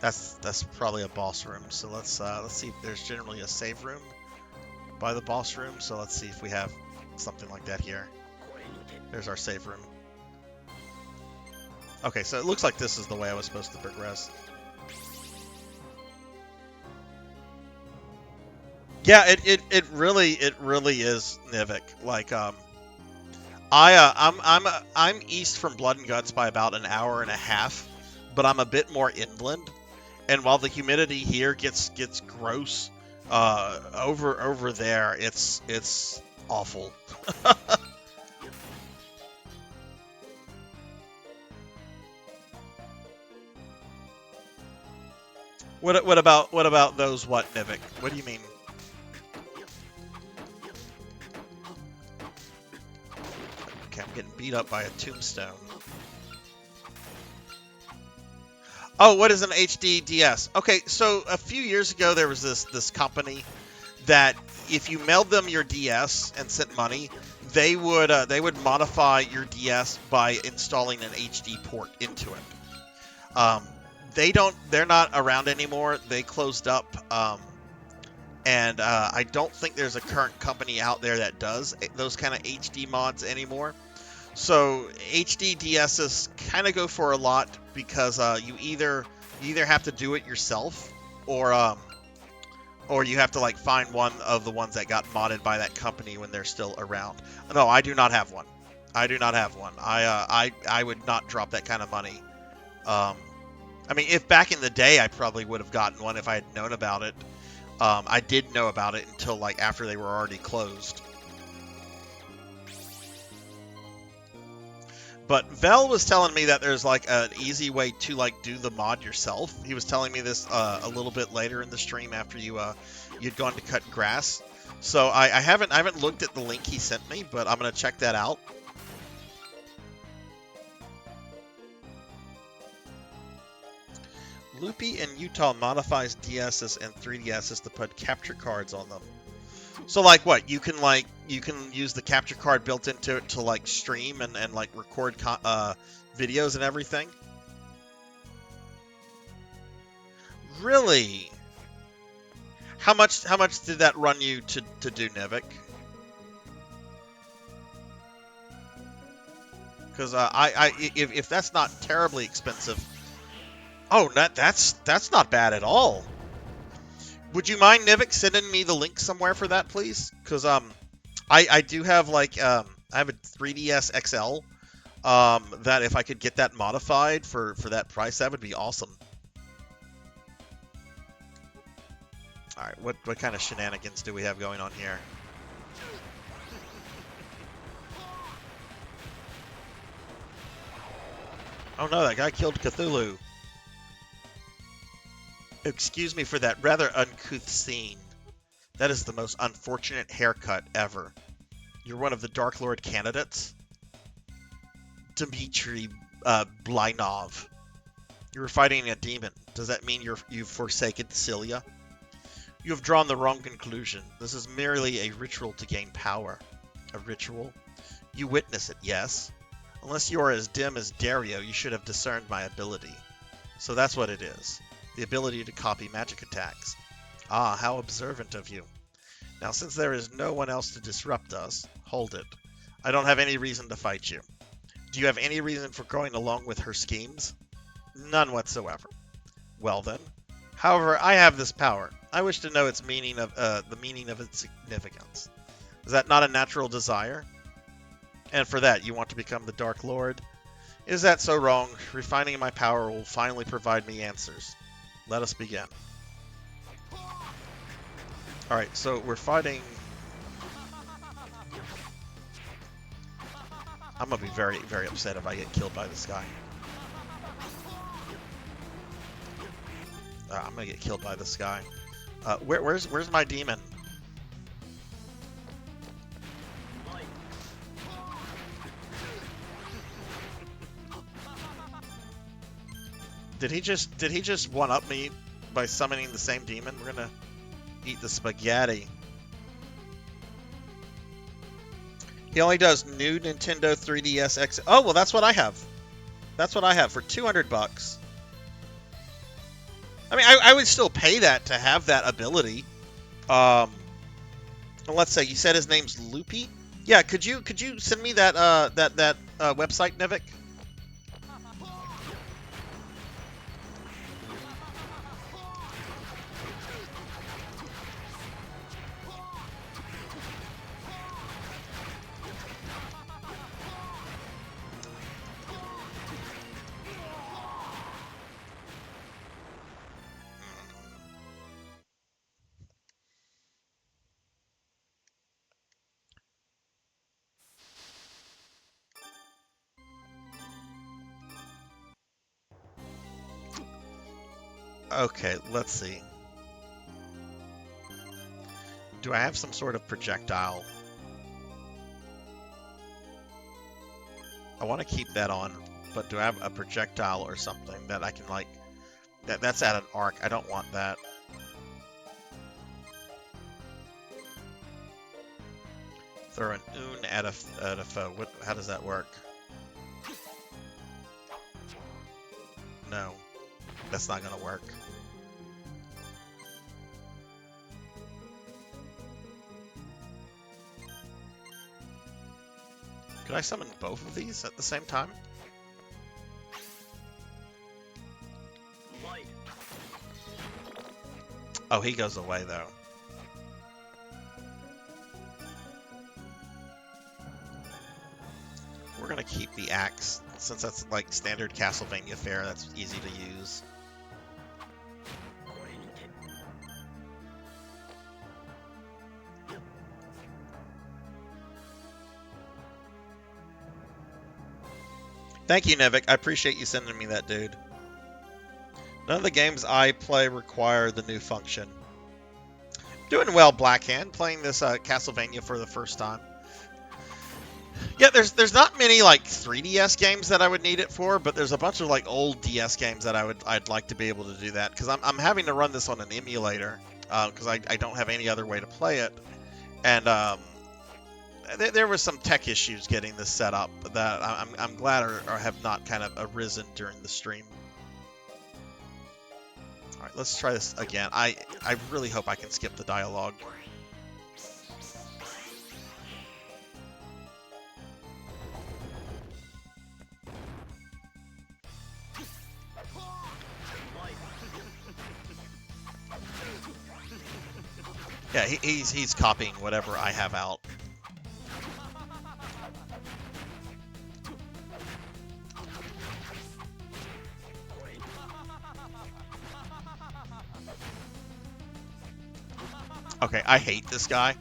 That's probably a boss room. So let's see if there's generally a save room by the boss room. So let's see if we have something like that here. There's our save room. Okay, so it looks like this is the way I was supposed to progress. Yeah, it really is Nivik. Like I'm east from Blood and Guts by about an hour and a half, but I'm a bit more inland. And while the humidity here gets gross, over there it's awful. What about those what, Nivik? What do you mean? Okay, I'm getting beat up by a tombstone. Oh, what is an HDDS? Okay, so a few years ago there was this company that if you mailed them your DS and sent money, they would modify your DS by installing an HD port into it. They're not around anymore. They closed up, and I don't think there's a current company out there that does those kind of HD mods anymore. So HD DSs kind of go for a lot because you either have to do it yourself, or you have to like find one of the ones that got modded by that company when they're still around. No, I do not have one. I do not have one. I would not drop that kind of money. I mean, if back in the day, I probably would have gotten one if I had known about it. I did know about it until like after they were already closed. But Vel was telling me that there's like an easy way to like do the mod yourself. He was telling me this a little bit later in the stream after you'd gone to cut grass. So I haven't looked at the link he sent me, but I'm gonna check that out. Loopy in Utah modifies DSs and 3DSs to put capture cards on them. So like what? You can use the capture card built into it to like stream and like record videos and everything. Really? How much did that run you to do, Nivik? Because if that's not terribly expensive. Oh, that's not bad at all. Would you mind, Nivik, sending me the link somewhere for that, please? Because I do have like I have a 3DS XL that if I could get that modified for that price, that would be awesome. All right, what kind of shenanigans do we have going on here? Oh no, that guy killed Cthulhu. Excuse me for that rather uncouth scene. That is the most unfortunate haircut ever. You're one of the Dark Lord candidates? Dmitry Blynov. You were fighting a demon. Does that mean you've forsaken Cilia? You have drawn the wrong conclusion. This is merely a ritual to gain power. A ritual? You witness it, yes? Unless you are as dim as Dario, you should have discerned my ability. So that's what it is. The ability to copy magic attacks. Ah, how observant of you. Now, since there is no one else to disrupt us, hold it. I don't have any reason to fight you. Do you have any reason for going along with her schemes? None whatsoever. Well then. However, I have this power. I wish to know its meaning of the meaning of its significance. Is that not a natural desire? And for that, you want to become the Dark Lord? Is that so wrong? Refining my power will finally provide me answers. Let us begin. Alright, so we're fighting... I'm gonna be very, very upset if I get killed by this guy. I'm gonna get killed by this guy. Where's my demon? Did he just one-up me by summoning the same demon? We're gonna eat the spaghetti. He only does new Nintendo 3DS X. Oh, well, that's what I have. That's what I have for $200. I mean, I would still pay that to have that ability. Well, let's say you said his name's Loopy. Yeah, could you send me that website, Nevik? Okay, let's see. Do I have some sort of projectile? I want to keep that on, but do I have a projectile or something that I can, like, that's at an arc? I don't want that. Throw an oon at a foe. How does that work? No, that's not gonna work. Could I summon both of these at the same time? Oh, he goes away though. We're gonna keep the axe since that's like standard Castlevania fare. That's easy to use. Thank you, Nevik. I appreciate you sending me that, dude. None of the games I play require the new function. Doing well, Blackhand, playing this Castlevania for the first time. Yeah, there's not many like 3DS games that I would need it for, but there's a bunch of like old DS games that I'd like to be able to do that, because I'm having to run this on an emulator because I don't have any other way to play it, and there was some tech issues getting this set up that I'm glad or have not kind of arisen during the stream. All right, let's try this again. I really hope I can skip the dialogue. Yeah, he's copying whatever I have out. Okay, I hate this guy.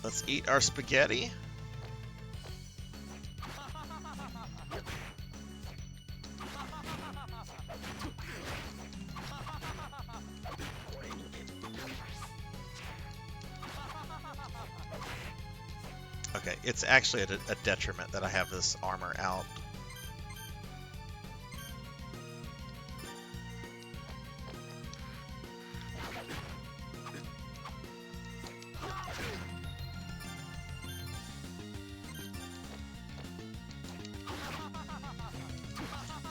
Let's eat our spaghetti. Okay, it's actually a detriment that I have this armor out.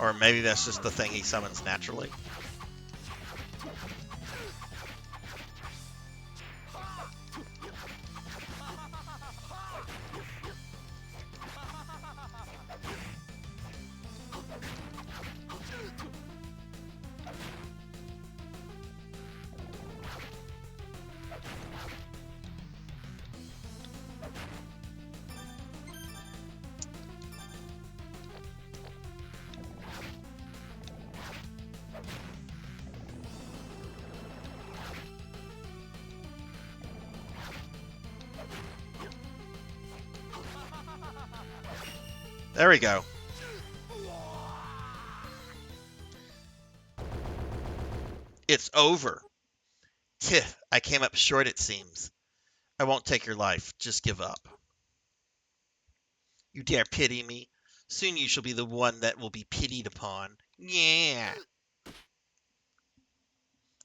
Or maybe that's just the thing he summons naturally. There we go. It's over. Tiff, I came up short, it seems. I won't take your life. Just give up. You dare pity me? Soon you shall be the one that will be pitied upon. Yeah.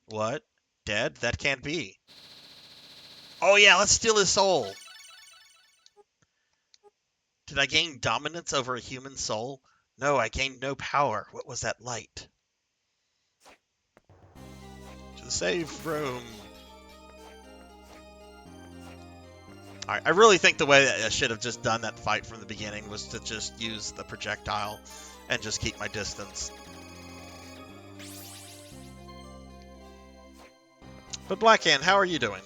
What? Dead? That can't be. Oh yeah, let's steal his soul. Did I gain dominance over a human soul? No, I gained no power. What was that light? To the safe room. Alright, I really think the way that I should have just done that fight from the beginning was to just use the projectile and just keep my distance. But Blackhand, how are you doing?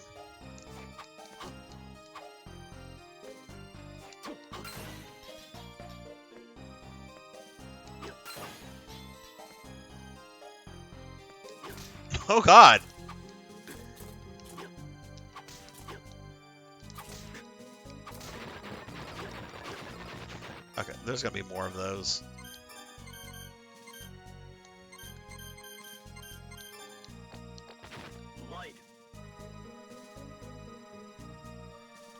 Oh god! Okay, there's gonna be more of those.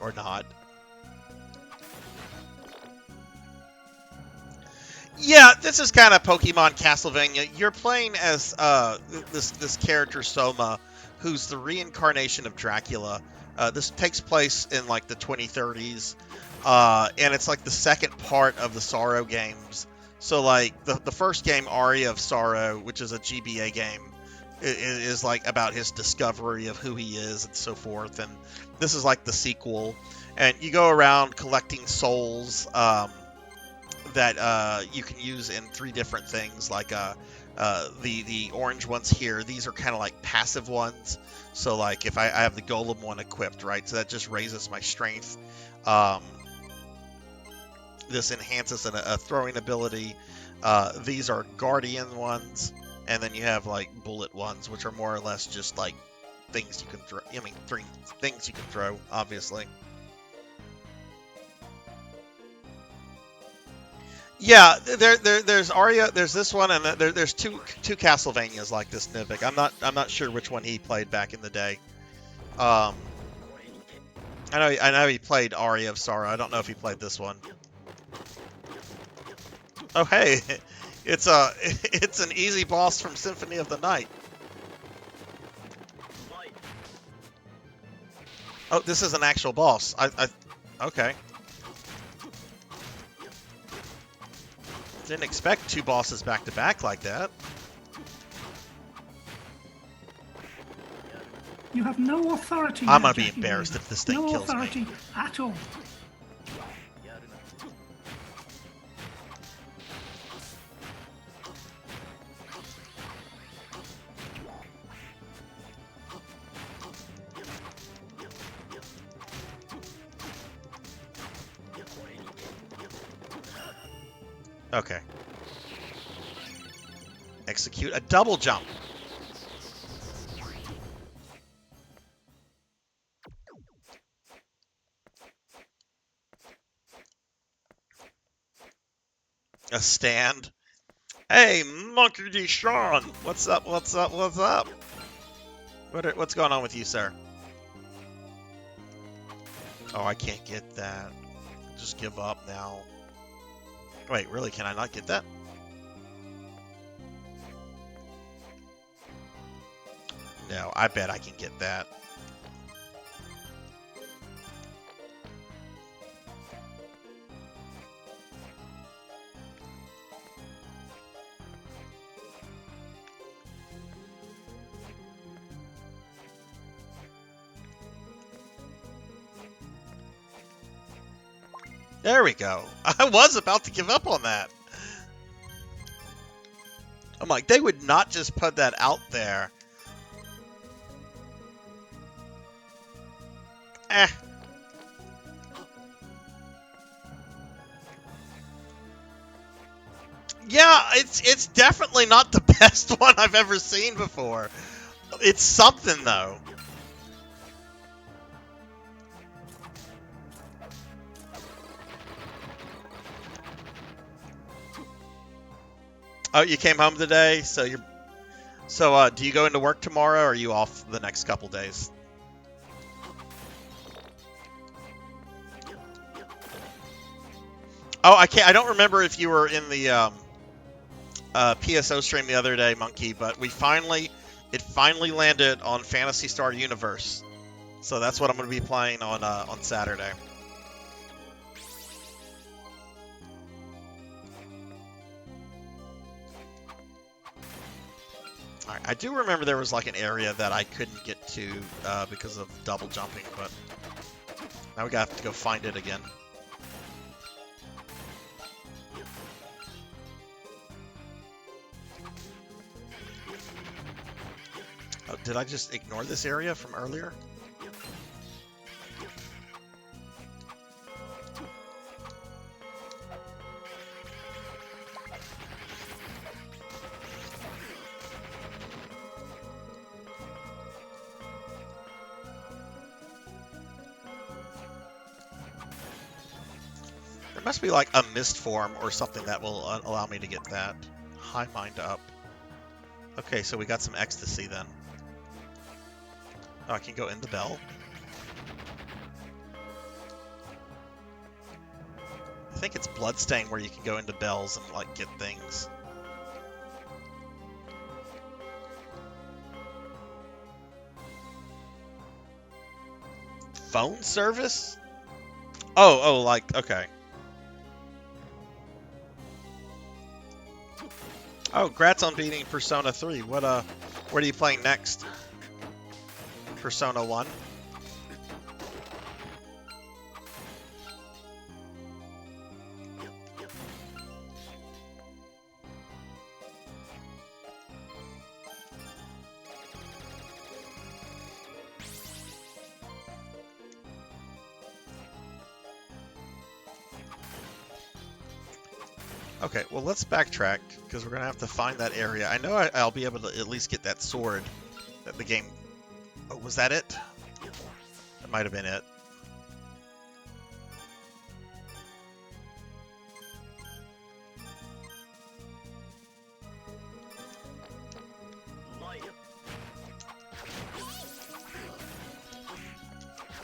Or not. Yeah, this is kind of Pokemon Castlevania. You're playing as this character Soma, who's the reincarnation of Dracula. This takes place in like the 2030s, and it's like the second part of the Sorrow games. So like the first game, Aria of Sorrow, which is a GBA game, is like about his discovery of who he is and so forth. And this is like the sequel, and you go around collecting souls. That you can use in 3 different things, like the orange ones here. These are kind of like passive ones. So like if I have the golem one equipped, right? So that just raises my strength. This enhances a throwing ability. These are guardian ones, and then you have like bullet ones, which are more or less just like things you can throw. I mean, 3 things you can throw, obviously. Yeah, there's Arya, there's this one, and there's two Castlevanias like this Nivik. I'm not sure which one he played back in the day. I know he played Aria of Sorrow. I don't know if he played this one. Oh hey, it's an easy boss from Symphony of the Night. Oh, this is an actual boss. Okay. Didn't expect 2 bosses back to back like that. You have no authority. I'm gonna be embarrassed if this thing kills me. No authority at all. Okay. Execute a double jump. A stand. Hey, Monkey D. Sean! What's up, what's up, what's up? What's going on with you, sir? Oh, I can't get that. Just give up now. Wait, really? Can I not get that? No, I bet I can get that. There we go. I was about to give up on that. I'm like, they would not just put that out there. Eh. Yeah, it's definitely not the best one I've ever seen before. It's something, though. Oh, you came home today, so you're... So, do you go into work tomorrow, or are you off the next couple days? Oh, I don't remember if you were in the PSO stream the other day, Monkey, but it finally landed on Phantasy Star Universe. So that's what I'm going to be playing on Saturday. All right, I do remember there was like an area that I couldn't get to because of double jumping, but now we got to go find it again. Oh, did I just ignore this area from earlier? There must be like a mist form or something that will allow me to get that. High mind up. Okay, so we got some ecstasy then. Oh, I can go in the bell. I think it's Bloodstain where you can go into bells and like get things. Phone service? Oh, like, okay. Oh, grats on beating Persona 3. What are you playing next? Persona 1? Okay, well, let's backtrack, because we're going to have to find that area. I know I'll be able to at least get that sword that the game... Oh, was that it? That might have been it.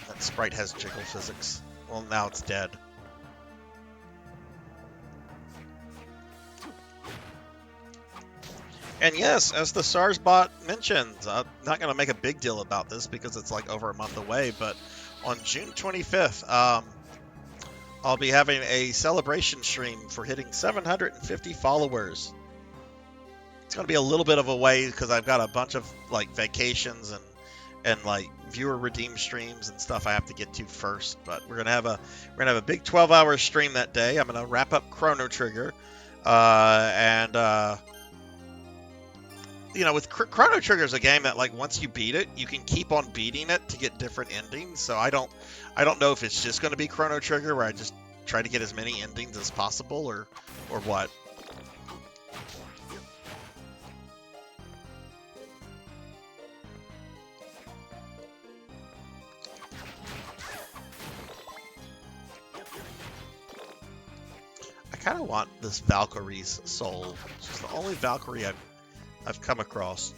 That sprite has jiggle physics. Well, now it's dead. And yes, as the Sarzac mentioned, I'm not going to make a big deal about this because it's like over a month away, but on June 25th, I'll be having a celebration stream for hitting 750 followers. It's going to be a little bit of a way because I've got a bunch of like vacations and like viewer redeem streams and stuff I have to get to first, but we're going to have a big 12-hour stream that day. I'm going to wrap up Chrono Trigger you know, with Chrono Trigger is a game that, like, once you beat it, you can keep on beating it to get different endings. So I don't know if it's just going to be Chrono Trigger where I just try to get as many endings as possible, or what. I kind of want this Valkyrie's soul. She's the only Valkyrie I've come across.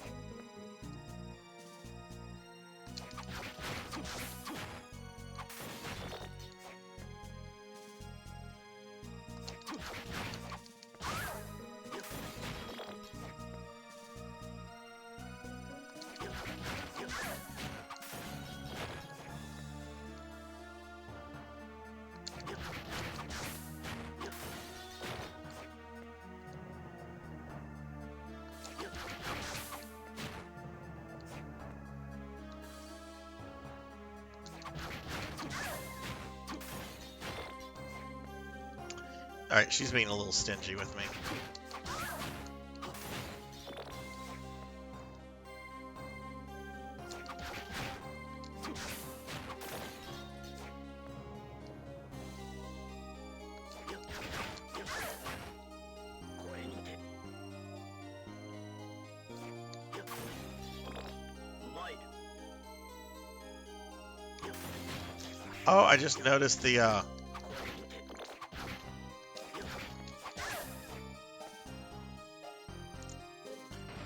Alright, she's being a little stingy with me. Oh, I just noticed the,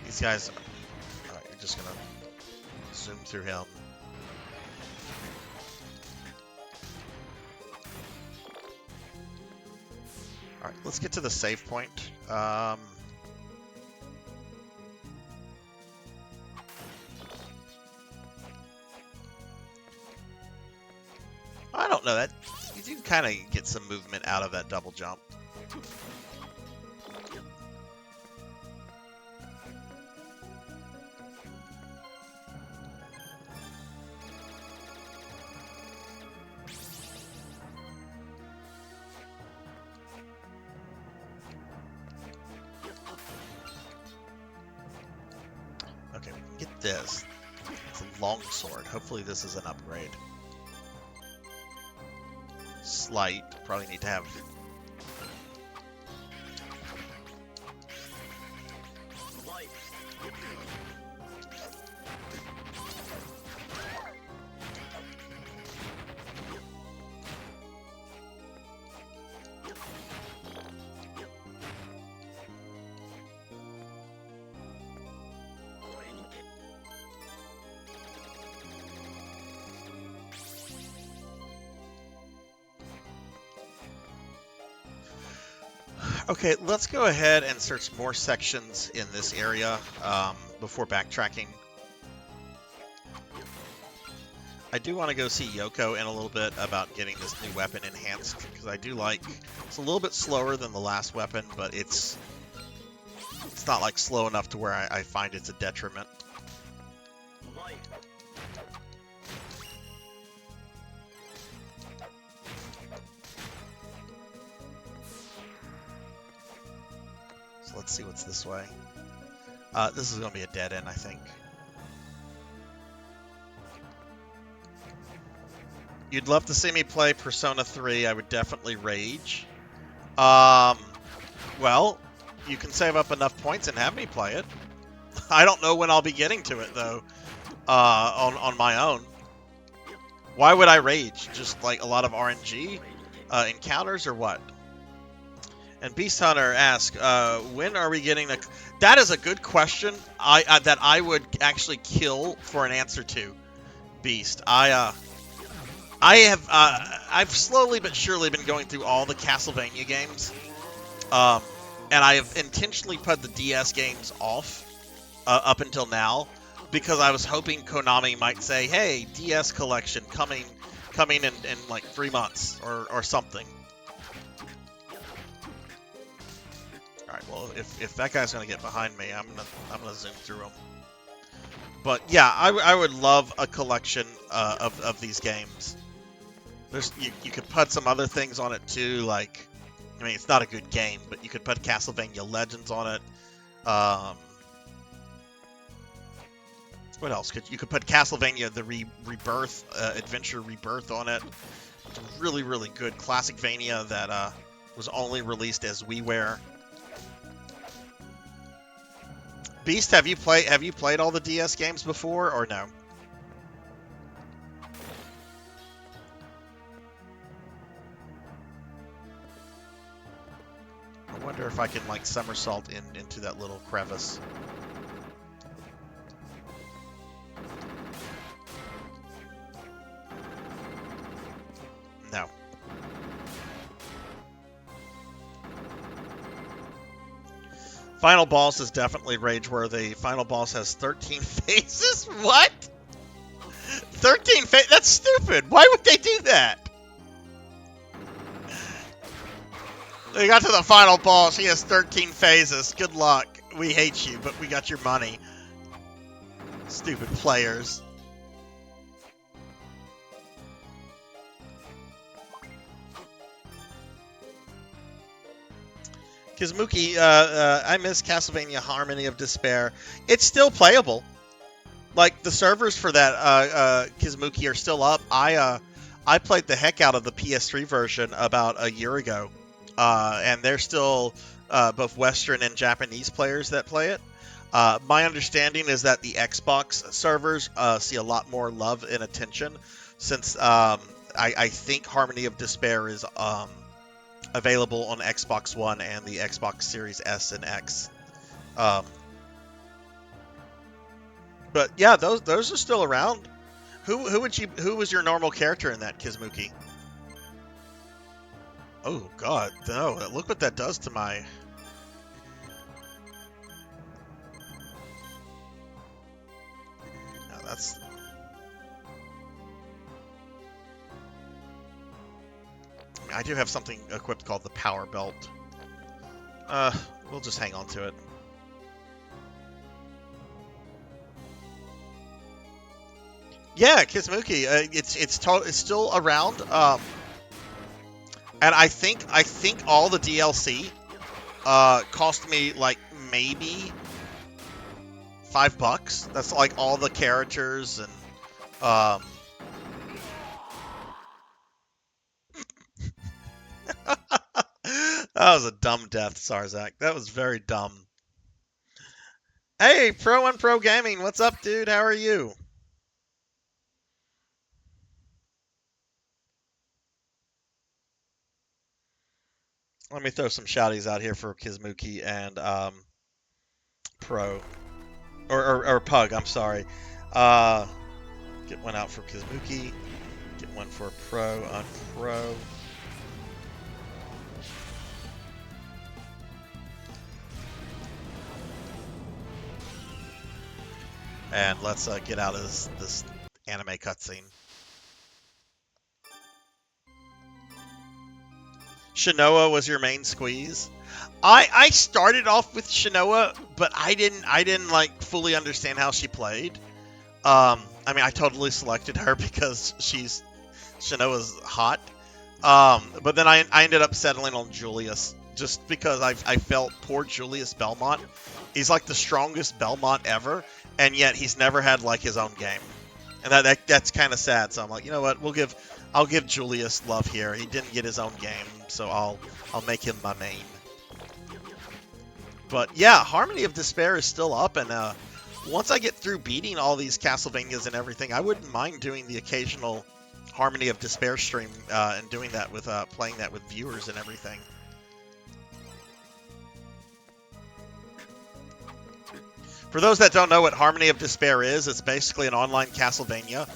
these guys... Alright, you're just gonna zoom through him. let's get to the save point. I don't know, that you do kind of get some movement out of that double jump. Okay, we can get this. It's a long sword. Hopefully this is an upgrade. Slight. Probably need to have... Okay, let's go ahead and search more sections in this area before backtracking. I do want to go see Yoko in a little bit about getting this new weapon enhanced, because I do like... It's a little bit slower than the last weapon, but it's not like slow enough to where I find it's a detriment. Let's see what's this way. This is going to be a dead end, I think. You'd love to see me play Persona 3. I would definitely rage. Well, you can save up enough points and have me play it. I don't know when I'll be getting to it, though, on my own. Why would I rage? Just like a lot of RNG encounters or what? And Beast Hunter asks, when are we getting the... That is a good question that I would actually kill for an answer to, Beast. I've slowly but surely been going through all the Castlevania games. And I have intentionally put the DS games off up until now, because I was hoping Konami might say, hey, DS collection coming in like 3 months or something. Alright, well, if that guy's gonna get behind me, I'm gonna zoom through him. But yeah, I would love a collection of these games. You could put some other things on it too, like, I mean, it's not a good game, but you could put Castlevania Legends on it. What else? You could put Castlevania the Rebirth, Adventure Rebirth on it. It's a really, really good Classicvania that was only released as WiiWare. Beast, have you played all the DS games before or no? I wonder if I can like somersault into that little crevice. No. Final boss is definitely rage-worthy. Final boss has 13 phases? What? 13 phases? That's stupid. Why would they do that? They got to the final boss. He has 13 phases. Good luck. We hate you, but we got your money. Stupid players. Kizuki, I miss Castlevania Harmony of Despair. It's still playable. Like, the servers for that, Kizuki, are still up. I played the heck out of the PS3 version about a year ago. And there's still both Western and Japanese players that play it. My understanding is that the Xbox servers see a lot more love and attention, since I think Harmony of Despair is available on Xbox One and the Xbox Series S and X. But yeah, those are still around. Who was your normal character in that, Kizuki? Oh god, no! Look what that does to my. No, that's. I mean, I do have something equipped called the Power Belt. We'll just hang on to it. Yeah, Kismuki. It's still around. And I think all the DLC cost me like maybe $5. That's like all the characters and that was a dumb death, Sarzac. That was very dumb. Hey, Pro and Pro Gaming, what's up, dude? How are you? Let me throw some shouties out here for Kismuki and Pro. Or Pug, I'm sorry. Get one out for Kismuki. Get one for Pro on Pro. And let's get out of this anime cutscene. Shinoa was your main squeeze. I started off with Shinoa, but I didn't like fully understand how she played. I mean, I totally selected her because Shinoa's hot. But then I ended up settling on Julius just because I felt poor Julius Belmont. He's like the strongest Belmont ever, and yet he's never had like his own game, and that's kind of sad. So I'm like, you know what? I'll give Julius love here. He didn't get his own game, so I'll make him my main. But yeah, Harmony of Despair is still up, and once I get through beating all these Castlevanias and everything, I wouldn't mind doing the occasional Harmony of Despair stream and doing that with playing that with viewers and everything. For those that don't know what Harmony of Despair is, it's basically an online Castlevania.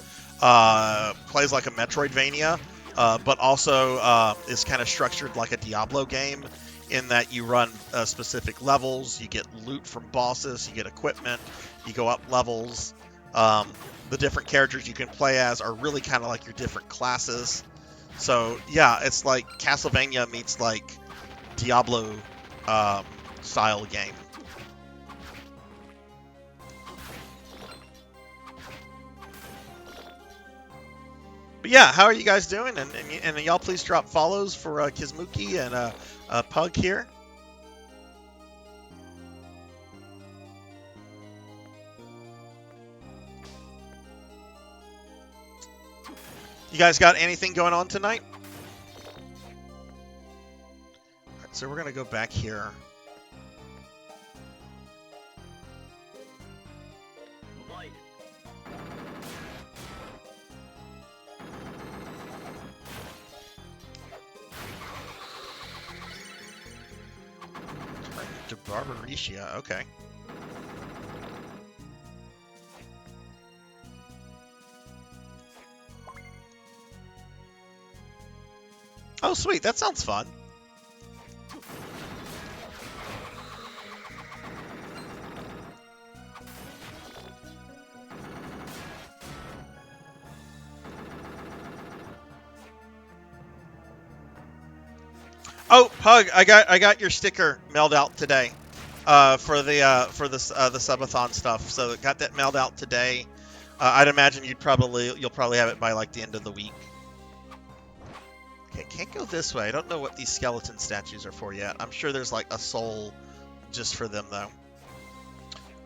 Plays like a Metroidvania, but also is kind of structured like a Diablo game in that you run specific levels, you get loot from bosses, you get equipment, you go up levels. The different characters you can play as are really kind of like your different classes. So yeah, it's like Castlevania meets like Diablo style game. But yeah, how are you guys doing? And y'all please drop follows for Kismuki and Pug here. You guys got anything going on tonight? All right, so we're going to go back here. To Barbaricia, okay. Oh, sweet. That sounds fun. Oh, Pug, I got your sticker mailed out today for the subathon stuff. So got that mailed out today. I'd imagine you'll probably have it by like the end of the week. Okay, can't go this way. I don't know what these skeleton statues are for yet. I'm sure there's like a soul just for them though. All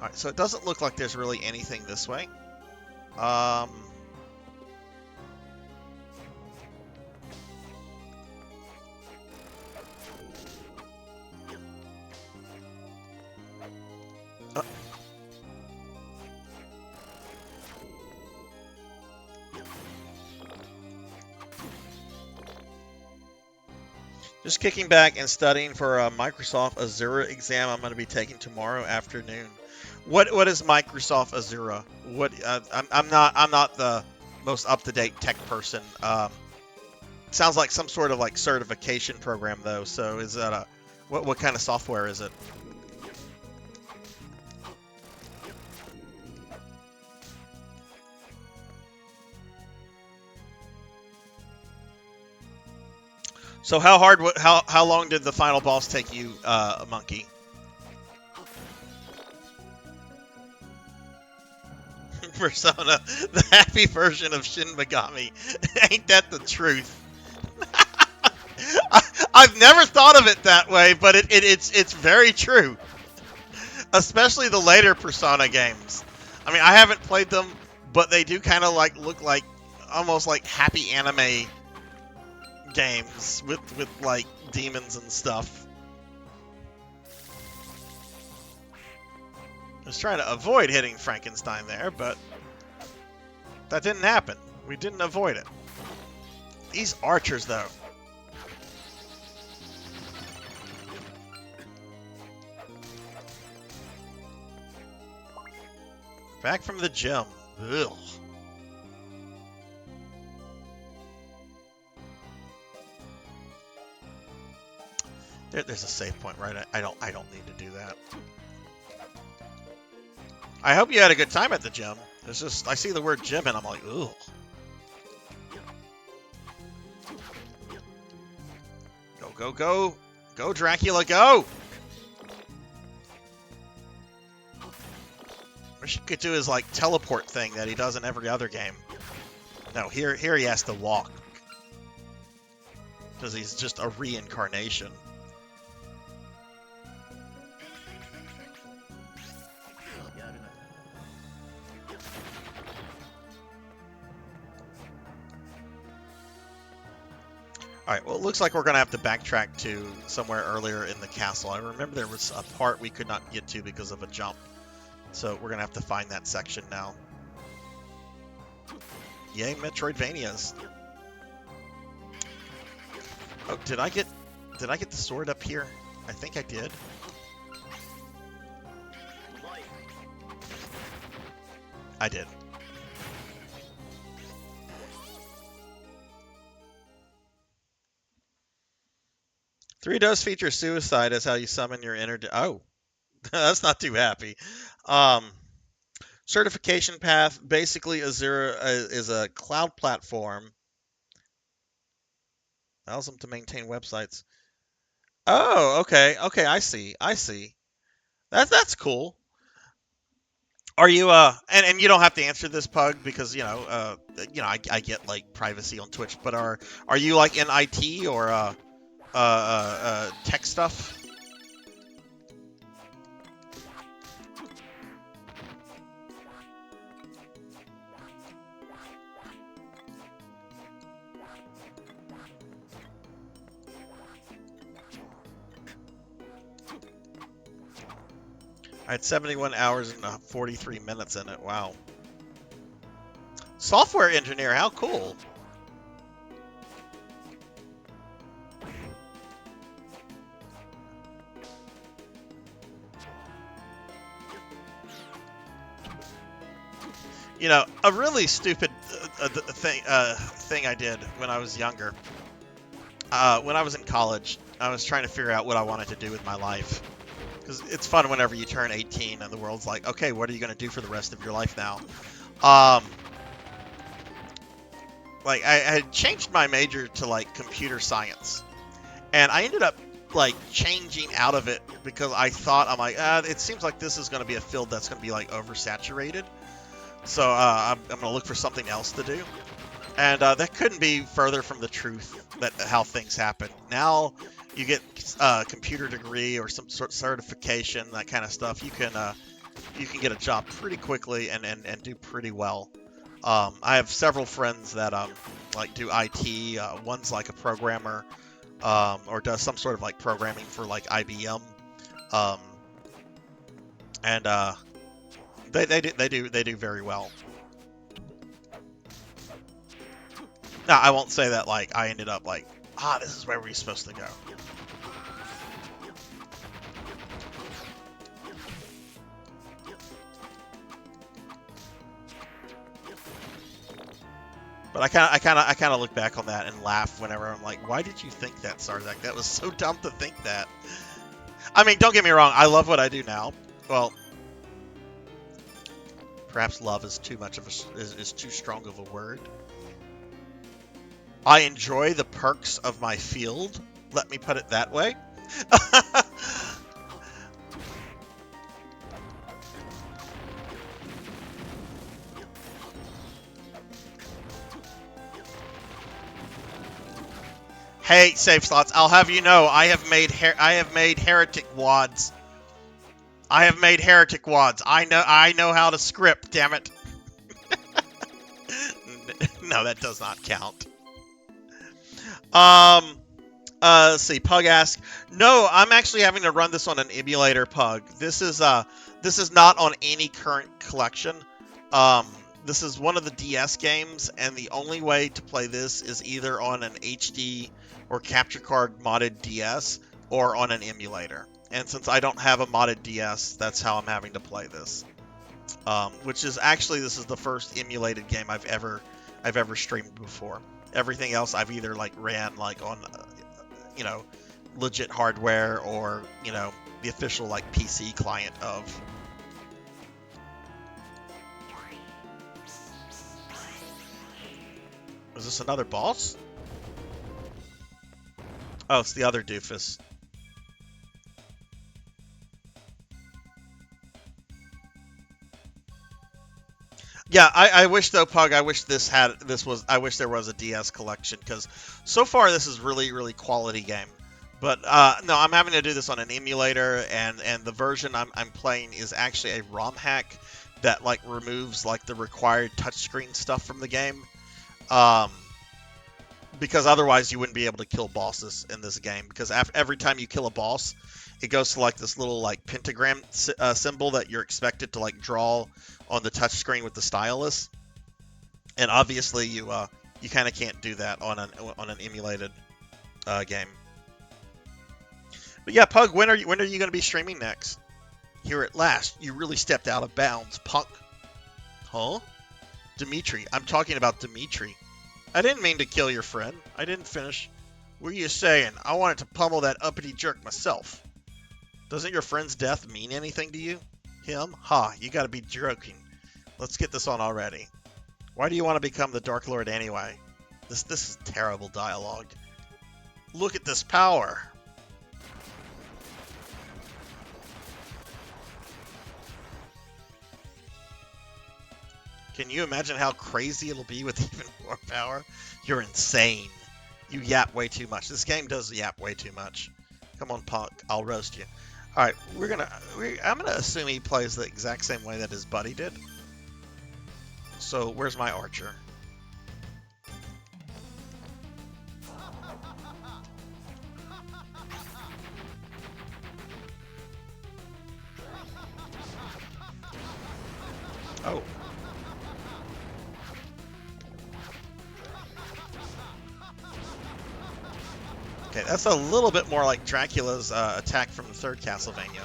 right, so it doesn't look like there's really anything this way. Just kicking back and studying for a Microsoft Azure exam I'm going to be taking tomorrow afternoon. What is Microsoft Azure? What I'm not the most up to date tech person. Sounds like some sort of like certification program though. So is that a what kind of software is it? So how long did the final boss take you, Monkey? Persona, the happy version of Shin Megami. Ain't that the truth? I've never thought of it that way, but it's very true. Especially the later Persona games. I mean, I haven't played them, but they do kind of like look like almost like happy anime games with like demons and stuff. I was trying to avoid hitting Frankenstein there, but that didn't happen. We didn't avoid it. These archers, though. Back from the gym. Ugh. There's a save point, right? I don't need to do that. I hope you had a good time at the gym. It's just I see the word gym and I'm like, ugh. Go, go, go. Go, Dracula, go! Wish he could do his like teleport thing that he does in every other game. No, here he has to walk. Because he's just a reincarnation. Alright, well, it looks like we're going to have to backtrack to somewhere earlier in the castle. I remember there was a part we could not get to because of a jump. So we're going to have to find that section now. Yay, Metroidvanias. Oh, did I get the sword up here? I think I did. I did. Three does feature suicide as how you summon your inner... Oh, that's not too happy. Certification path, basically Azure is a cloud platform. Allows them to maintain websites. Oh, okay. Okay, I see. That's cool. Are you and you don't have to answer this, Pug, because I get like privacy on Twitch, but are you like in IT or tech stuff? I had 71 hours and 43 minutes in it. Wow. Software engineer, how cool. You know, a really stupid thing I did when I was younger. When I was in college, I was trying to figure out what I wanted to do with my life. Because it's fun whenever you turn 18 and the world's like, okay, what are you going to do for the rest of your life now? Like, I had changed my major to, like, computer science. And I ended up, like, changing out of it because I thought, I'm like, it seems like this is going to be a field that's going to be, like, oversaturated. So I'm going to look for something else to do. And that couldn't be further from the truth that how things happen. Now you get a computer degree or some sort of certification, that kind of stuff. You can get a job pretty quickly and do pretty well. I have several friends that like do IT. One's like a programmer or does some sort of like programming for like IBM. And they do very well. Now, I won't say that, like, I ended up, like, this is where we're supposed to go. But I kind of look back on that and laugh whenever I'm like, why did you think that, Sarzac? That was so dumb to think that. I mean, don't get me wrong. I love what I do now. Well, perhaps love is too much of is too strong of a word. I enjoy the perks of my field. Let me put it that way. Hey, Safe Slots, I'll have you know, I have made heretic wads. I have made heretic wads. I know how to script, damn it. No, that does not count. Let's see. Pug asks, no, I'm actually having to run this on an emulator, Pug. This is not on any current collection. This is one of the DS games, and the only way to play this is either on an HD or capture card modded DS or on an emulator. And since I don't have a modded DS, that's how I'm having to play this. Which is actually, this is the first emulated game I've ever streamed before. Everything else I've either like ran like on, you know, legit hardware or, you know, the official like PC client of. Is this another boss? Oh, it's the other doofus. Yeah, I wish though, Pug. I wish I wish there was a DS collection, because so far this is really quality game. But no, I'm having to do this on an emulator, and the version I'm playing is actually a ROM hack that like removes like the required touchscreen stuff from the game. Because otherwise you wouldn't be able to kill bosses in this game. Because every time you kill a boss, it goes to like this little like pentagram symbol that you're expected to like draw on the touchscreen with the stylus. And obviously you kind of can't do that on an emulated game. But yeah, Pug, when are you going to be streaming next? Here at last, you really stepped out of bounds, punk. Huh? Dimitri, I'm talking about Dimitri. I didn't mean to kill your friend. I didn't finish. What are you saying? I wanted to pummel that uppity jerk myself. Doesn't your friend's death mean anything to you? Him? Ha, you gotta be joking. Let's get this on already. Why do you want to become the Dark Lord anyway? This is terrible dialogue. Look at this power. Can you imagine how crazy it'll be with even more power? You're insane. You yap way too much. This game does yap way too much. Come on, Punk. I'll roast you. All right, I'm gonna assume he plays the exact same way that his buddy did. So where's my archer? Oh. Okay, that's a little bit more like Dracula's attack from the third Castlevania.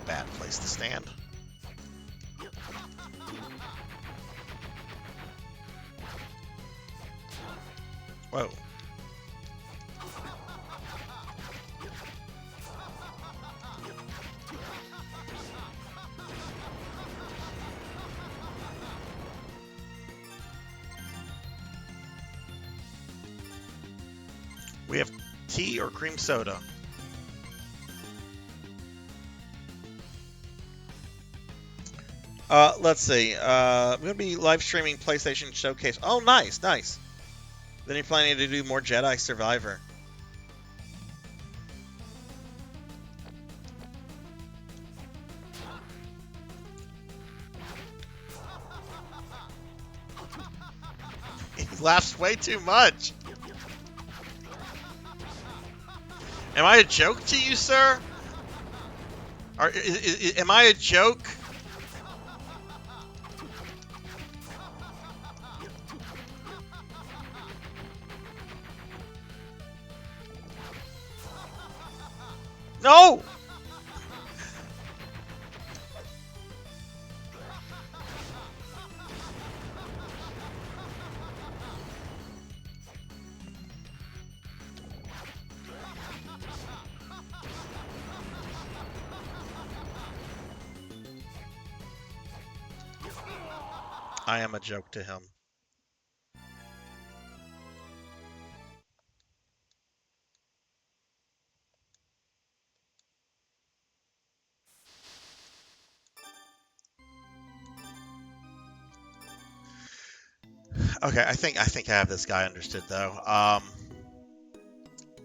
Bad place to stand. Whoa. We have tea or cream soda. Let's see. I'm going to be live streaming PlayStation Showcase. Oh, nice, nice. Then you're planning to do more Jedi Survivor. He laughs way too much. Am I a joke to you, sir? Am I a joke? No! I am a joke to him. Okay, I think I have this guy understood though.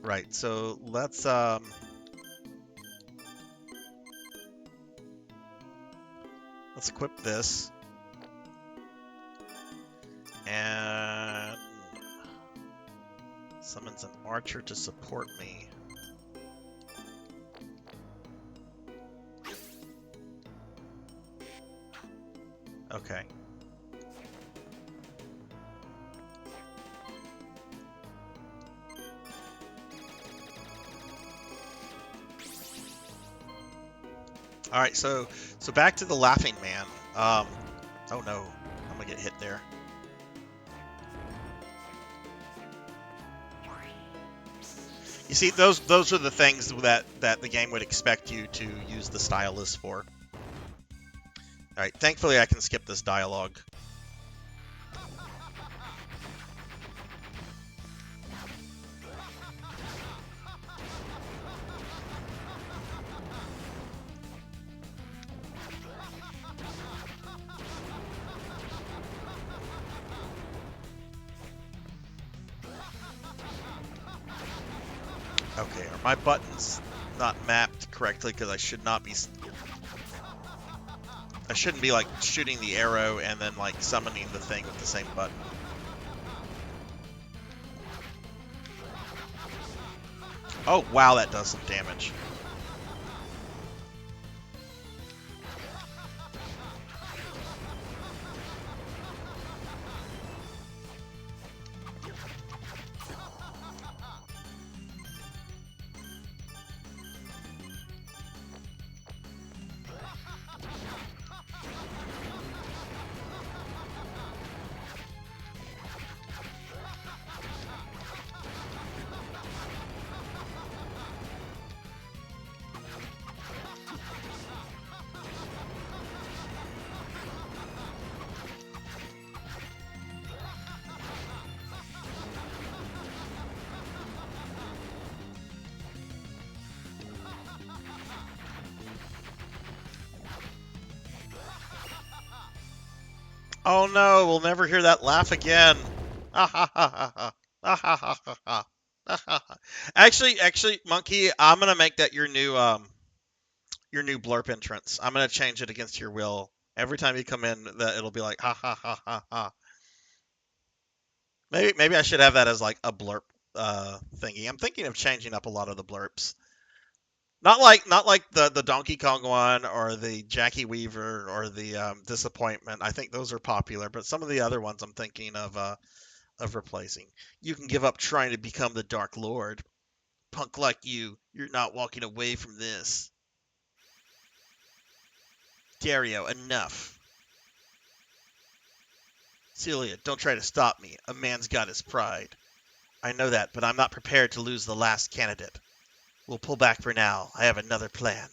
Right. So let's equip this and summons an archer to support me. Okay. All right, so back to the Laughing Man. Oh no, I'm gonna get hit there. You see, those are the things that the game would expect you to use the stylus for. All right, thankfully I can skip this dialogue. Okay, are my buttons not mapped correctly? Because I should not be. I shouldn't be like shooting the arrow and then like summoning the thing with the same button. Oh wow, that does some damage. Oh no, we'll never hear that laugh again. Actually, Monkey, I'm gonna make that your new blurp entrance. I'm gonna change it against your will. Every time you come in, that it'll be like ha ha ha ha ha. Maybe I should have that as like a blurp thingy. I'm thinking of changing up a lot of the blurps. Not like the Donkey Kong one or the Jackie Weaver or the Disappointment. I think those are popular, but some of the other ones I'm thinking of replacing. You can give up trying to become the Dark Lord. Punk like you're not walking away from this. Dario, enough. Celia, don't try to stop me. A man's got his pride. I know that, but I'm not prepared to lose the last candidate. We'll pull back for now. I have another plan.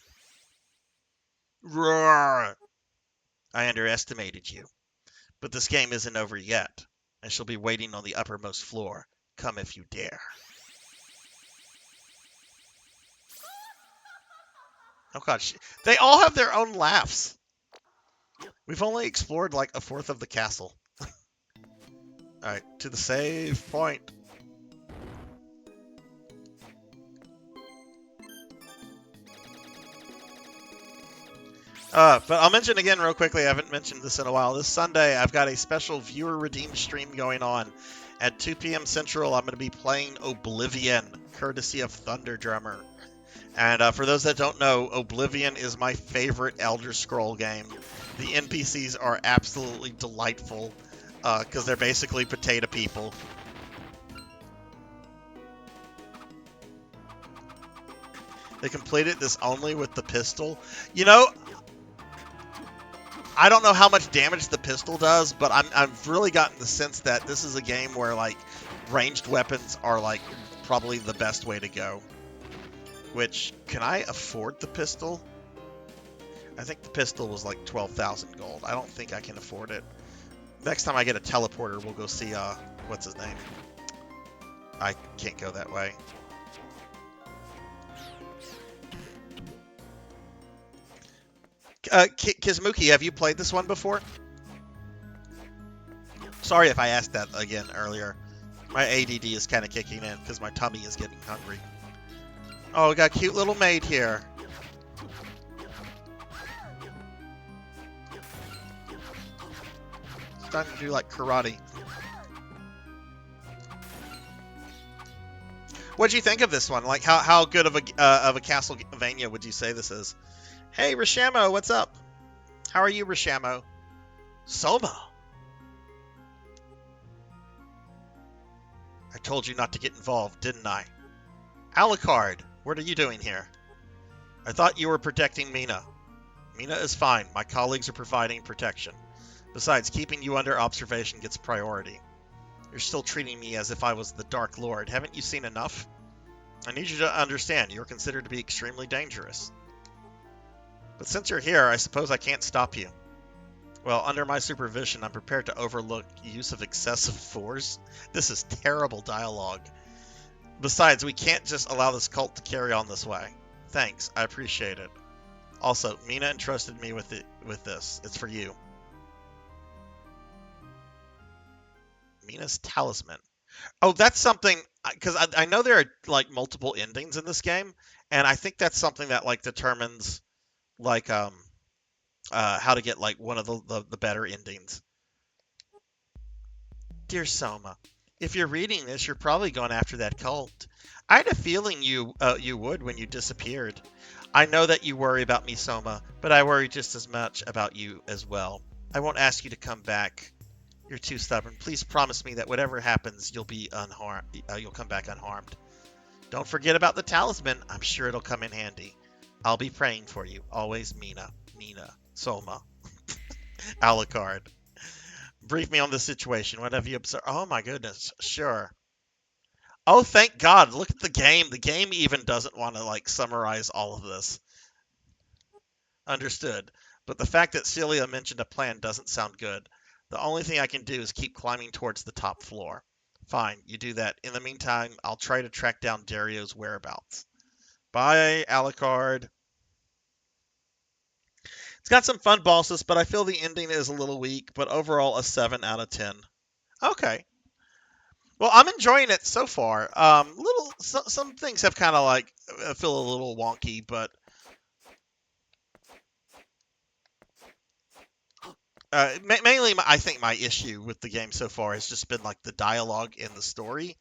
Roar! I underestimated you. But this game isn't over yet. I shall be waiting on the uppermost floor. Come if you dare. Oh god, they all have their own laughs. We've only explored like a fourth of the castle. Alright, to the save point. But I'll mention again real quickly, I haven't mentioned this in a while. This Sunday, I've got a special viewer redeemed stream going on. At 2 p.m. Central, I'm going to be playing Oblivion, courtesy of Thunder Drummer. And for those that don't know, Oblivion is my favorite Elder Scroll game. The NPCs are absolutely delightful because they're basically potato people. They completed this only with the pistol. You know, I don't know how much damage the pistol does, but I've really gotten the sense that this is a game where, like, ranged weapons are, like, probably the best way to go. Which, can I afford the pistol? I think the pistol was like 12,000 gold. I don't think I can afford it. Next time I get a teleporter, we'll go see, what's his name? I can't go that way. Kizmuki, have you played this one before? Sorry if I asked that again earlier. My ADD is kind of kicking in because my tummy is getting hungry. Oh, we got a cute little maid here. It's time to do like karate. What'd you think of this one? Like, how good of a Castlevania would you say this is? Hey, Rashamo, what's up? How are you, Rashamo? Soma. I told you not to get involved, didn't I? Alucard, what are you doing here? I thought you were protecting Mina. Mina is fine. My colleagues are providing protection. Besides, keeping you under observation gets priority. You're still treating me as if I was the Dark Lord. Haven't you seen enough? I need you to understand, you're considered to be extremely dangerous. But since you're here, I suppose I can't stop you. Well, under my supervision, I'm prepared to overlook use of excessive force. This is terrible dialogue. Besides, we can't just allow this cult to carry on this way. Thanks, I appreciate it. Also, Mina entrusted me with this. It's for you. Mina's talisman. Oh, that's something, because I know there are, like, multiple endings in this game, and I think that's something that, like, determines, like, how to get, like, one of the better endings. Dear Soma, if you're reading this, you're probably going after that cult. I had a feeling you would when you disappeared. I know that you worry about me, Soma, but I worry just as much about you as well. I won't ask you to come back. You're too stubborn. Please promise me that whatever happens, you'll be unharmed. You'll come back unharmed. Don't forget about the talisman. I'm sure it'll come in handy. I'll be praying for you. Always, Mina. Mina. Soma. Alucard. Brief me on the situation. What have you observed? Oh my goodness. Sure. Oh, thank God. Look at the game. The game even doesn't want to, like, summarize all of this. Understood. But the fact that Celia mentioned a plan doesn't sound good. The only thing I can do is keep climbing towards the top floor. Fine, you do that. In the meantime, I'll try to track down Dario's whereabouts. Bye, Alucard. It's got some fun bosses, but I feel the ending is a little weak, but overall a 7 out of 10. Okay. Well, I'm enjoying it so far. Some things have kind of, like, feel a little wonky, but mainly, I think my issue with the game so far has just been, like, the dialogue in the story.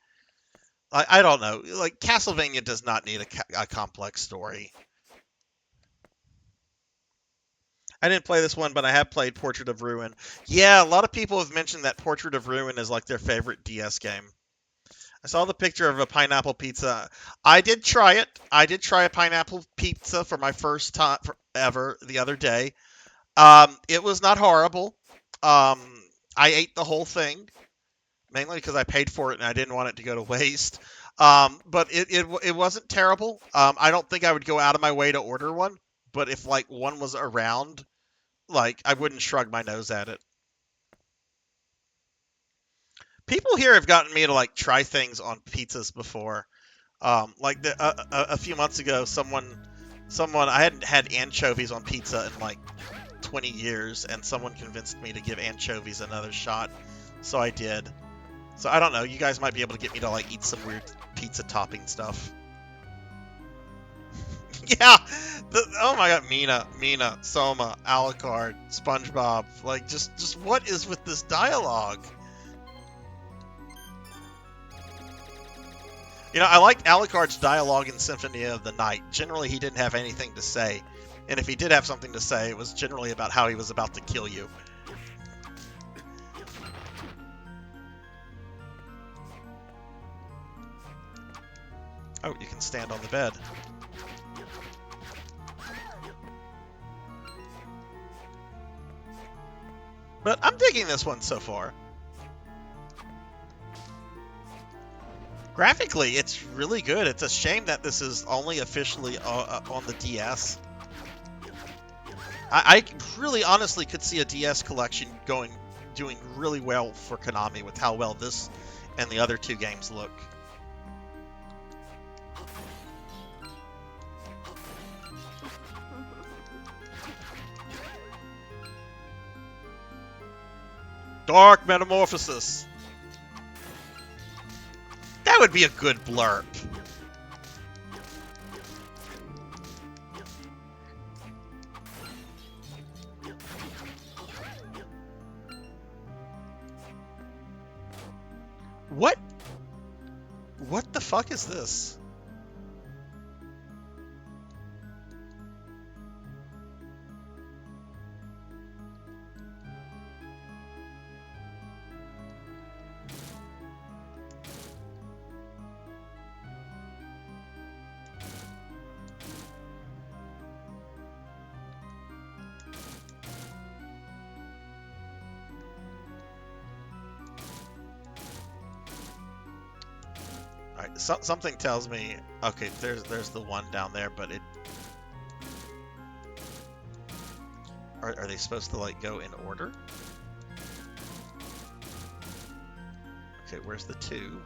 I don't know. Like, Castlevania does not need a complex story. I didn't play this one, but I have played Portrait of Ruin. Yeah, a lot of people have mentioned that Portrait of Ruin is, like, their favorite DS game. I saw the picture of a pineapple pizza. I did try it. I did try a pineapple pizza for my first time ever the other day. It was not horrible. I ate the whole thing, mainly because I paid for it and I didn't want it to go to waste. But it wasn't terrible. I don't think I would go out of my way to order one, but if, like, one was around, like, I wouldn't shrug my nose at it. People here have gotten me to, like, try things on pizzas before. Like, a few months ago, someone I hadn't had anchovies on pizza in, like, 20 years, and someone convinced me to give anchovies another shot, so I did. So I don't know, you guys might be able to get me to, like, eat some weird pizza topping stuff. Yeah, oh my god, Mina, Soma, Alucard, SpongeBob, like, just what is with this dialogue? You know, I liked Alucard's dialogue in Symphony of the Night. Generally, he didn't have anything to say. And if he did have something to say, it was generally about how he was about to kill you. Oh, you can stand on the bed. But I'm digging this one so far. Graphically, it's really good. It's a shame that this is only officially on the DS. I really honestly could see a DS collection doing really well for Konami with how well this and the other two games look. Dark Metamorphosis. That would be a good blurb. What? What the fuck is this? Alright, something tells me... Okay, there's the one down there, but it... Are they supposed to, like, go in order? Okay, where's the two?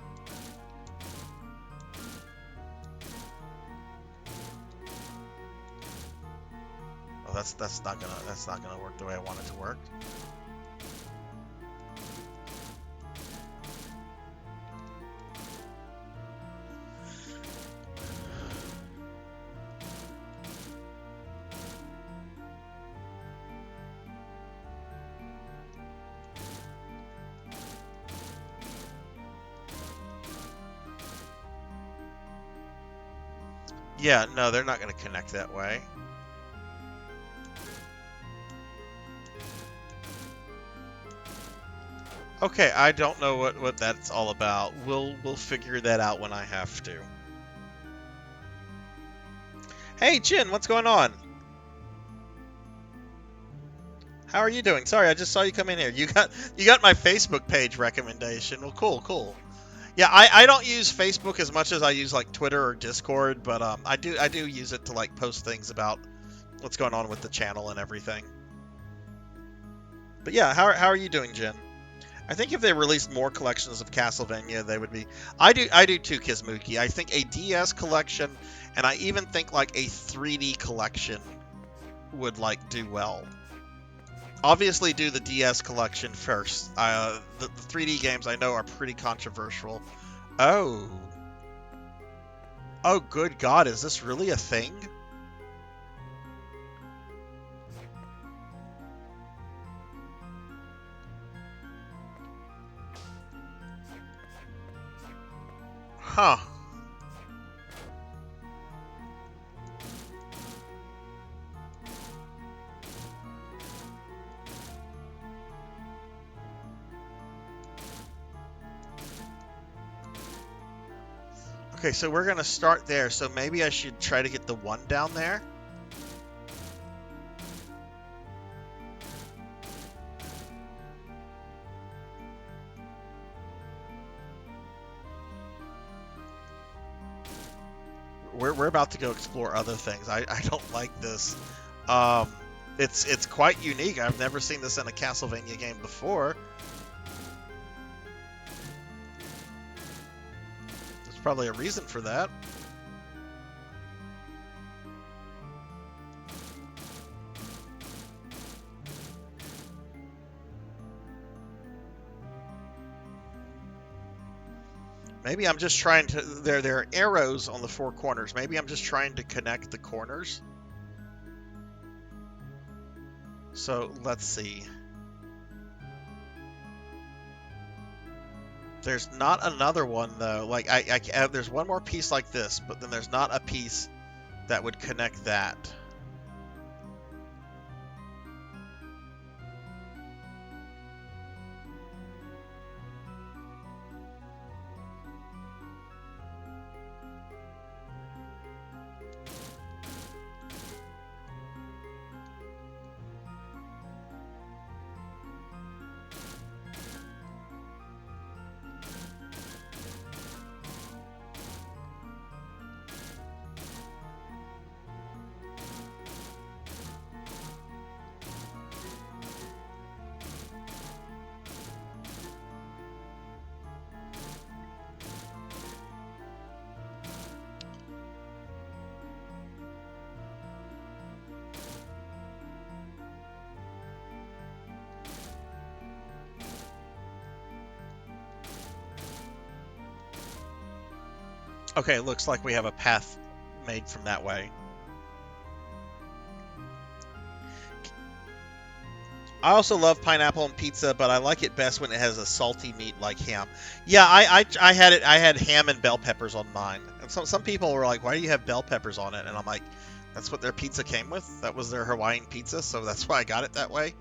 Oh, that's not gonna work the way I want it to work. Yeah, no, they're not going to connect that way. Okay, I don't know what that's all about. We'll figure that out when I have to. Hey, Jin, what's going on? How are you doing? Sorry, I just saw you come in here. You got my Facebook page recommendation. Well, cool. Yeah, I don't use Facebook as much as I use like Twitter or Discord, but I do use it to like post things about what's going on with the channel and everything. But yeah, how are you doing, Jen? I think if they released more collections of Castlevania, they would be. I do too, Kizmuki. I think a DS collection, and I even think like a 3D collection would like do well. Obviously, do the DS collection first. The 3D games I know are pretty controversial. Oh, good God, is this really a thing? Huh. Okay, so we're going to start there. So maybe I should try to get the one down there. We're about to go explore other things. I don't like this. It's quite unique. I've never seen this in a Castlevania game before. There's probably a reason for that. Maybe I'm just trying to... There are arrows on the four corners. Maybe I'm just trying to connect the corners. So, let's see. There's not another one though. Like there's one more piece like this, but then there's not a piece that would connect that. Okay, it looks like we have a path made from that way. I also love pineapple on pizza, but I like it best when it has a salty meat like ham. Yeah, I had it. I had ham and bell peppers on mine. And some people were like, "Why do you have bell peppers on it?" And I'm like, "That's what their pizza came with. That was their Hawaiian pizza, so that's why I got it that way."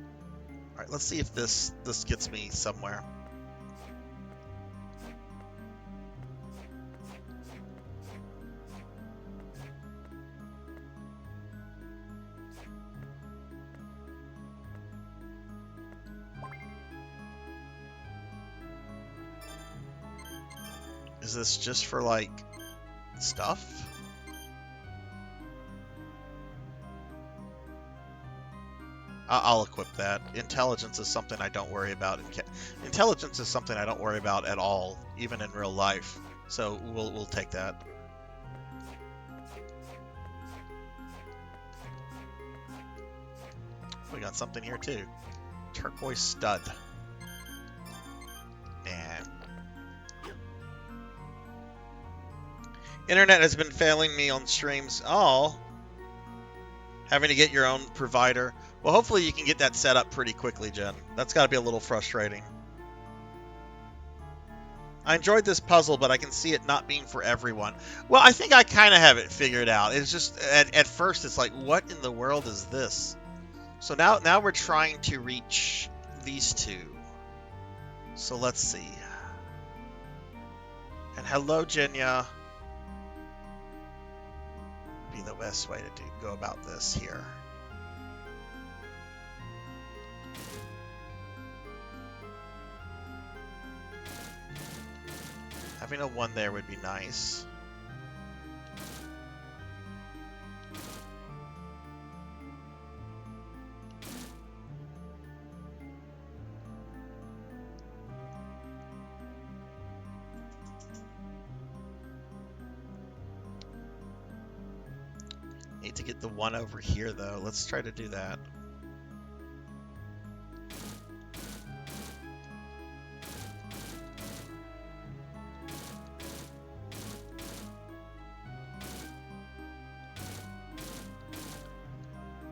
All right, let's see if this gets me somewhere. Is this just for, like, stuff? I'll equip that. Intelligence is something I don't worry about. Intelligence is something I don't worry about at all, even in real life. So we'll take that. We got something here too. Turquoise stud. And internet has been failing me on streams. Oh. Having to get your own provider. Well, hopefully you can get that set up pretty quickly, Jen. That's got to be a little frustrating. I enjoyed this puzzle, but I can see it not being for everyone. Well, I think I kind of have it figured out. It's just, at first, it's like, what in the world is this? So now we're trying to reach these two. So let's see. And hello, Jenya. Be the best way to go about this here. Having a 1 there would be nice. Need to get the 1 over here, though. Let's try to do that.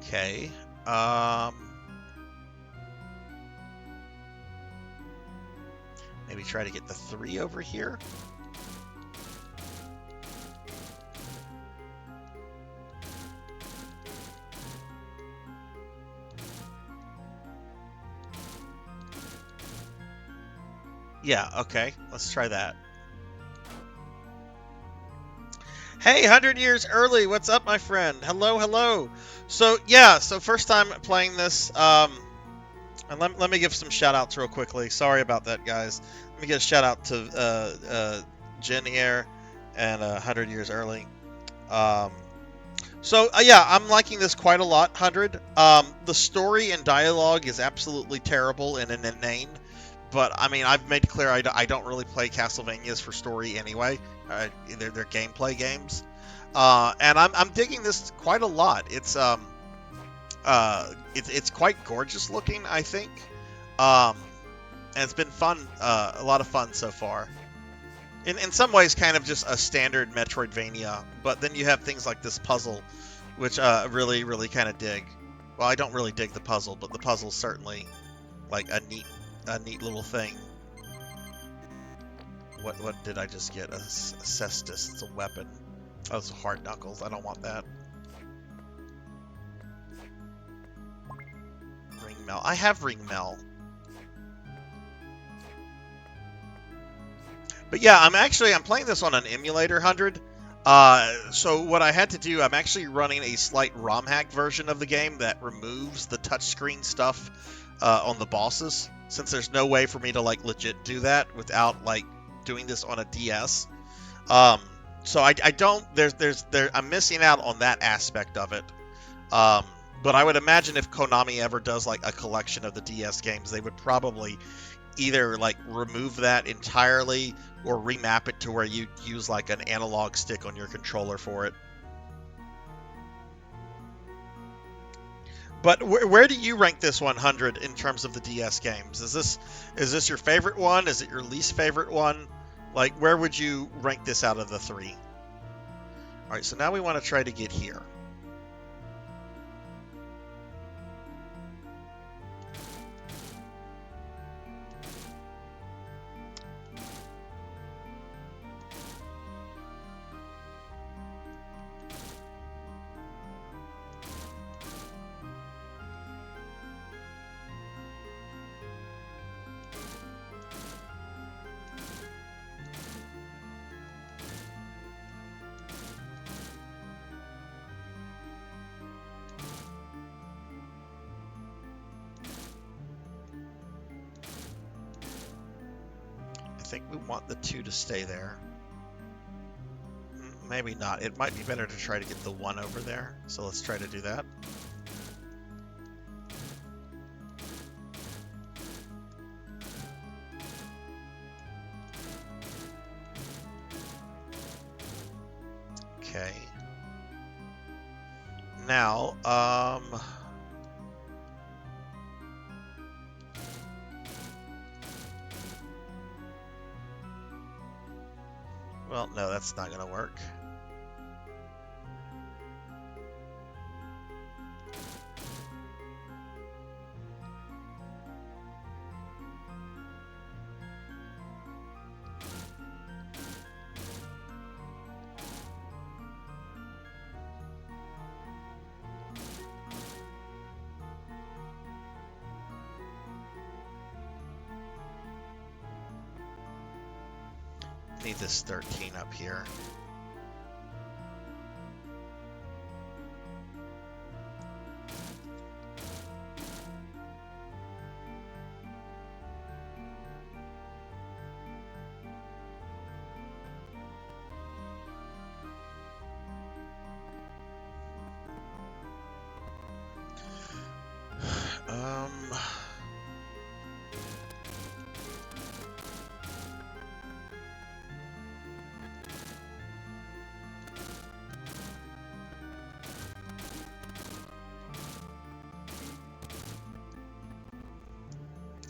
Okay. Maybe try to get the 3 over here. Yeah, okay. Let's try that. Hey, 100 years early. What's up, my friend? Hello, hello. So, yeah, so first time playing this. And let me give some shout-outs real quickly. Sorry about that, guys. Let me give a shout-out to Jen here and 100 years early. Yeah, I'm liking this quite a lot, 100. The story and dialogue is absolutely terrible and inane. But, I mean, I've made clear I don't really play Castlevanias for story anyway. They're gameplay games. And I'm digging this quite a lot. It's quite gorgeous looking, I think. And it's been fun, a lot of fun so far. In some ways, kind of just a standard Metroidvania. But then you have things like this puzzle, which really, really kind of dig. Well, I don't really dig the puzzle, but the puzzle's certainly like a neat little thing. What did I just get? A cestus. It's a weapon. Oh, it's hard knuckles. I don't want that. Ring Mel. I have Ring Mel. But yeah, I'm playing this on an emulator 100. So what I had to do, I'm actually running a slight ROM hack version of the game that removes the touchscreen stuff on the bosses, since there's no way for me to like legit do that without like doing this on a DS. So I don't I'm missing out on that aspect of it. But I would imagine if Konami ever does like a collection of the DS games, they would probably either like remove that entirely or remap it to where you use like an analog stick on your controller for it. But where do you rank this 100 in terms of the DS games? Is this your favorite one? Is it your least favorite one? Like, where would you rank this out of the 3? All right, so now we want to try to get here. I think we want the 2 to stay there. Maybe not. It might be better to try to get the 1 over there. So let's try to do that. Okay. Now, well, no, that's not going to work. Need this 13 up here.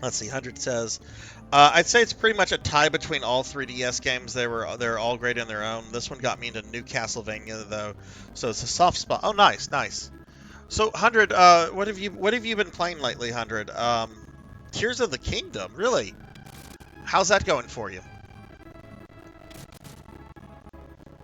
Let's see. 100 says, I'd say it's pretty much a tie between all 3DS games. They're all great in their own. This one got me into new Castlevania though, so it's a soft spot. Oh, nice, nice. So 100, what have you been playing lately, 100? Tears of the Kingdom, really? How's that going for you?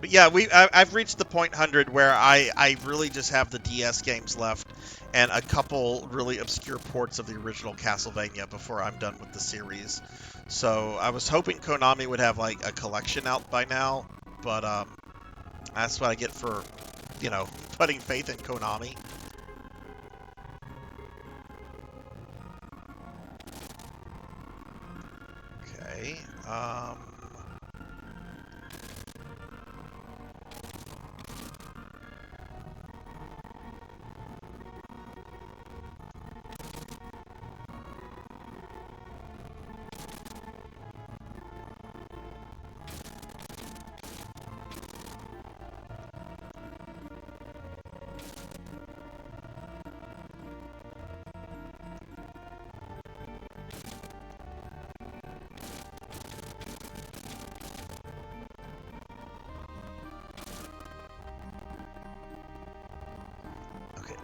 But yeah, I've reached the point 100 where I really just have the DS games left and a couple really obscure ports of the original Castlevania before I'm done with the series. So I was hoping Konami would have like a collection out by now, but that's what I get for, you know, putting faith in Konami. Okay.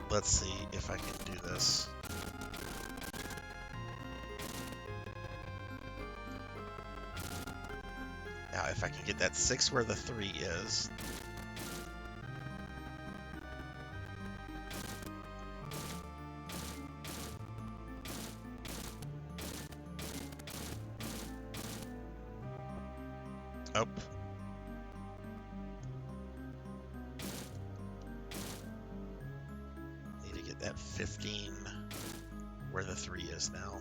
Let's see if I can do this. can get that 6 where the 3 is. Oh. Need to get that 15 where the 3 is now.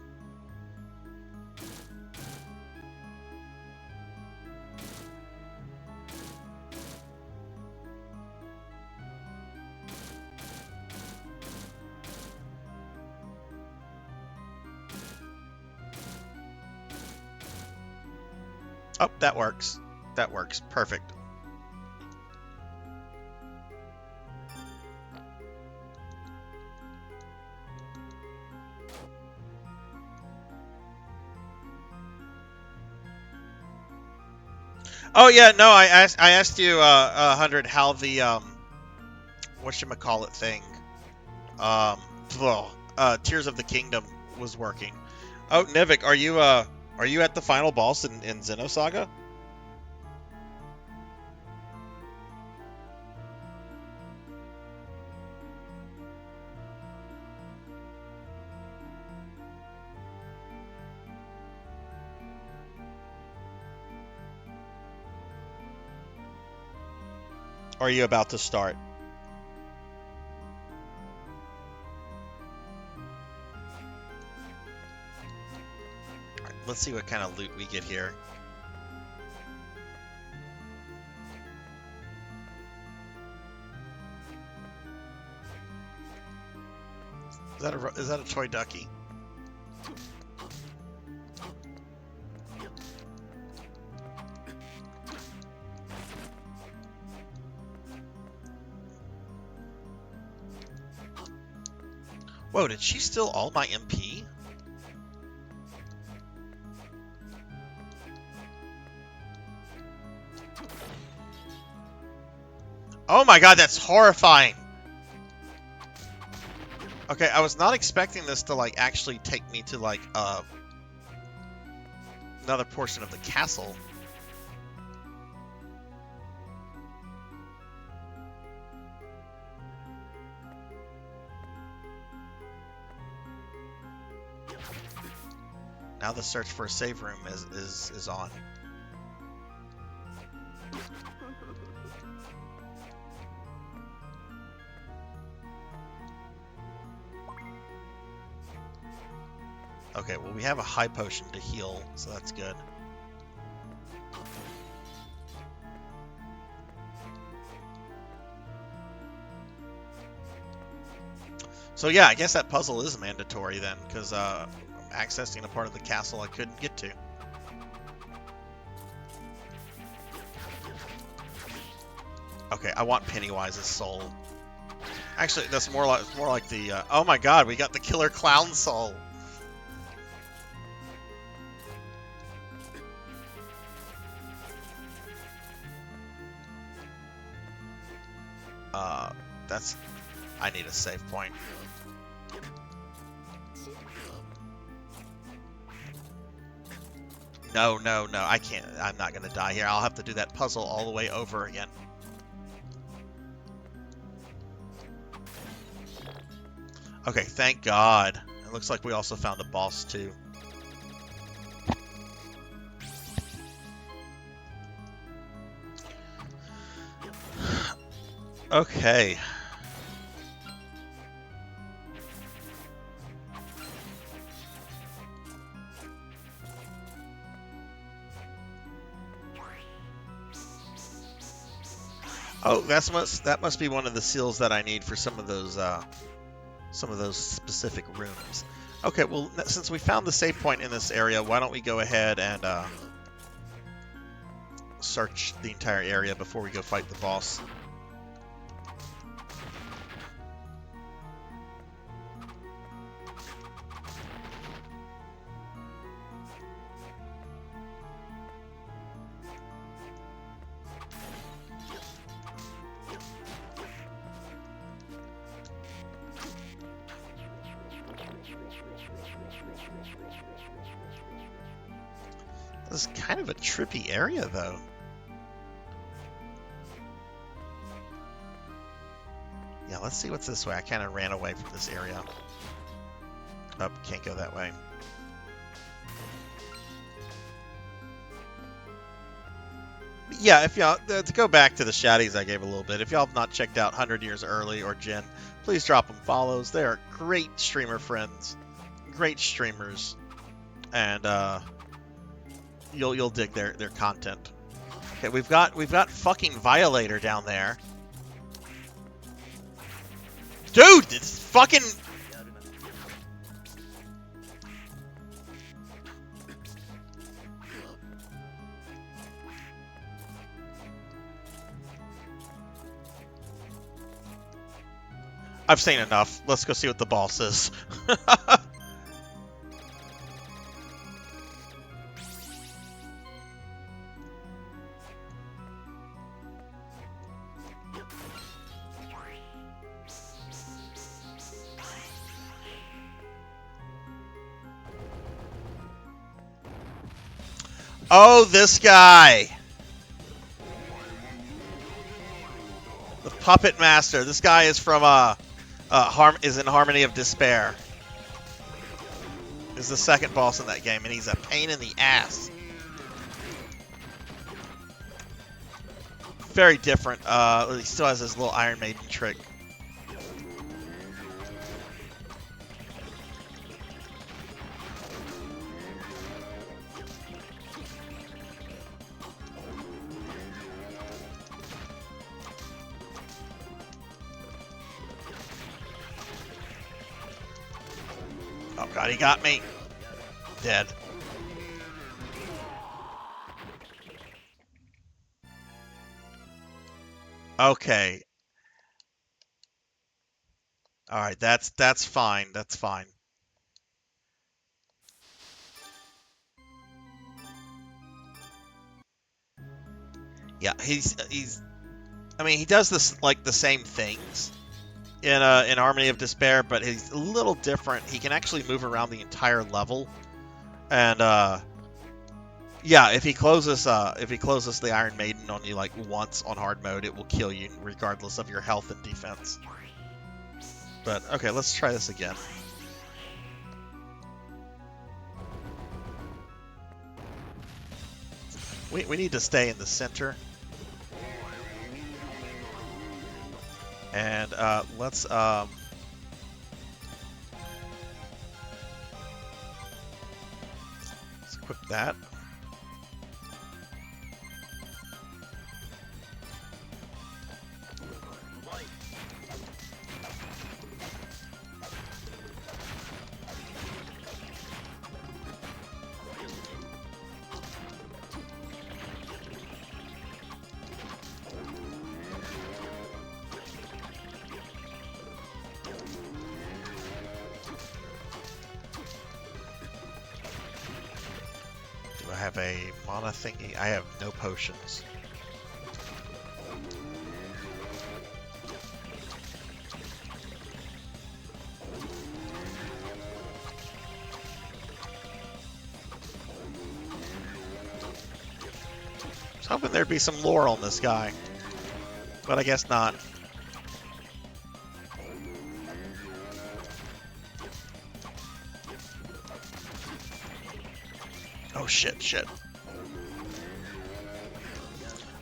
Oh, that works. That works. Perfect. Oh yeah, no, I asked you 100 how the whatchamacallit thing Tears of the Kingdom was working. Oh, Nivik, are you at the final boss in Xenosaga? Or are you about to start? Alright, let's see what kind of loot we get here. Is that a toy ducky? Whoa, did she steal all my MP? Oh my god, that's horrifying! Okay, I was not expecting this to, like, actually take me to, like, another portion of the castle. Now the search for a save room is on. Okay, well we have a high potion to heal, so that's good. So yeah, I guess that puzzle is mandatory then, because I'm accessing a part of the castle I couldn't get to. Okay, I want Pennywise's soul. Actually, that's more like the. Oh my God, we got the killer clown soul. That's. I need a save point. No, no, no, I can't. I'm not gonna die here. I'll have to do that puzzle all the way over again. Okay, thank God. It looks like we also found a boss too. Okay. Oh, that must be one of the seals that I need for some of those specific rooms. Okay, well, since we found the save point in this area, why don't we go ahead and search the entire area before we go fight the boss. This is kind of a trippy area, though. Yeah, let's see what's this way. I kind of ran away from this area. Oh, can't go that way. Yeah, if y'all, to go back to the shouties I gave a little bit, if y'all have not checked out 100 Years Early or Jen, please drop them follows. They are great streamer friends, great streamers, and you'll dig their content. Okay, we've got fucking Violator down there. Dude, it's fucking... I've seen enough. Let's go see what the boss is. Oh, this guy. The Puppet Master. This guy is from is in Harmony of Despair. Is the second boss in that game, and he's a pain in the ass. Very different. He still has his little Iron Maiden trick. Oh god, he got me. Dead. Okay. Alright, that's fine. That's fine. Yeah, he's I mean, he does this like the same things in Harmony of Despair, but he's a little different. He can actually move around the entire level. And yeah, if he closes the Iron Maiden on you like once on hard mode, it will kill you regardless of your health and defense. But okay, let's try this again. We need to stay in the center. And let's equip that. I have a mana thingy. I have no potions. I was hoping there'd be some lore on this guy, but I guess not. Oh shit, shit.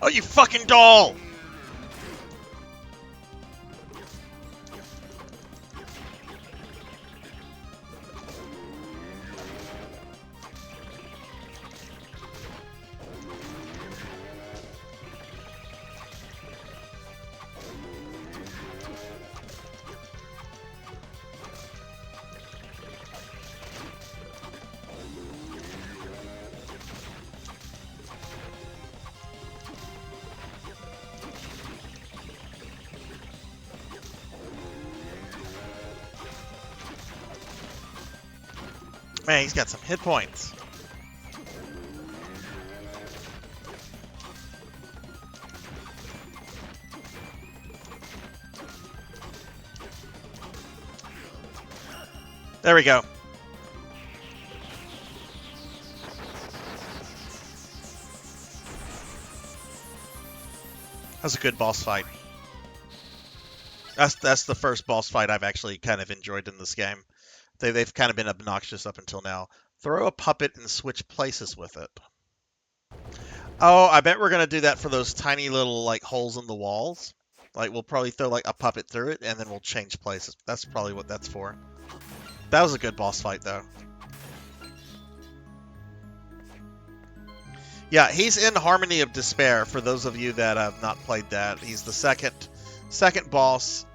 Oh, you fucking doll! Man, he's got some hit points. There we go. That was a good boss fight. That's the first boss fight I've actually kind of enjoyed in this game. They've kind of been obnoxious up until now. Throw a puppet and switch places with it. Oh, I bet we're gonna do that for those tiny little like holes in the walls. Like we'll probably throw like a puppet through it and then we'll change places. That's probably what that's for. That was a good boss fight though. Yeah, he's in Harmony of Despair. For those of you that have not played that, he's the second boss.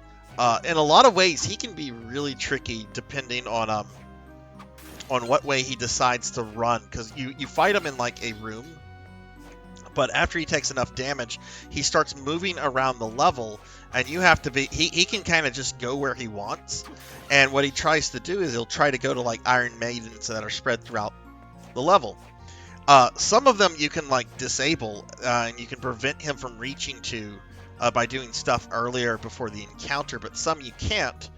In a lot of ways, he can be really tricky depending on what way he decides to run. Because you fight him in like a room, but after he takes enough damage, he starts moving around the level, and you have to be. He can kind of just go where he wants, and what he tries to do is he'll try to go to like Iron Maidens that are spread throughout the level. Some of them you can like disable, and you can prevent him from reaching to by doing stuff earlier before the encounter, but some you can't.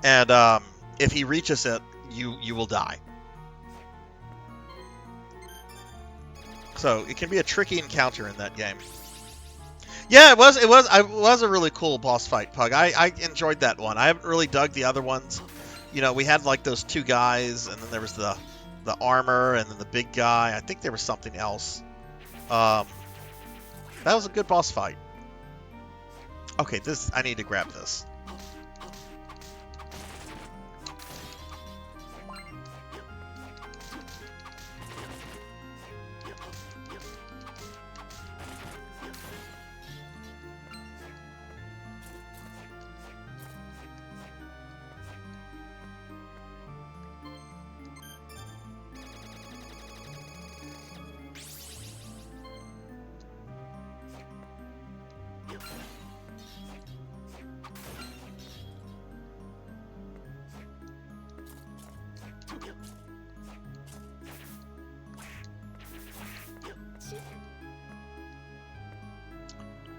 And if he reaches it, you will die. So it can be a tricky encounter in that game. Yeah, it was a really cool boss fight, Pug. I enjoyed that one. I haven't really dug the other ones. You know, we had like those two guys, and then there was the armor, and then the big guy. I think there was something else. That was a good boss fight. Okay, I need to grab this.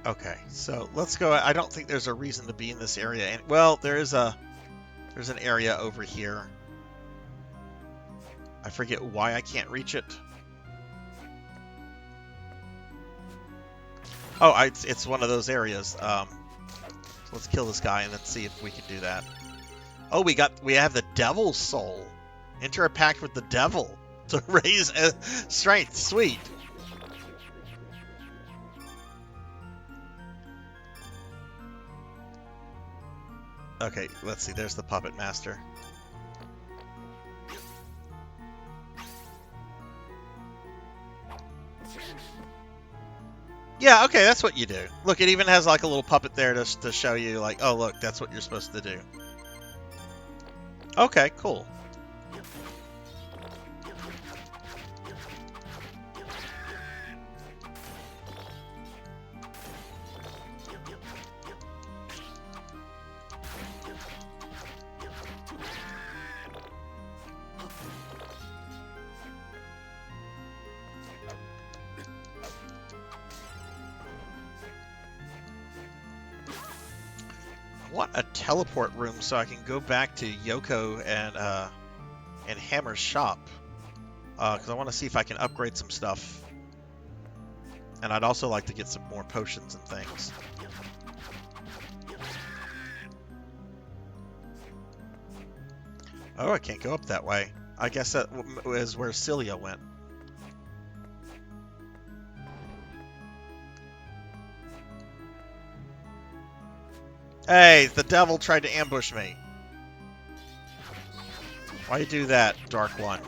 Okay, so let's go. I don't think there's a reason to be in this area. And well, there's an area over here. I forget why I can't reach it. Oh, it's one of those areas. So let's kill this guy and then see if we can do that. Oh, we have the Devil's Soul. Enter a pact with the devil to raise strength. Sweet. Okay, let's see. There's the Puppet Master. Yeah, okay, that's what you do. Look, it even has like a little puppet there to show you, like, oh, look, that's what you're supposed to do. Okay, cool. I want a teleport room so I can go back to Yoko and Hammer's shop. Because I want to see if I can upgrade some stuff. And I'd also like to get some more potions and things. Oh, I can't go up that way. I guess that is where Celia went. Hey, the devil tried to ambush me. Why you do that, Dark One?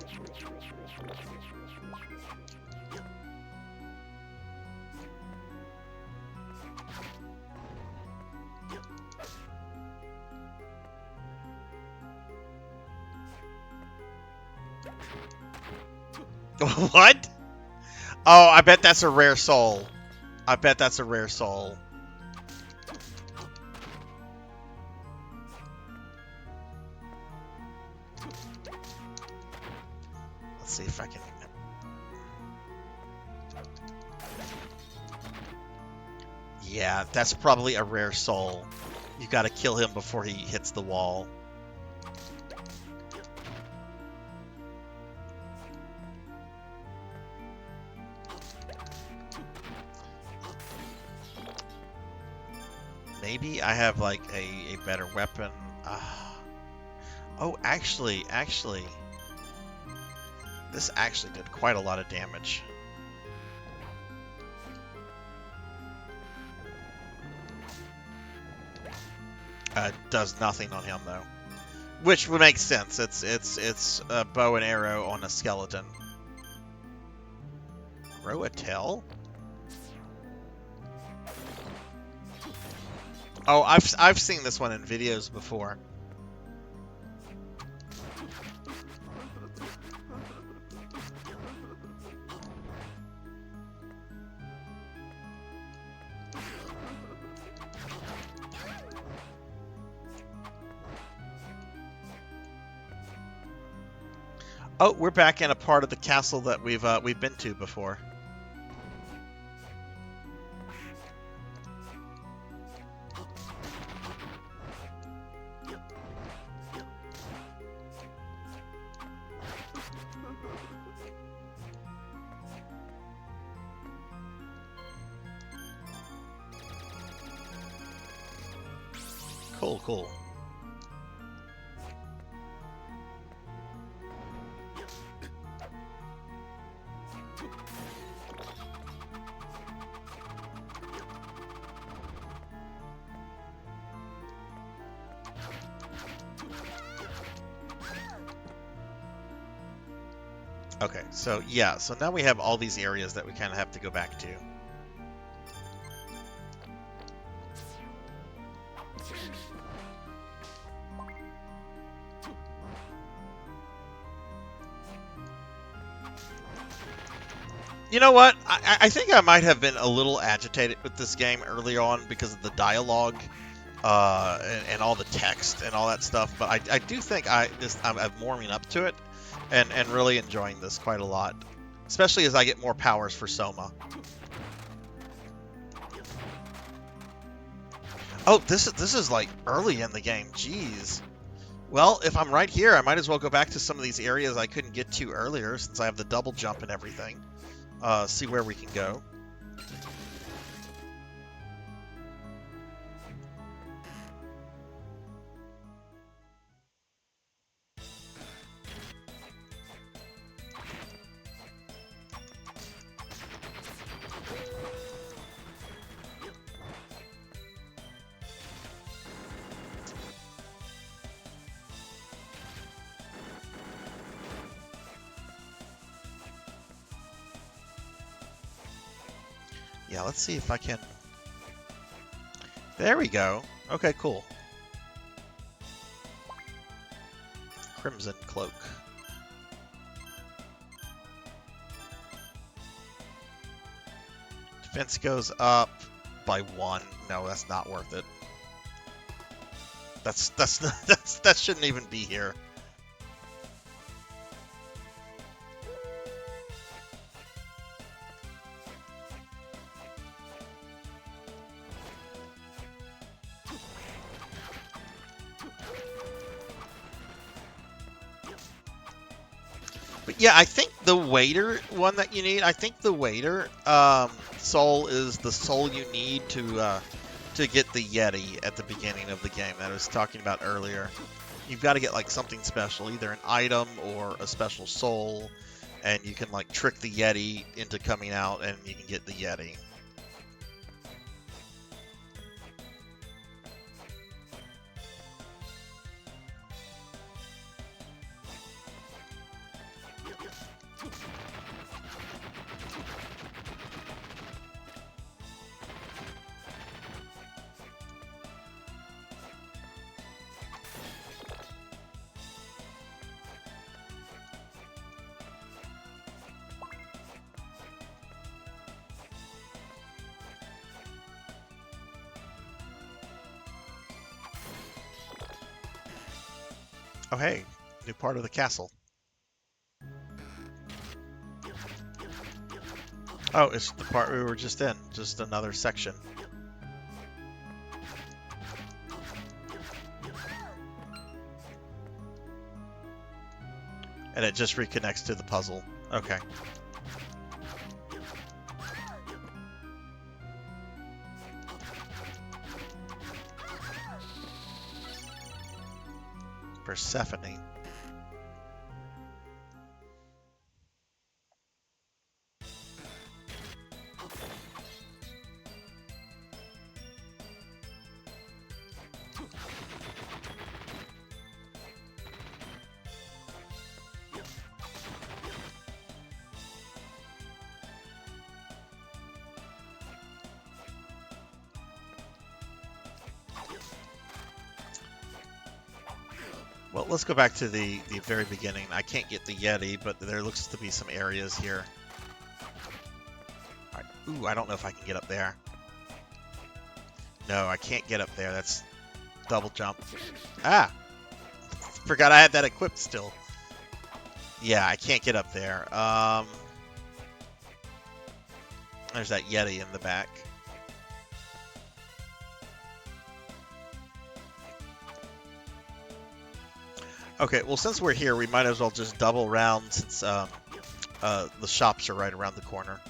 What? Oh, I bet that's a rare soul. I bet that's a rare soul. Let's see if I can... Yeah, that's probably a rare soul. You gotta kill him before he hits the wall. maybe I have like a better weapon. Oh, actually, this actually did quite a lot of damage. Does nothing on him though, which would make sense. It's a bow and arrow on a skeleton. Grow a tail? Oh, I've seen this one in videos before. Oh, we're back in a part of the castle that we've been to before. Cool. Okay, so yeah, so now we have all these areas that we kind of have to go back to. You know what? I think I might have been a little agitated with this game early on because of the dialogue and all the text and all that stuff. But I do think I'm warming up to it and really enjoying this quite a lot, especially as I get more powers for Soma. Oh, this is like early in the game. Jeez. Well, if I'm right here, I might as well go back to some of these areas I couldn't get to earlier since I have the double jump and everything. See where we can go. Yeah, let's see if I can... There we go. Okay, cool. Crimson Cloak. Defense goes up by 1. No, that's not worth it. That shouldn't even be here. Yeah, I think the waiter one that you need. I think the waiter soul is the soul you need to get the Yeti at the beginning of the game that I was talking about earlier. You've got to get like something special, either an item or a special soul, and you can like trick the Yeti into coming out, and you can get the Yeti. Oh, hey, new part of the castle. Oh, it's the part we were just in, just another section. And it just reconnects to the puzzle. Okay. Persephone. Well, let's go back to the very beginning. I can't get the Yeti, but there looks to be some areas here. All right. Ooh, I don't know if I can get up there. No, I can't get up there. That's double jump. Ah! Forgot I had that equipped still. Yeah, I can't get up there. There's that Yeti in the back. Okay, well, since we're here, we might as well just double round since the shops are right around the corner.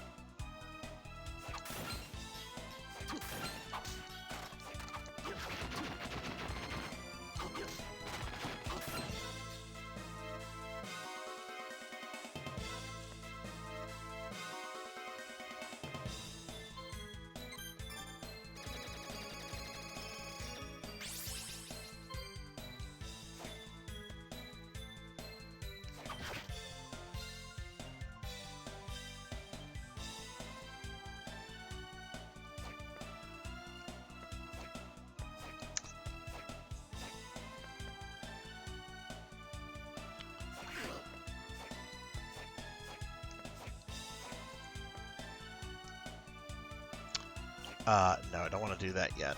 No, I don't want to do that yet.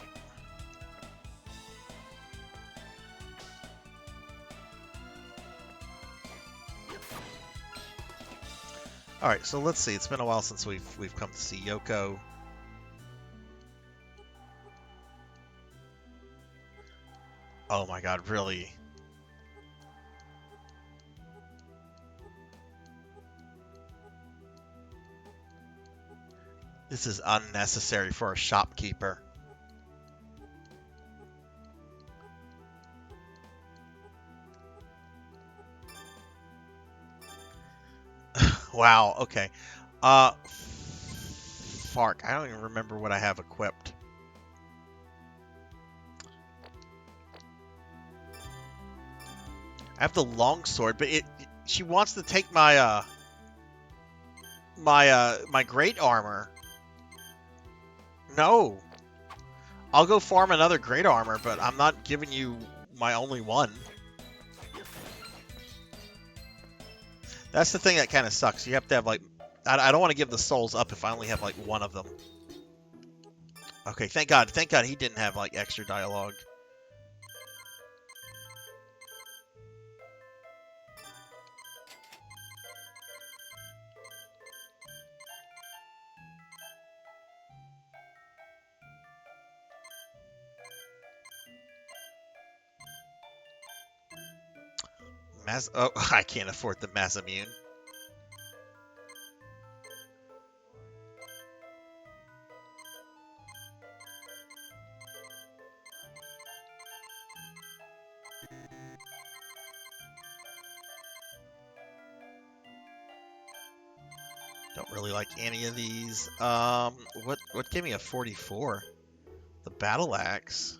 All right, so let's see. It's been a while since we've come to see Yoko. Oh my God, really? This is unnecessary for a shopkeeper. Wow, okay. Fark, I don't even remember what I have equipped. I have the longsword, but she wants to take my my great armor. No. I'll go farm another great armor, but I'm not giving you my only one. That's the thing that kind of sucks. You have to have, like... I don't want to give the souls up if I only have, like, one of them. Okay, thank God. Thank God he didn't have, like, extra dialogue. Oh, I can't afford the Masamune. Don't really like any of these. What gave me a 44? The battle axe.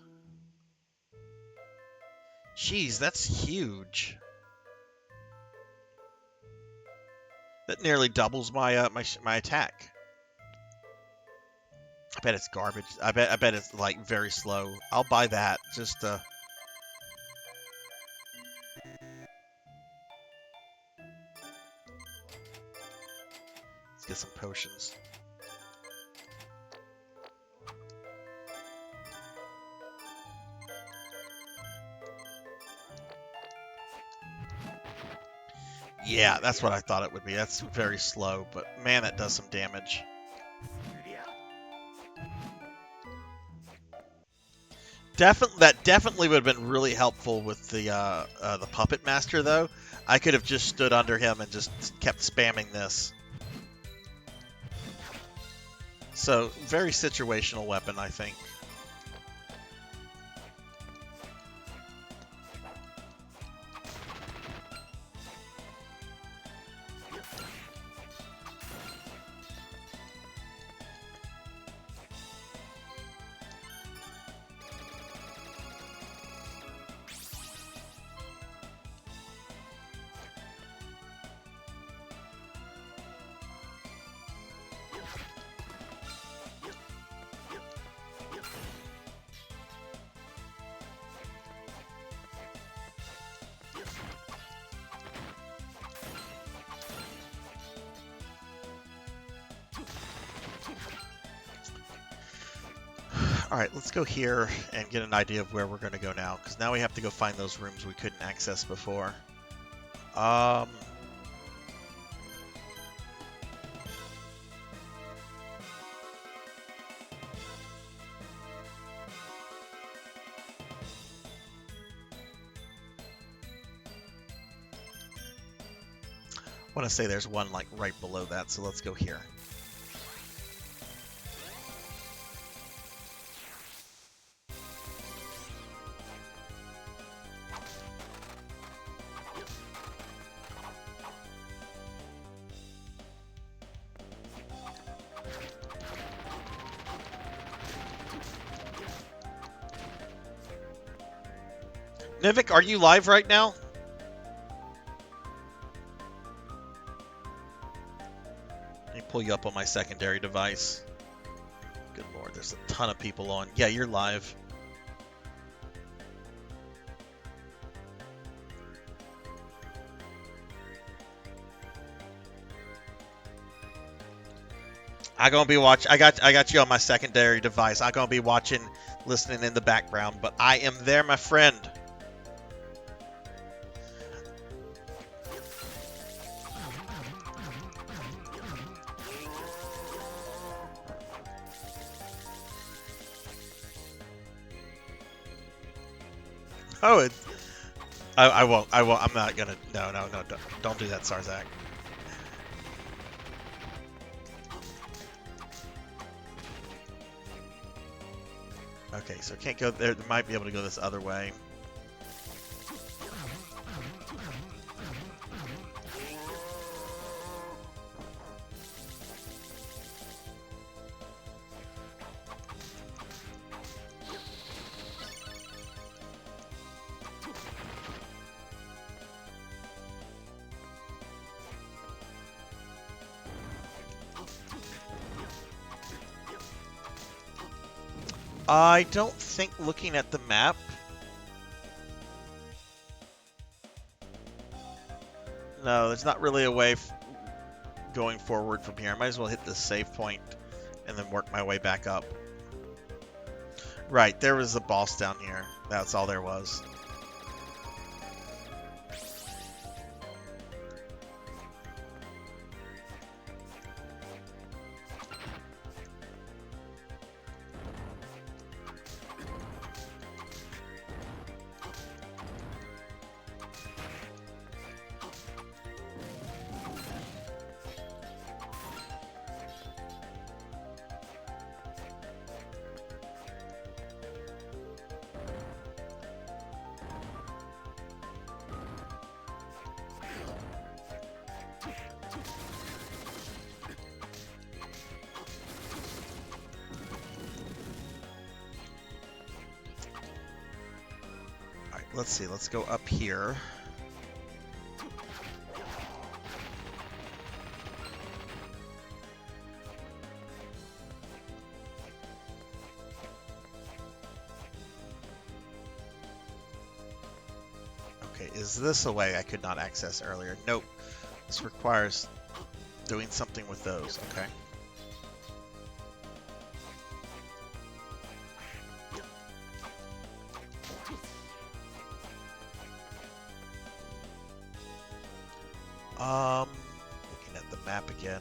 Jeez, that's huge. That nearly doubles my my attack. I bet it's garbage. I bet it's like very slow. I'll buy that just to... Let's get some potions. Yeah, that's what I thought it would be. That's very slow, but man, that does some damage. That definitely would have been really helpful with the Puppet Master, though. I could have just stood under him and just kept spamming this. So, very situational weapon, I think. Alright, let's go here and get an idea of where we're going to go now, because now we have to go find those rooms we couldn't access before. I want to say there's one like right below that, so let's go here. Nivik, are you live right now? Let me pull you up on my secondary device. Good lord, there's a ton of people on. Yeah, you're live. I gonna be watching. I got you on my secondary device. I gonna be watching, listening in the background. But I am there, my friend. Oh, I won't. I'm not gonna. No. Don't do that, Sarzac. Okay, so can't go there. Might be able to go this other way. I don't think looking at the map. No, there's not really a way going forward from here. I might as well hit the save point and then work my way back up. Right, there was a boss down here. That's all there was. Let's see, let's go up here. Okay, is this a way I could not access earlier? Nope. This requires doing something with those, okay. Looking at the map again.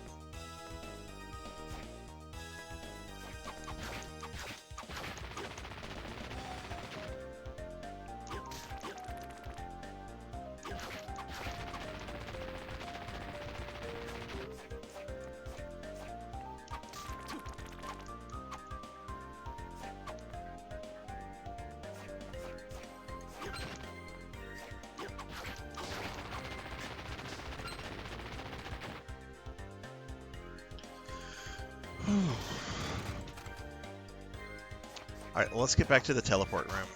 Alright, well, let's get back to the teleport room.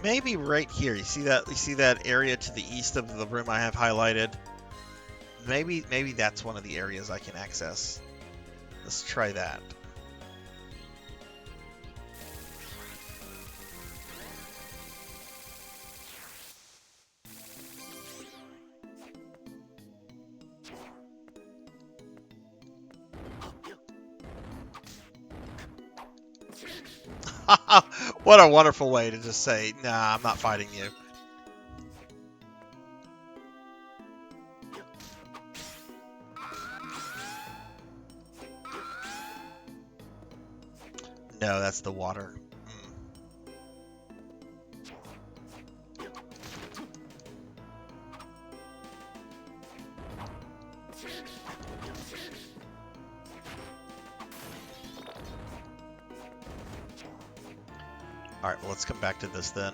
Maybe right here. You see that area to the east of the room I have highlighted? Maybe that's one of the areas I can access. Let's try that. What a wonderful way to just say, nah, I'm not fighting you. No, that's the water. Alright, well, let's come back to this then.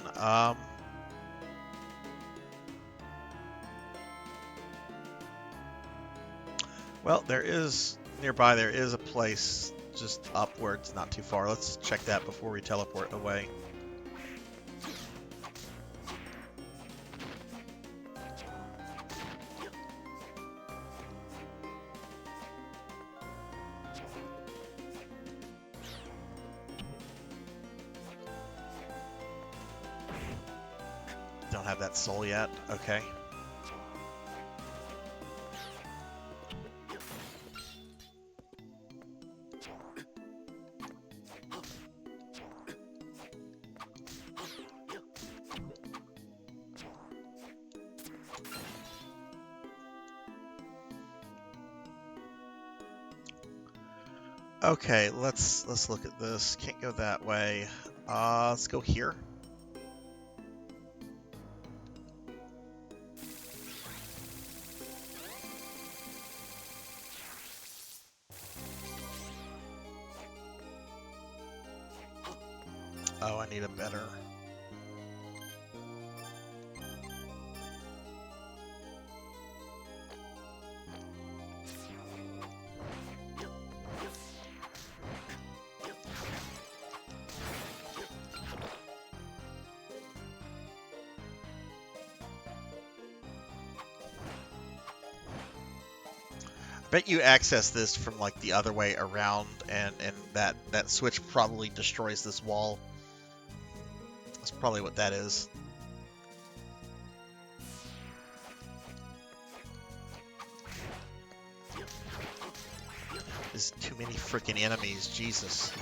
Well, nearby there is a place just upwards, not too far. Let's check that before we teleport away. Don't have that soul yet. Okay. Okay, let's look at this. Can't go that way. Let's go here. Oh, I need a better. Bet you access this from like the other way around, and that switch probably destroys this wall. That's probably what that is. There's too many freaking enemies, Jesus.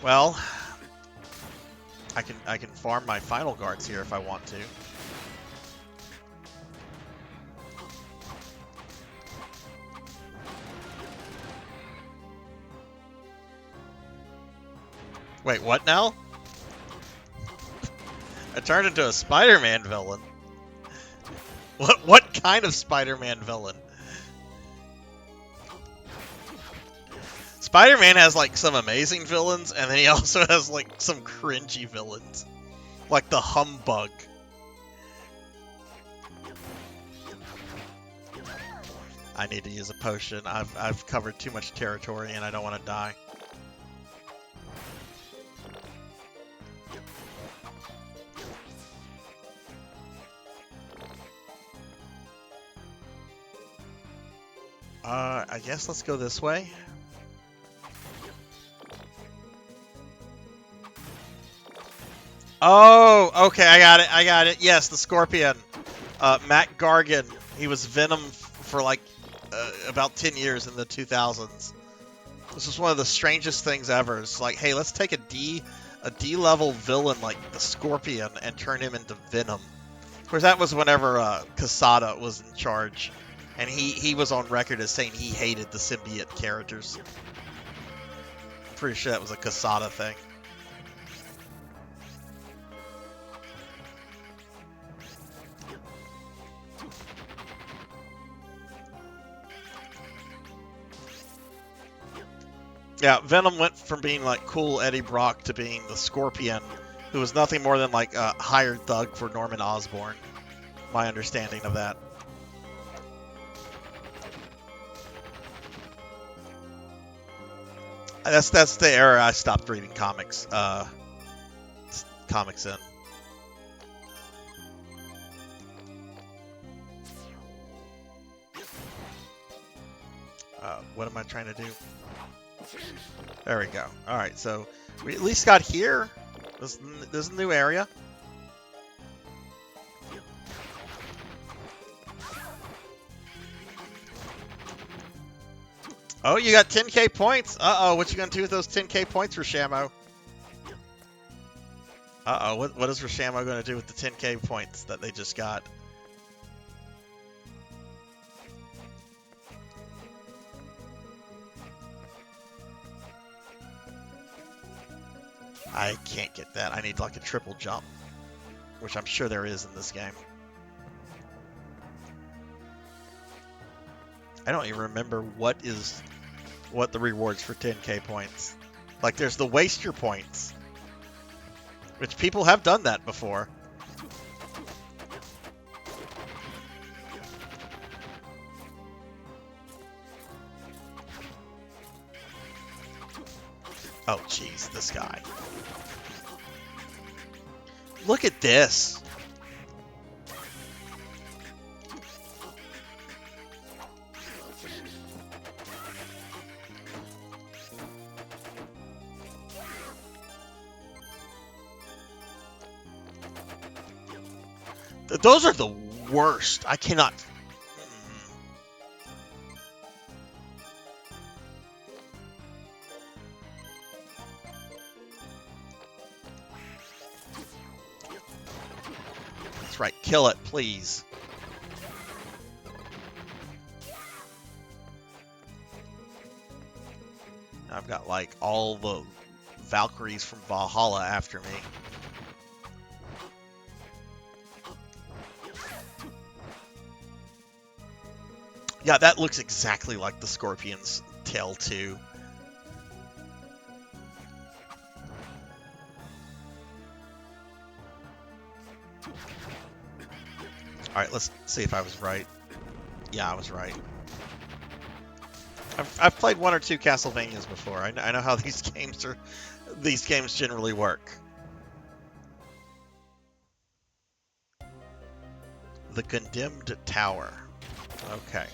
Well, I can farm my final guards here if I want to. Wait, what now? I turned into a Spider-Man villain. What kind of Spider-Man villain? Spider-Man has like some amazing villains, and then he also has like some cringy villains, like the Humbug. I need to use a potion. I've covered too much territory, and I don't want to die. I guess let's go this way. Oh, okay, I got it. Yes, the Scorpion. Matt Gargan. He was Venom for like about 10 years in the 2000s. This is one of the strangest things ever. It's like, hey, let's take a D level villain like the Scorpion and turn him into Venom. Of course, that was whenever Casada was in charge, and he was on record as saying he hated the symbiote characters. I'm pretty sure that was a Casada thing. Yeah, Venom went from being like cool Eddie Brock to being the Scorpion, who was nothing more than like a hired thug for Norman Osborn. My understanding of that. That's the era I stopped reading comics. Comics in. What am I trying to do? There we go. Alright, so We at least got here. This is a new area. Oh, you got 10k points. Uh-oh, what you gonna do with those 10k points, Rashamo? Uh-oh, what is Rashamo gonna do with the 10k points that they just got? I can't get that. I need like a triple jump, which I'm sure there is in this game. I don't even remember what the rewards for 10k points. Like there's the waste your points, which people have done that before. Oh jeez, this guy. Look at this. Those are the worst. I cannot. That's right. Kill it, please. I've got like all the Valkyries from Valhalla after me. Yeah, that looks exactly like the Scorpion's tail too. Alright, let's see if I was right. Yeah, I was right. I've played one or two Castlevanias before. I know how these games generally work. The Condemned Tower. Okay.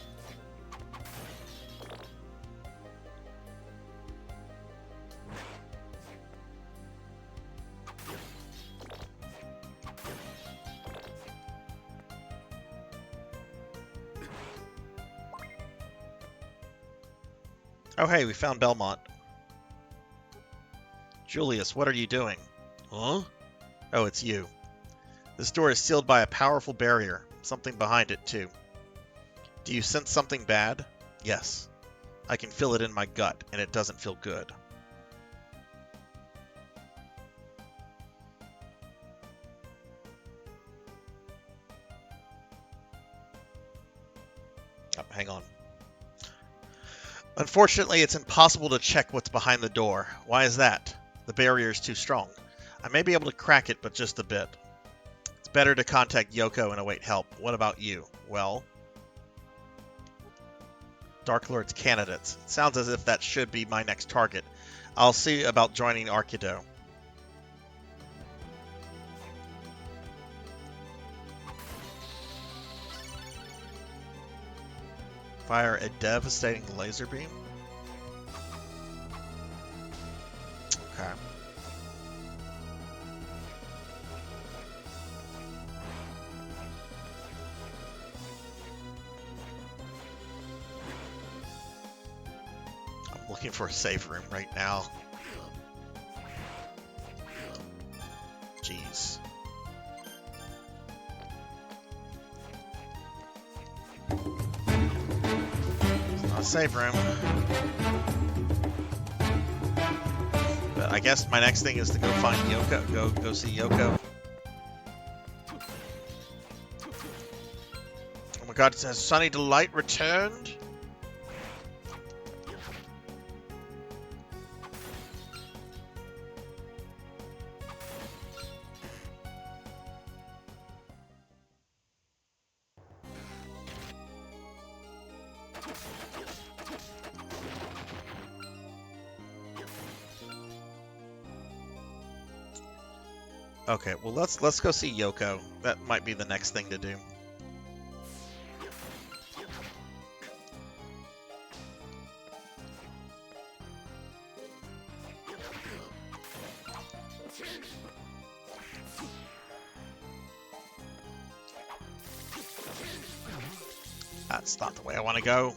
Oh hey, we found Belmont. Julius, what are you doing? Huh? Oh, it's you. This door is sealed by a powerful barrier. Something behind it, too. Do you sense something bad? Yes. I can feel it in my gut, and it doesn't feel good. Oh, hang on. Unfortunately, it's impossible to check what's behind the door. Why is that? The barrier is too strong. I may be able to crack it, but just a bit. It's better to contact Yoko and await help. What about you? Well... Dark Lord's candidates. It sounds as if that should be my next target. I'll see about joining Arkido. Fire a devastating laser beam. Okay. I'm looking for a save room right now. Jeez. Save room. But I guess my next thing is to go find Yoko. Go see Yoko. Oh my god, has Sunny Delight returned? Okay, well let's go see Yoko. That might be the next thing to do. That's not the way I want to go.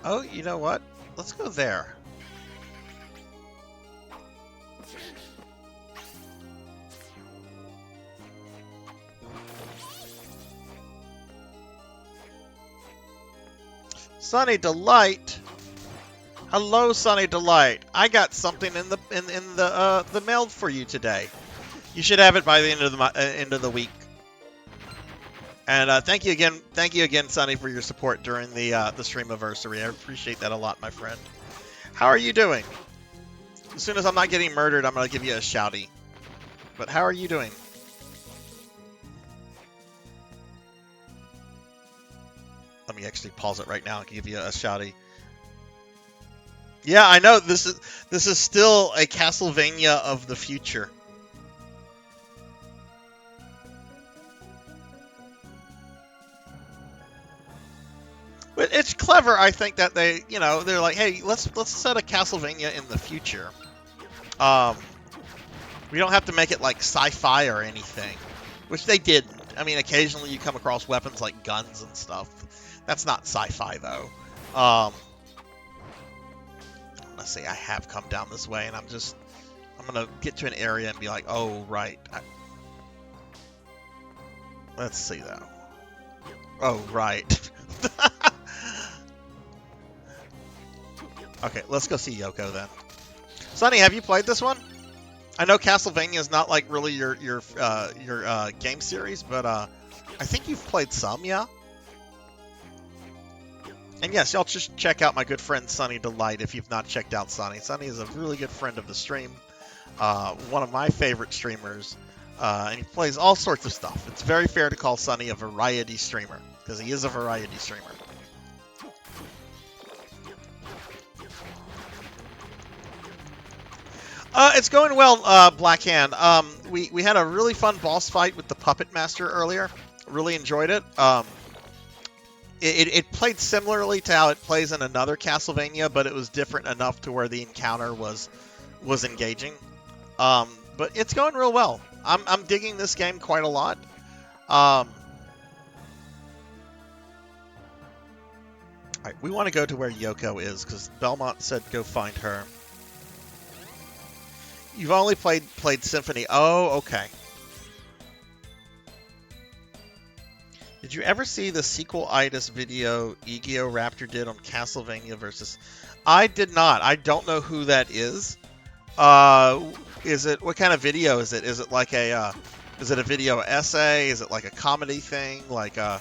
Oh, you know what? Let's go there. Sunny Delight. Hello, Sunny Delight. I got something in the mail for you today. You should have it by the end of the week. And thank you again, Sunny, for your support during the streamiversary. I appreciate that a lot, my friend. How are you doing? As soon as I'm not getting murdered, I'm gonna give you a shouty. But how are you doing? Let me actually pause it right now and give you a shouty. Yeah, I know this is still a Castlevania of the future. But it's clever, I think, that they're like, hey, let's set a Castlevania in the future. We don't have to make it like sci-fi or anything, which they didn't. I mean, occasionally you come across weapons like guns and stuff. That's not sci-fi though. Let's see, I have come down this way, and I'm gonna get to an area and be like, oh right. Let's see though. Oh right. Okay, let's go see Yoko then. Sunny, have you played this one? I know Castlevania is not like really your game series, but I think you've played some, yeah. And yes, y'all just check out my good friend Sunny Delight if you've not checked out Sunny. Sunny is a really good friend of the stream, one of my favorite streamers, and he plays all sorts of stuff. It's very fair to call Sunny a variety streamer because he is a variety streamer. It's going well, Black Hand. We had a really fun boss fight with the Puppet Master earlier. Really enjoyed it. It played similarly to how it plays in another Castlevania, but it was different enough to where the encounter was engaging. But it's going real well. I'm digging this game quite a lot. All right, we want to go to where Yoko is because Belmont said go find her. You've only played Symphony. Oh, okay. Did you ever see the sequel-itis video Egeo Raptor did on Castlevania versus... I did not. I don't know who that is. Is it... What kind of video is it? Is it like a... is it a video essay? Is it like a comedy thing? Like a...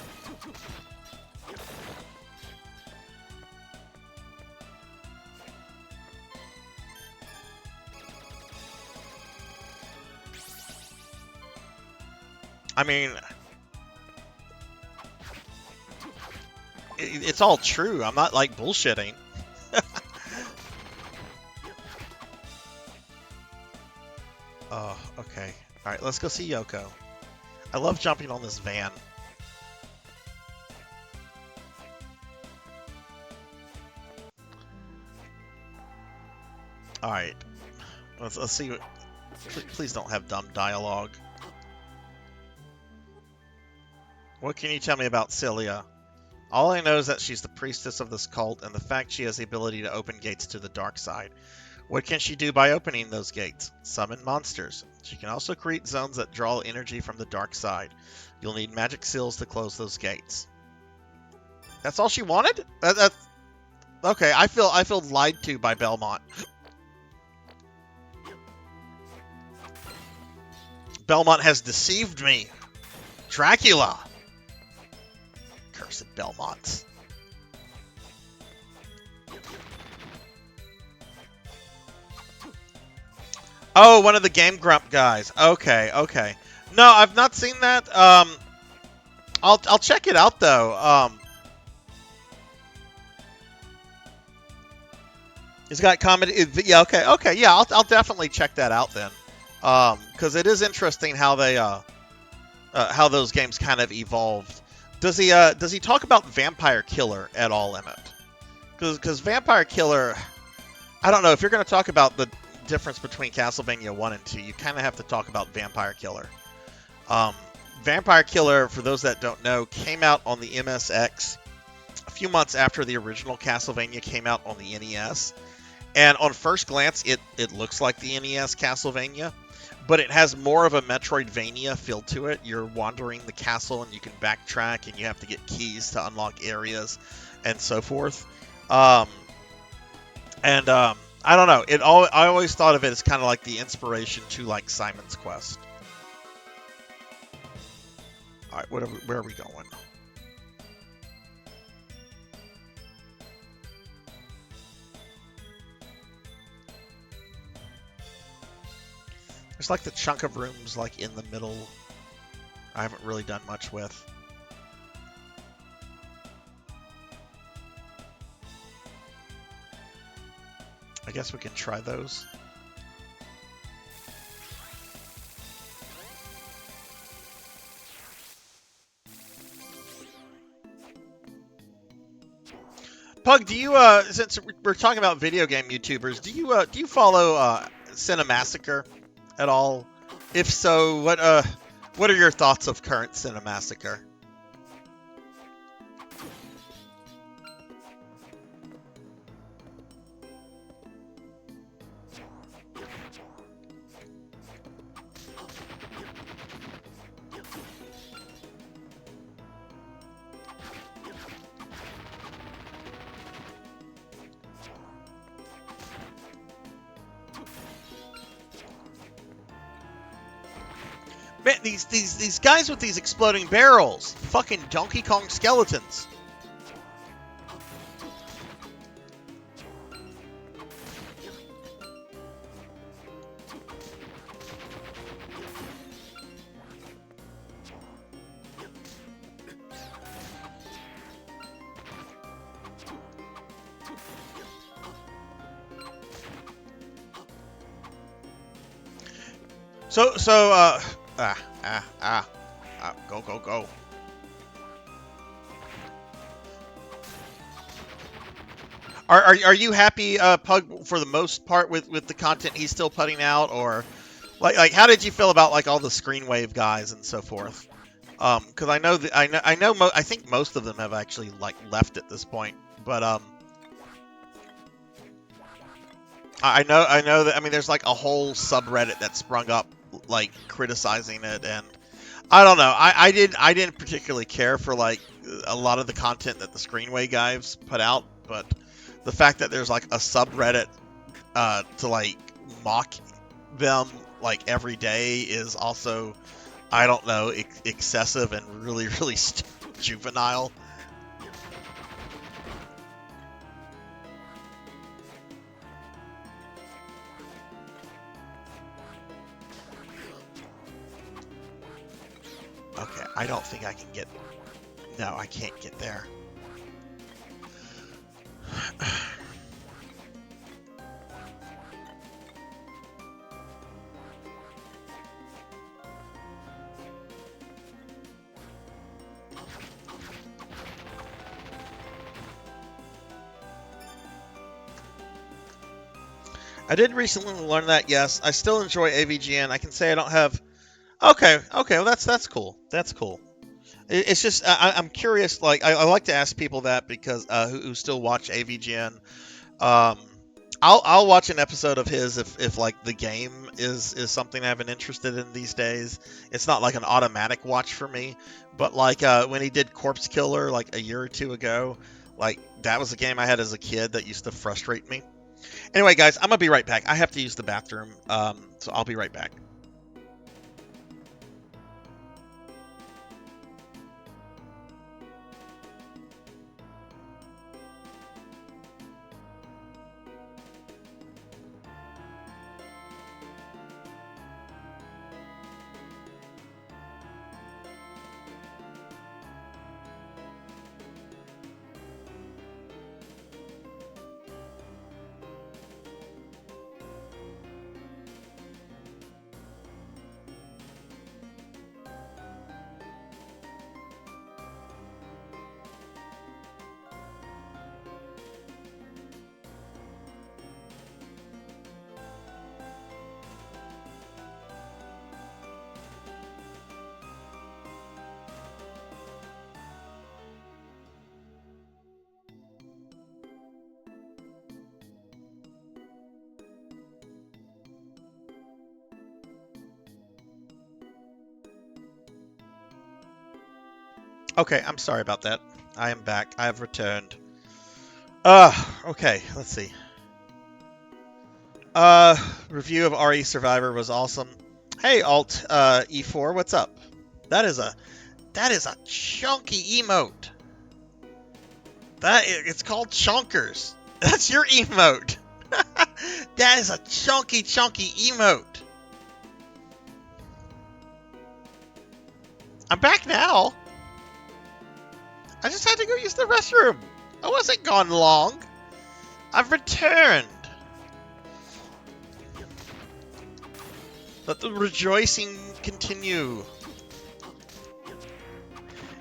I mean... It's all true. I'm not, like, bullshitting. Oh, okay. Alright, let's go see Yoko. I love jumping on this van. Alright. Let's see what... Please don't have dumb dialogue. What can you tell me about Celia? All I know is that she's the priestess of this cult, and the fact she has the ability to open gates to the dark side. What can she do by opening those gates? Summon monsters. She can also create zones that draw energy from the dark side. You'll need magic seals to close those gates. That's all she wanted? Okay, I feel lied to by Belmont. Belmont has deceived me. Dracula. Cursed Belmonts. Oh, one of the Game Grump guys. Okay, okay. No, I've not seen that. I'll check it out though. He's got comedy. Yeah, okay, okay. Yeah, I'll definitely check that out then. Because it is interesting how they how those games kind of evolved. Does he talk about Vampire Killer at all in it? Because Vampire Killer, I don't know, if you're going to talk about the difference between Castlevania 1 and 2, you kind of have to talk about Vampire Killer. Vampire Killer, for those that don't know, came out on the MSX a few months after the original Castlevania came out on the NES. And on first glance, it looks like the NES Castlevania, but it has more of a Metroidvania feel to it. You're wandering the castle and you can backtrack and you have to get keys to unlock areas and so forth. I don't know. I always thought of it as kind of like the inspiration to like Simon's Quest. All right, where are we going? There's like the chunk of rooms like in the middle I haven't really done much with. I guess we can try those. Pug, do you since we're talking about video game YouTubers, do you follow Cinemassacre at all? If so, what are your thoughts of current Cinemassacre? Man, these guys with these exploding barrels, fucking Donkey Kong skeletons. Go. Are you happy, Pug, for the most part with the content he's still putting out, or like how did you feel about like all the Screenwave guys and so forth? Because I think most of them have actually like left at this point, but I know that, I mean, there's like a whole subreddit that sprung up like criticizing it, and I don't know. I didn't particularly care for like a lot of the content that the Screenway guys put out, but the fact that there's like a subreddit to like mock them like every day is also, I don't know, excessive and really juvenile. Okay, I don't think I can get... No, I can't get there. I did recently learn that, yes. I still enjoy AVGN. I can say I don't have... Okay, well that's cool. That's cool. It's just I'm curious. Like I like to ask people that because who still watch AVGN. I'll watch an episode of his if like the game is something I've been interested in these days. It's not like an automatic watch for me, but like when he did Corpse Killer like a year or two ago, like that was a game I had as a kid that used to frustrate me. Anyway, guys, I'm gonna be right back. I have to use the bathroom, so I'll be right back. Okay, I'm sorry about that. I am back. I have returned. Okay, let's see. Review of RE Survivor was awesome. Hey, Alt E4, what's up? That is a chunky emote. It's called Chunkers. That's your emote. That is a chunky emote. I'm back now. I just had to go use the restroom. I wasn't gone long. I've returned. Let the rejoicing continue.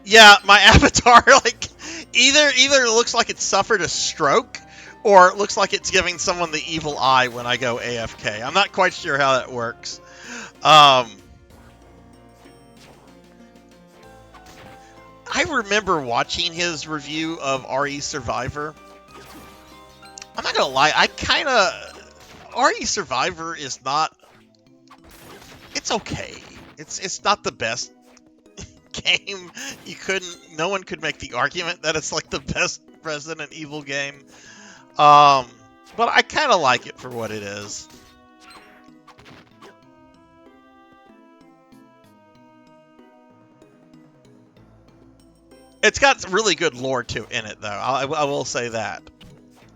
Yeah, my avatar, like, either looks like it suffered a stroke, or it looks like it's giving someone the evil eye when I go AFK. I'm not quite sure how that works. I remember watching his review of RE Survivor. I'm not gonna lie, RE Survivor is not... It's okay. It's not the best game. No one could make the argument that it's like the best Resident Evil game. But I kind of like it for what it is. It's got really good lore in it, though. I will say that.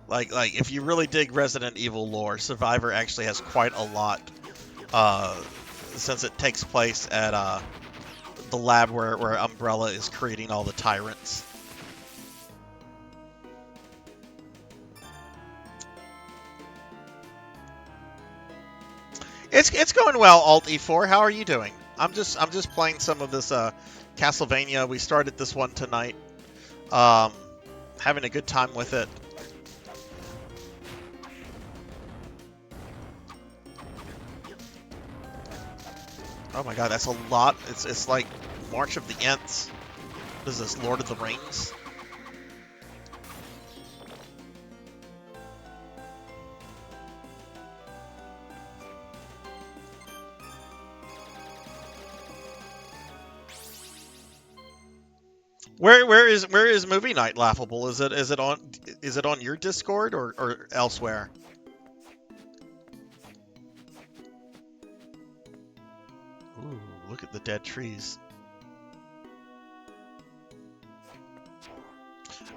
Like if you really dig Resident Evil lore, Survivor actually has quite a lot. Since it takes place at the lab where Umbrella is creating all the tyrants. It's going well, Alt E4. How are you doing? I'm just playing some of this Castlevania. We started this one tonight. Having a good time with it. Oh my god, that's a lot. It's like March of the Ents. What is this, Lord of the Rings? Where is Movie Night laughable? Is it on your Discord or elsewhere? Ooh, look at the dead trees.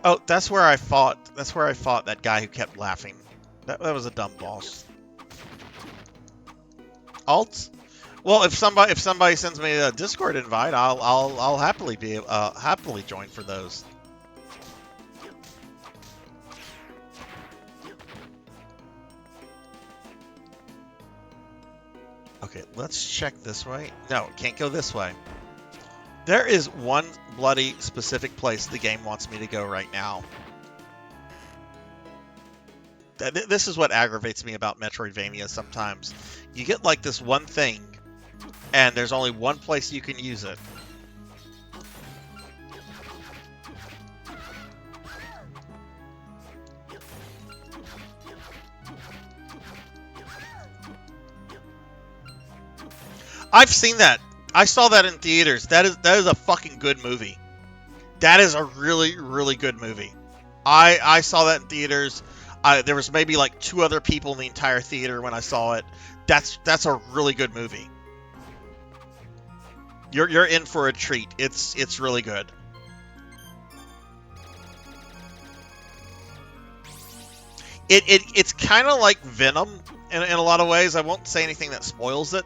Oh, that's where I fought that guy who kept laughing. That was a dumb boss. Alt? Well, if somebody sends me a Discord invite, I'll happily join for those. Okay, let's check this way. No, can't go this way. There is one bloody specific place the game wants me to go right now. This is what aggravates me about Metroidvania sometimes. You get like this one thing, and there's only one place you can use it. I've seen that. I saw that in theaters. That is a fucking good movie. That is a really, really good movie. I saw that in theaters. There was maybe like 2 other people in the entire theater when I saw it. That's a really good movie. You're in for a treat. It's really good. It's kind of like Venom in a lot of ways. I won't say anything that spoils it,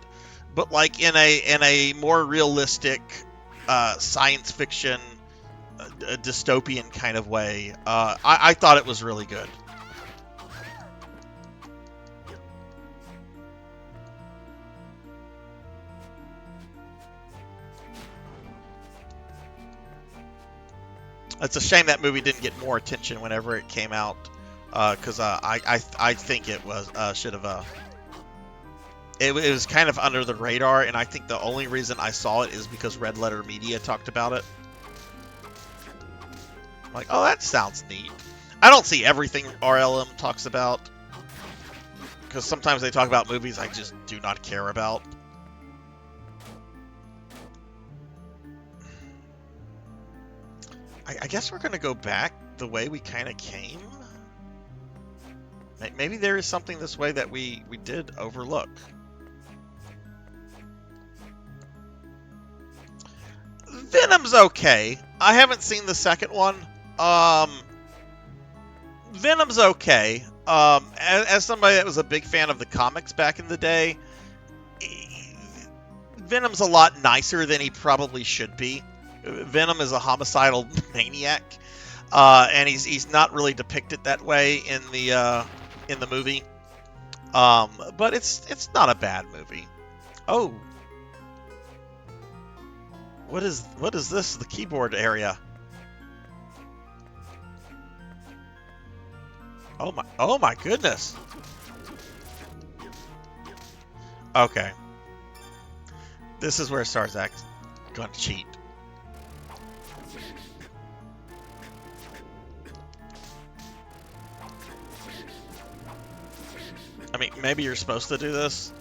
but like in a more realistic science fiction dystopian kind of way. I thought it was really good. It's a shame that movie didn't get more attention whenever it came out, because I think it was should have. It was kind of under the radar, and I think the only reason I saw it is because Red Letter Media talked about it. I'm like, oh, that sounds neat. I don't see everything RLM talks about, because sometimes they talk about movies I just do not care about. I guess we're gonna go back the way we kind of came. Maybe there is something this way that we did overlook. Venom's okay. I haven't seen the second one. Venom's okay. As somebody that was a big fan of the comics back in the day, Venom's a lot nicer than he probably should be. Venom is a homicidal maniac, and he's not really depicted that way in the movie. But it's not a bad movie. Oh, what is this? The keyboard area. Oh my goodness. Okay. This is where Sarzac's gonna cheat. I mean, maybe you're supposed to do this.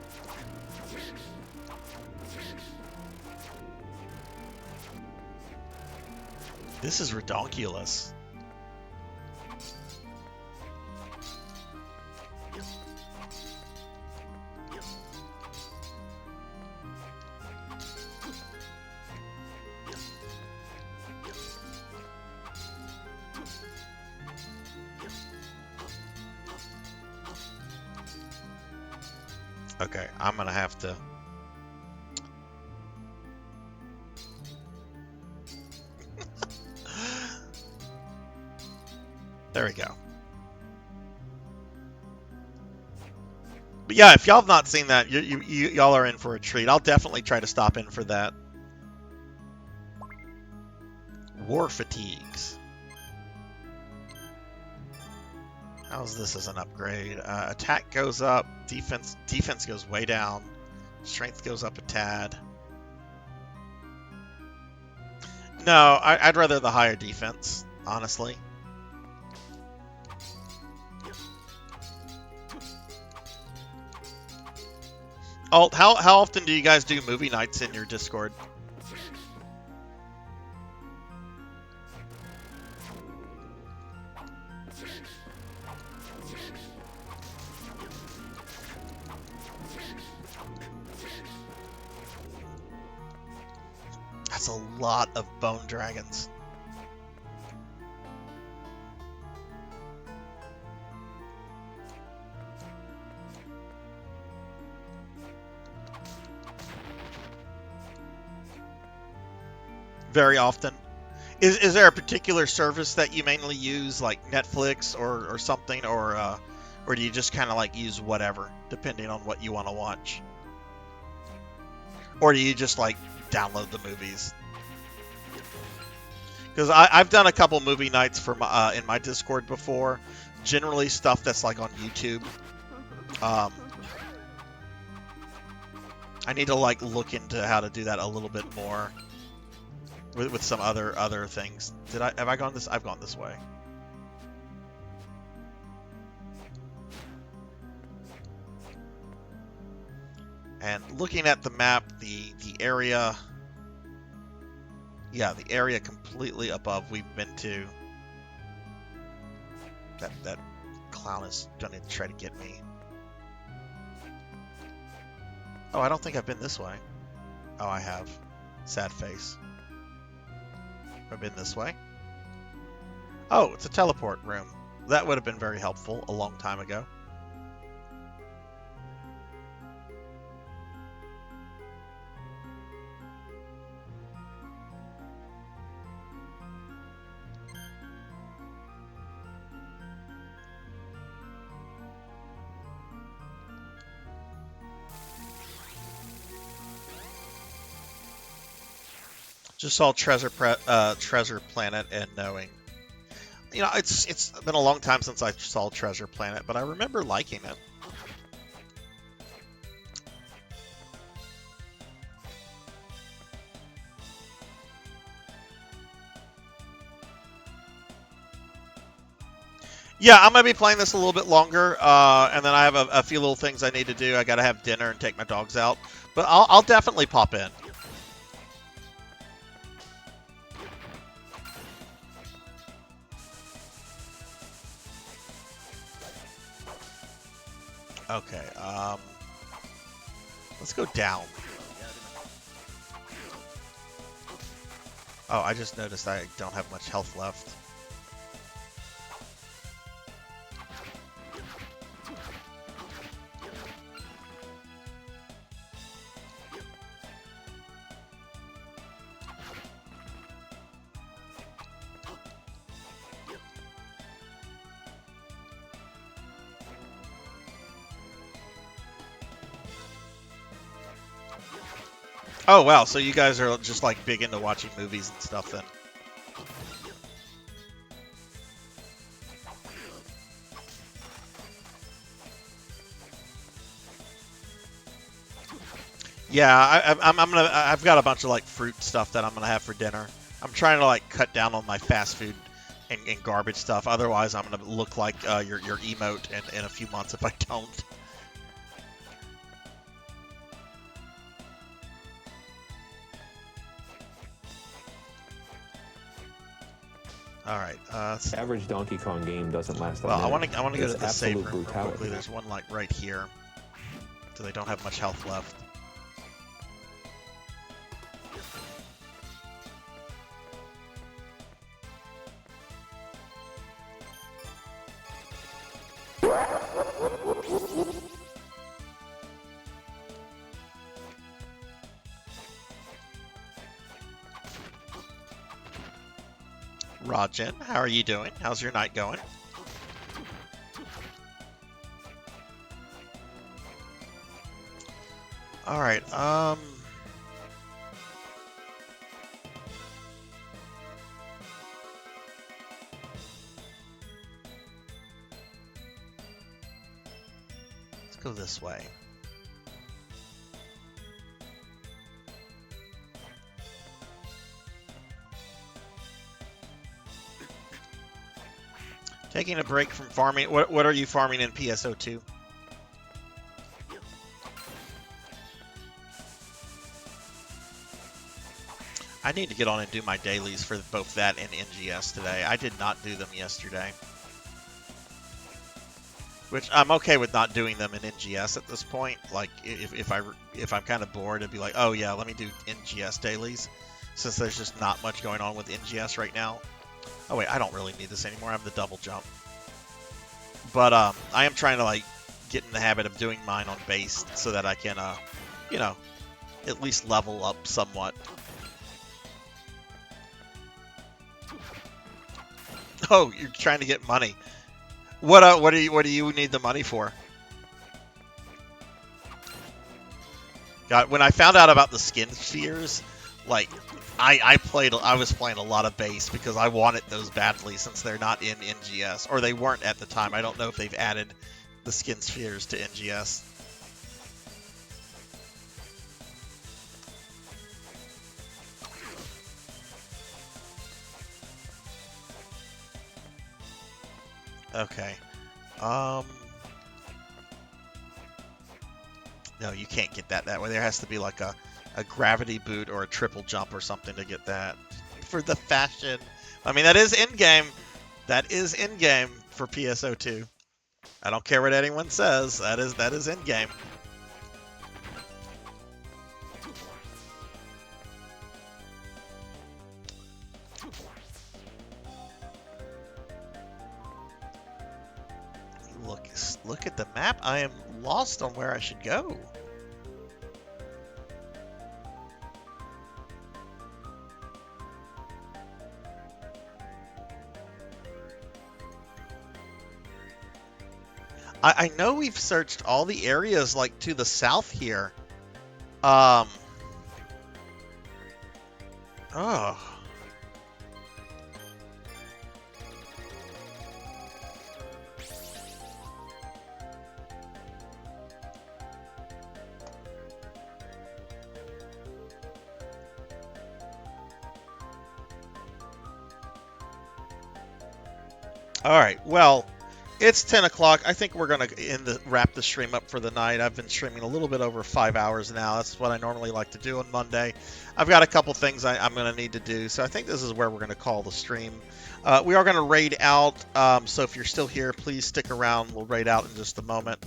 This is redonkulous. Okay, I'm gonna have to. There we go. But yeah, if y'all have not seen that, y'all are in for a treat. I'll definitely try to stop in for that. War fatigues. How's this as an upgrade? Attack goes up, defense goes way down, strength goes up a tad. No, I'd rather the higher defense, honestly. Alt, how often do you guys do movie nights in your Discord? That's a lot of bone dragons. Very often. Is there a particular service that you mainly use, like Netflix or something, or do you just kind of like use whatever, depending on what you want to watch? Or do you just like download the movies? Because I've done a couple movie nights for my, in my Discord before. Generally stuff that's like on YouTube. I need to like look into how to do that a little bit more. With some other things. Have I gone this? I've gone this way. And looking at the map, the area, yeah, the area completely above we've been to. That clown is gonna try to get me. Oh, I don't think I've been this way. Oh, I have. Sad face. I've been this way. Oh, it's a teleport room. That would have been very helpful a long time ago. Just saw Treasure Planet and knowing, you know, it's been a long time since I saw Treasure Planet, but I remember liking it. Yeah, I'm gonna be playing this a little bit longer, and then I have a few little things I need to do. I gotta have dinner and take my dogs out, but I'll definitely pop in. Okay, let's go down. Oh, I just noticed I don't have much health left. Oh, wow, so you guys are just, like, big into watching movies and stuff, then. Yeah, I've got a bunch of, like, fruit stuff that I'm gonna have for dinner. I'm trying to, like, cut down on my fast food and garbage stuff. Otherwise, I'm gonna look like your emote in a few months if I don't. All right. Average Donkey Kong game doesn't last a Well, minute. I want to go to the save absolute room brutality. quickly. There's one like right here, so they don't have much health left. Rajan, how are you doing? How's your night going? All right. Let's go this way. Taking a break from farming. What are you farming in PSO2? I need to get on and do my dailies for both that and NGS today. I did not do them yesterday. Which I'm okay with not doing them in NGS at this point. Like if I'm kind of bored, it'd be like, oh yeah, let me do NGS dailies, since there's just not much going on with NGS right now. Oh wait, I don't really need this anymore. I have the double jump. But I am trying to like get in the habit of doing mine on base so that I can, you know, at least level up somewhat. Oh, you're trying to get money. What do you need the money for? God, when I found out about the skin spheres, like I was playing a lot of base because I wanted those badly since they're not in NGS, or they weren't at the time. I don't know if they've added the skin spheres to NGS. Okay. No, you can't get that way. There has to be like a gravity boot or a triple jump or something to get that. For the fashion. I mean, that is in-game. That is in-game for PSO2. I don't care what anyone says. That is in-game. Look at the map. I am lost on where I should go. I know we've searched all the areas like to the south here. Oh. All right. Well, it's 10 o'clock. I think we're going to wrap the stream up for the night. I've been streaming a little bit over 5 hours now. That's what I normally like to do on Monday. I've got a couple things I'm going to need to do, so I think this is where we're going to call the stream. We are going to raid out, so if you're still here, please stick around. We'll raid out in just a moment.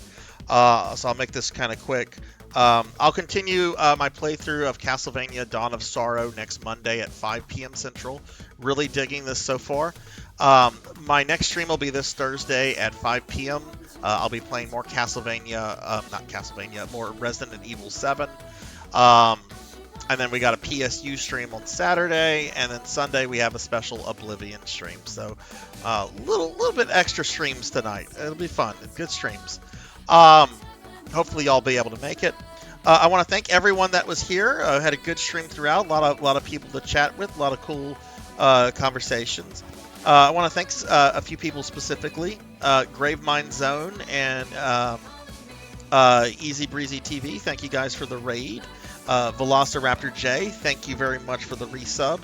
So I'll make this kind of quick. I'll continue my playthrough of Castlevania Dawn of Sorrow next Monday at 5 p.m. Central. Really digging this so far. My next stream will be this Thursday at 5 p.m. I'll be playing more more Resident Evil 7. And then we got a PSU stream on Saturday, and then Sunday we have a special Oblivion stream. So little bit extra streams tonight. It'll be fun. Good streams. Hopefully y'all be able to make it. I want to thank everyone that was here. Had a good stream throughout. A lot of people to chat with. A lot of cool conversations. I want to thank a few people specifically. Gravemind Zone and Easy Breezy TV. Thank you guys for the raid. Velociraptor J, thank you very much for the resub.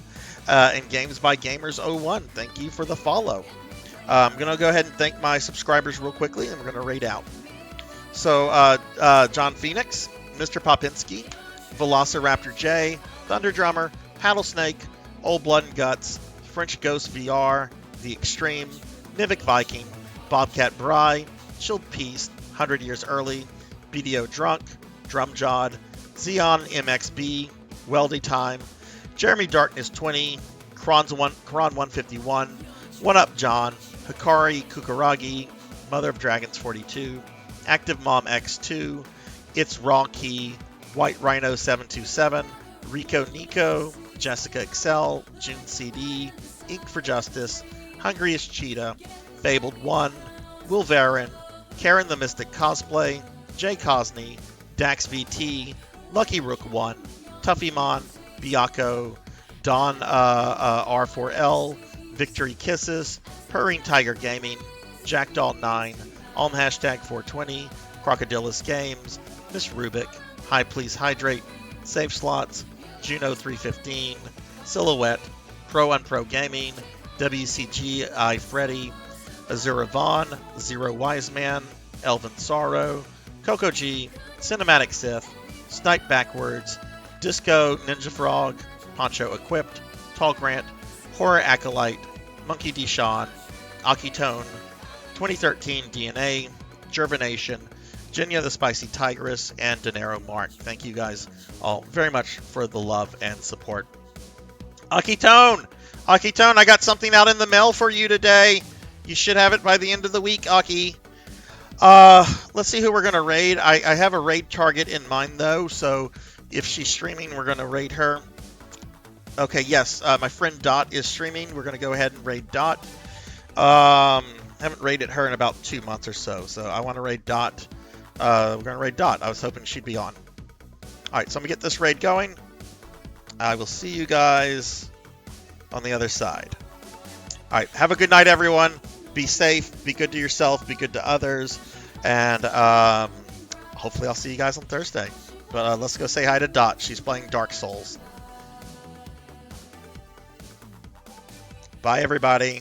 And Games by Gamers 01, thank you for the follow. I'm going to go ahead and thank my subscribers real quickly, and we're going to raid out. So, John Phoenix, Mr. Popinski, Velociraptor J, Thunder Drummer, Paddlesnake, Old Blood and Guts, French Ghost VR, The Extreme, Nivik Viking, Bobcat Bry, Chilled Peace, 100 Years Early, BDO Drunk, Drumjod, Xeon MXB, Weldy Time, Jeremy Darkness 20, Kron 151, One Up John, Hikari Kukaragi, Mother of Dragons 42, Active Mom X2, It's Raw Key, White Rhino 727, Rico Nico, Jessica Excel, June CD, Ink for Justice, Hungriest Cheetah, Fabled 1, Will Varin, Karen the Mystic Cosplay, Jay Cosney, Dax VT, Lucky Rook 1, Tuffymon, Biako, Don R4L, Victory Kisses, Purring Tiger Gaming, Jackdaw 9, Alm Hashtag 420, Crocodilus Games, Miss Rubik, Hi Please Hydrate, Save Slots, Juno 315, Silhouette, Pro Unpro Gaming, WCG I Freddy, Azura Vaughn, Zero Wiseman, Elvin Sorrow, Coco G, Cinematic Sith, Snipe Backwards, Disco Ninja Frog, Poncho Equipped, Tall Grant, Horror Acolyte, Monkey D. Sean, Akitone, 2013 DNA, Gervination, Jinya the Spicy Tigress, and Dinero Mark. Thank you guys all very much for the love and support. Akitone! Akitone, I got something out in the mail for you today. You should have it by the end of the week, Aki. Let's see who we're going to raid. I have a raid target in mind, though, so if she's streaming, we're going to raid her. Okay, yes, my friend Dot is streaming. We're going to go ahead and raid Dot. Haven't raided her in about 2 months or so I want to raid Dot. We're going to raid Dot. I was hoping she'd be on. Alright, so I'm going to get this raid going. I will see you guys on the other side. Alright, have a good night, everyone. Be safe, be good to yourself, be good to others, and hopefully I'll see you guys on Thursday. But let's go say hi to Dot. She's playing Dark Souls. Bye, everybody.